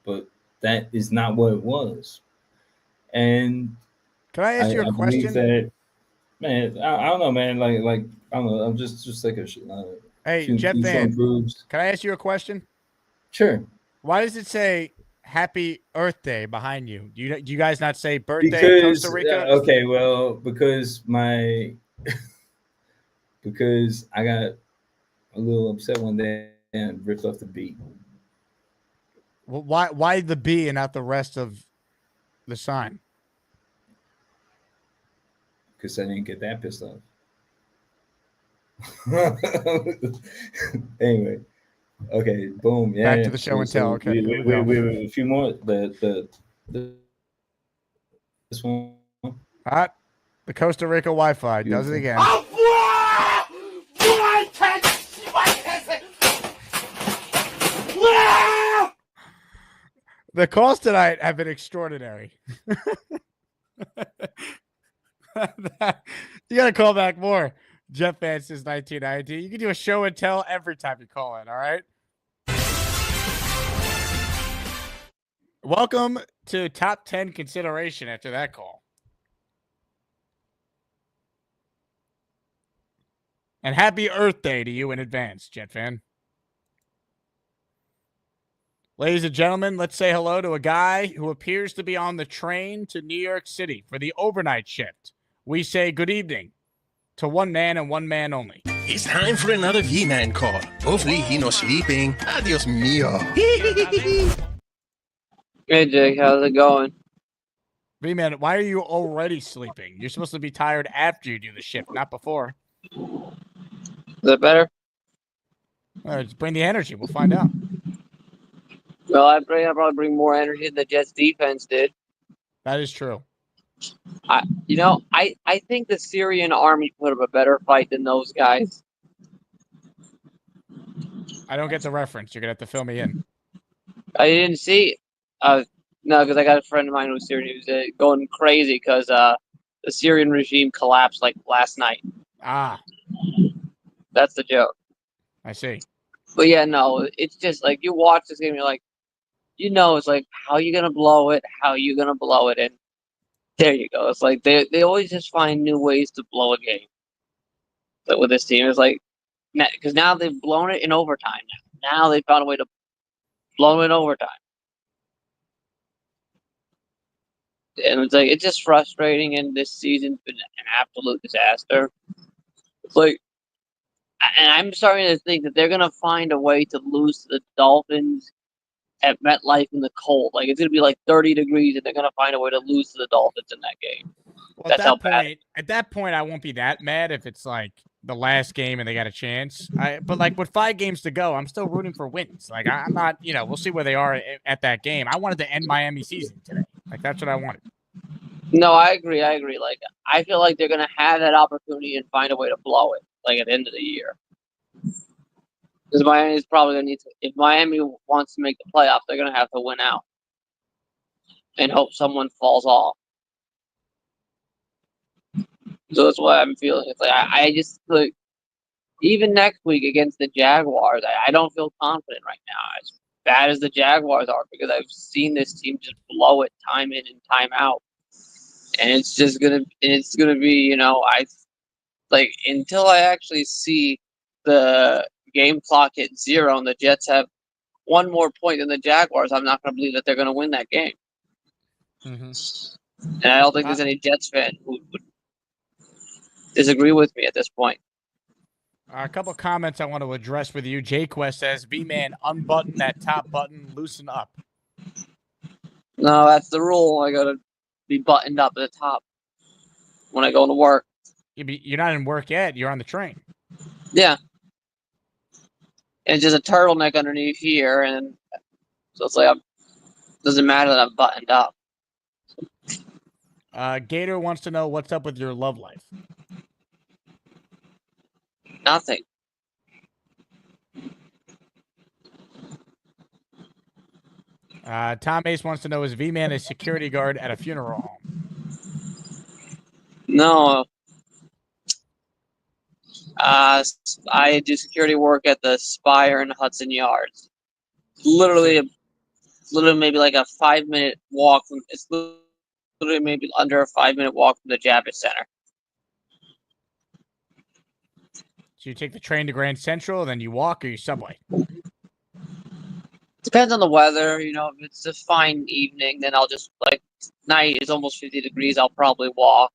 but that is not what it was. And can I ask you a question? That, man, I don't know, man. Like I don't know. I'm just like a. Hey, Jet Fan, can I ask you a question? Sure. Why does it say Happy Earth Day behind you? Do you guys not say birthday in Costa Rica? Okay, well, because I got a little upset one day and ripped off the B. Well, why the B and not the rest of the sign? Because I didn't get that pissed off. Anyway, okay, boom. Yeah, back to the show and tell. Okay, we have a few more. This one. Hot. The Costa Rica Wi-Fi does it again. The calls tonight have been extraordinary. You got to call back more. Jet Fan since 1990. You can do a show and tell every time you call in, all right? Welcome to top 10 consideration after that call. And happy Earth Day to you in advance, Jet Fan. Ladies and gentlemen, let's say hello to a guy who appears to be on the train to New York City for the overnight shift. We say good evening to one man and one man only. It's time for another V-Man call. Hopefully he no sleeping. Adios mio. Hey, Jake. How's it going? V-Man, why are you already sleeping? You're supposed to be tired after you do the shift, not before. Is that better? Just bring the energy. We'll find out. Well, I probably bring more energy than the Jets defense did. That is true. I think the Syrian army put up a better fight than those guys. I don't get the reference. You're going to have to fill me in. I didn't see. No, because I got a friend of mine who's Syrian who's going crazy because the Syrian regime collapsed like last night. Ah. That's the joke. I see. But yeah, no, it's just like you watch this game, you're like, you know, it's like, how are you going to blow it? How are you going to blow it? And there you go. It's like they always just find new ways to blow a game. But with this team, it's like, because now they've blown it in overtime. Now they found a way to blow it in overtime. And it's like, it's just frustrating, and this season's been an absolute disaster. It's like, and I'm starting to think that they're going to find a way to lose to the Dolphins at MetLife in the cold. Like, it's going to be like 30 degrees, and they're going to find a way to lose to the Dolphins in that game. Well, That's how bad. At that point, I won't be that mad if it's like the last game and they got a chance. But like with 5 games to go, I'm still rooting for wins. Like I'm not, we'll see where they are at that game. I wanted to end Miami season today. Like that's what I wanted. No, I agree. Like, I feel like they're going to have that opportunity and find a way to blow it, like, at the end of the year. Because Miami's probably going to need to, if Miami wants to make the playoffs, they're going to have to win out and hope someone falls off. So that's what I'm feeling. It's like, I just, like, even next week against the Jaguars, I don't feel confident right now. As bad as the Jaguars are, because I've seen this team just blow it time in and time out. And it's gonna be, until I actually see the game clock hit 0 and the Jets have one more point than the Jaguars, I'm not gonna believe that they're gonna win that game. Mm-hmm. And I don't think there's any Jets fan who would disagree with me at this point. A couple comments I want to address with you. J-Quest says, V-Man, unbutton that top button, loosen up. No, that's the rule. I gotta be buttoned up at the top when I go to work. You're not in work yet. You're on the train. Yeah. And it's just a turtleneck underneath here, and so it's like doesn't matter that I'm buttoned up. Gator wants to know what's up with your love life. Nothing. Tom Ace wants to know, is V-Man a security guard at a funeral home? No. I do security work at the Spire in Hudson Yards. Literally maybe like a 5-minute walk from. It's literally maybe under a 5-minute walk from the Javits Center. So you take the train to Grand Central, then you walk, or you subway? Depends on the weather. If it's a fine evening, then I'll just, like, night is almost 50 degrees, I'll probably walk.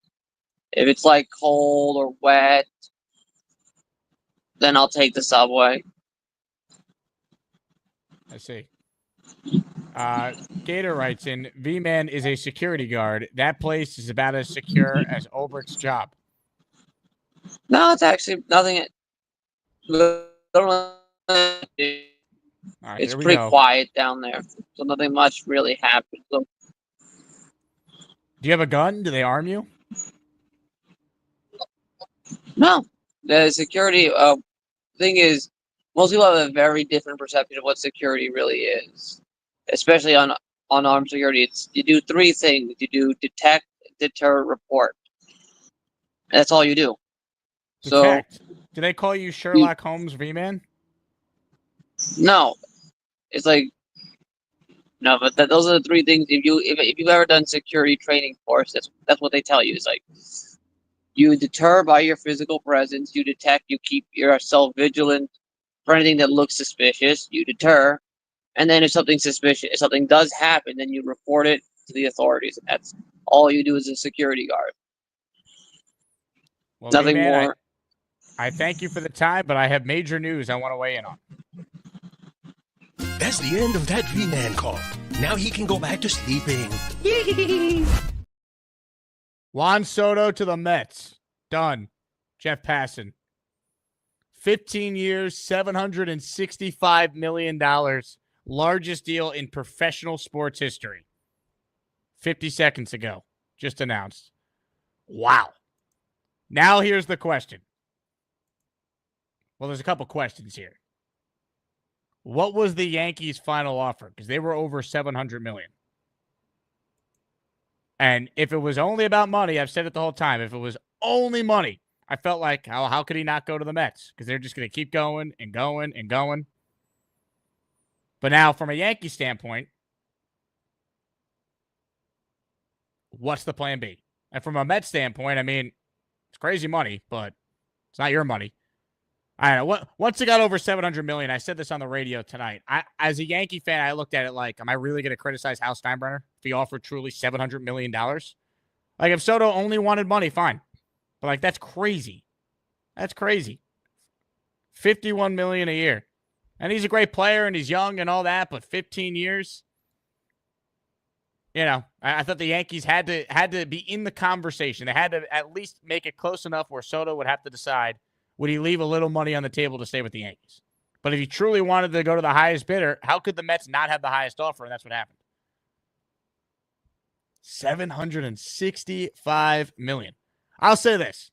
If it's like cold or wet, then I'll take the subway. I see. Gator writes in, V-Man is a security guard. That place is about as secure as Obrick's job. No, it's actually nothing. Right, it's pretty quiet down there, so nothing much really happens. So, do you have a gun? Do they arm you? No. The security thing is, most people have a very different perception of what security really is, especially on armed security. You do 3 things. You do detect, deter, report. That's all you do. Detect. Do they call you Sherlock Holmes, V-Man? No. It's like, no, but those are the 3 things. If you've ever done security training course, that's what they tell you. It's like, you deter by your physical presence. You detect. You keep yourself vigilant for anything that looks suspicious. You deter, and then if something does happen, then you report it to the authorities. And that's all you do as a security guard. Well, Nothing V-Man, more. I thank you for the time, but I have major news I want to weigh in on. That's the end of that V-Man call. Now he can go back to sleeping. Juan Soto to the Mets. Done. Jeff Passan. 15 years, $765 million. Largest deal in professional sports history. 50 seconds ago. Just announced. Wow. Now here's the question. Well, there's a couple questions here. What was the Yankees' final offer? Because they were over $700 million. And if it was only about money, I've said it the whole time, if it was only money, I felt like, how could he not go to the Mets? Because they're just going to keep going and going and going. But now, from a Yankee standpoint, what's the plan B? And from a Mets standpoint, I mean, it's crazy money, but it's not your money. I don't know. Once it got over $700 million, I said this on the radio tonight. As a Yankee fan, I looked at it like, am I really going to criticize Hal Steinbrenner if he offered truly $700 million? Like, if Soto only wanted money, fine. But, like, that's crazy. That's crazy. $51 million a year. And he's a great player, and he's young and all that, but 15 years? You know, I thought the Yankees had to be in the conversation. They had to at least make it close enough where Soto would have to decide, would he leave a little money on the table to stay with the Yankees? But if he truly wanted to go to the highest bidder, how could the Mets not have the highest offer? And that's what happened. $765 million. I'll say this.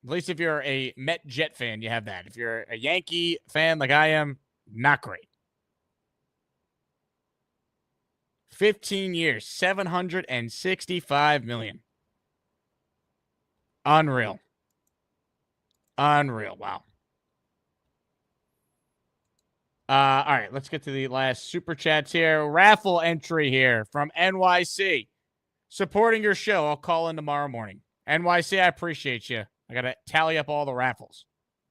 At least if you're a Met Jet fan, you have that. If you're a Yankee fan like I am, not great. 15 years, $765 million. Unreal. Unreal. Wow. All right, let's get to the last super chats here. Raffle entry here from NYC. Supporting your show. I'll call in tomorrow morning. NYC, I appreciate you. I got to tally up all the raffles.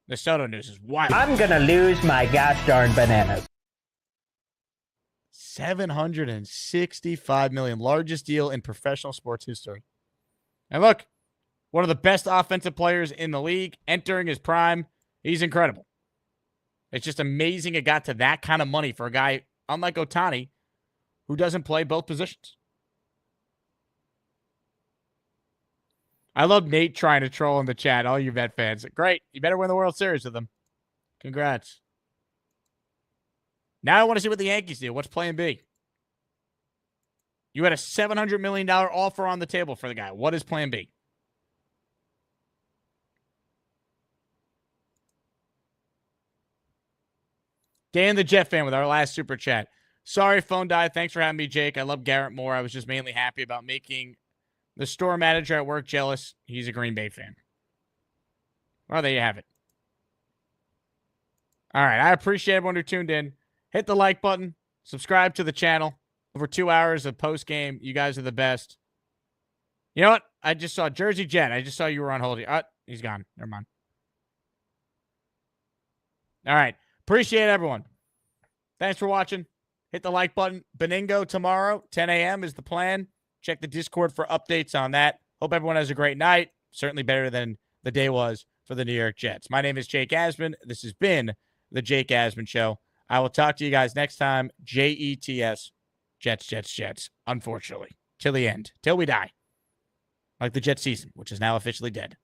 The Soto news is wild. I'm going to lose my gosh darn bananas. $765 million. Largest deal in professional sports history. And look, one of the best offensive players in the league, entering his prime. He's incredible. It's just amazing it got to that kind of money for a guy, unlike Ohtani, who doesn't play both positions. I love Nate trying to troll in the chat, all you Met fans. Great. You better win the World Series with them. Congrats. Now I want to see what the Yankees do. What's plan B? You had a $700 million offer on the table for the guy. What is plan B? Dan the Jet fan with our last super chat. Sorry, phone died. Thanks for having me, Jake. I love Garrett Moore. I was just mainly happy about making the store manager at work jealous. He's a Green Bay fan. Well, there you have it. All right. I appreciate everyone who tuned in. Hit the like button. Subscribe to the channel. Over 2 hours of post-game. You guys are the best. You know what? I just saw Jersey Jet. I just saw you were on hold. He's gone. Never mind. All right. Appreciate everyone. Thanks for watching. Hit the like button. Beningo tomorrow, 10 a.m. is the plan. Check the Discord for updates on that. Hope everyone has a great night. Certainly better than the day was for the New York Jets. My name is Jake Asman. This has been the Jake Asman Show. I will talk to you guys next time. Jets, Jets, Jets, Jets. Unfortunately. Till the end. Till we die. Like the Jet season, which is now officially dead.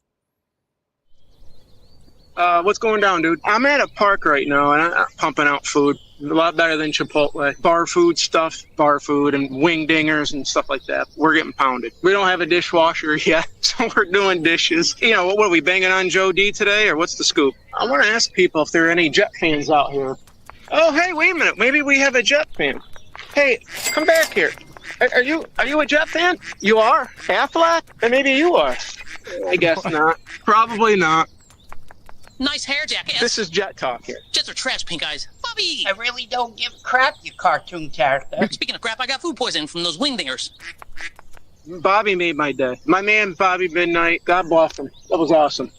What's going down, dude? I'm at a park right now, and I'm pumping out food. A lot better than Chipotle. Bar food stuff, bar food, and wing dingers and stuff like that. We're getting pounded. We don't have a dishwasher yet, so we're doing dishes. You know, what are we, banging on Joe D today, or what's the scoop? I want to ask people if there are any Jet fans out here. Oh, hey, wait a minute. Maybe we have a Jet fan. Hey, come back here. Are you a Jet fan? You are? Affleck? And maybe you are. I guess not. Probably not. Nice hair, Jackass. This is Jet Talk here. Jets are trash, pink eyes. Bobby! I really don't give a crap, you cartoon character. Speaking of crap, I got food poisoning from those wing dingers. Bobby made my day. My man, Bobby Midnight. God bless him. That was awesome.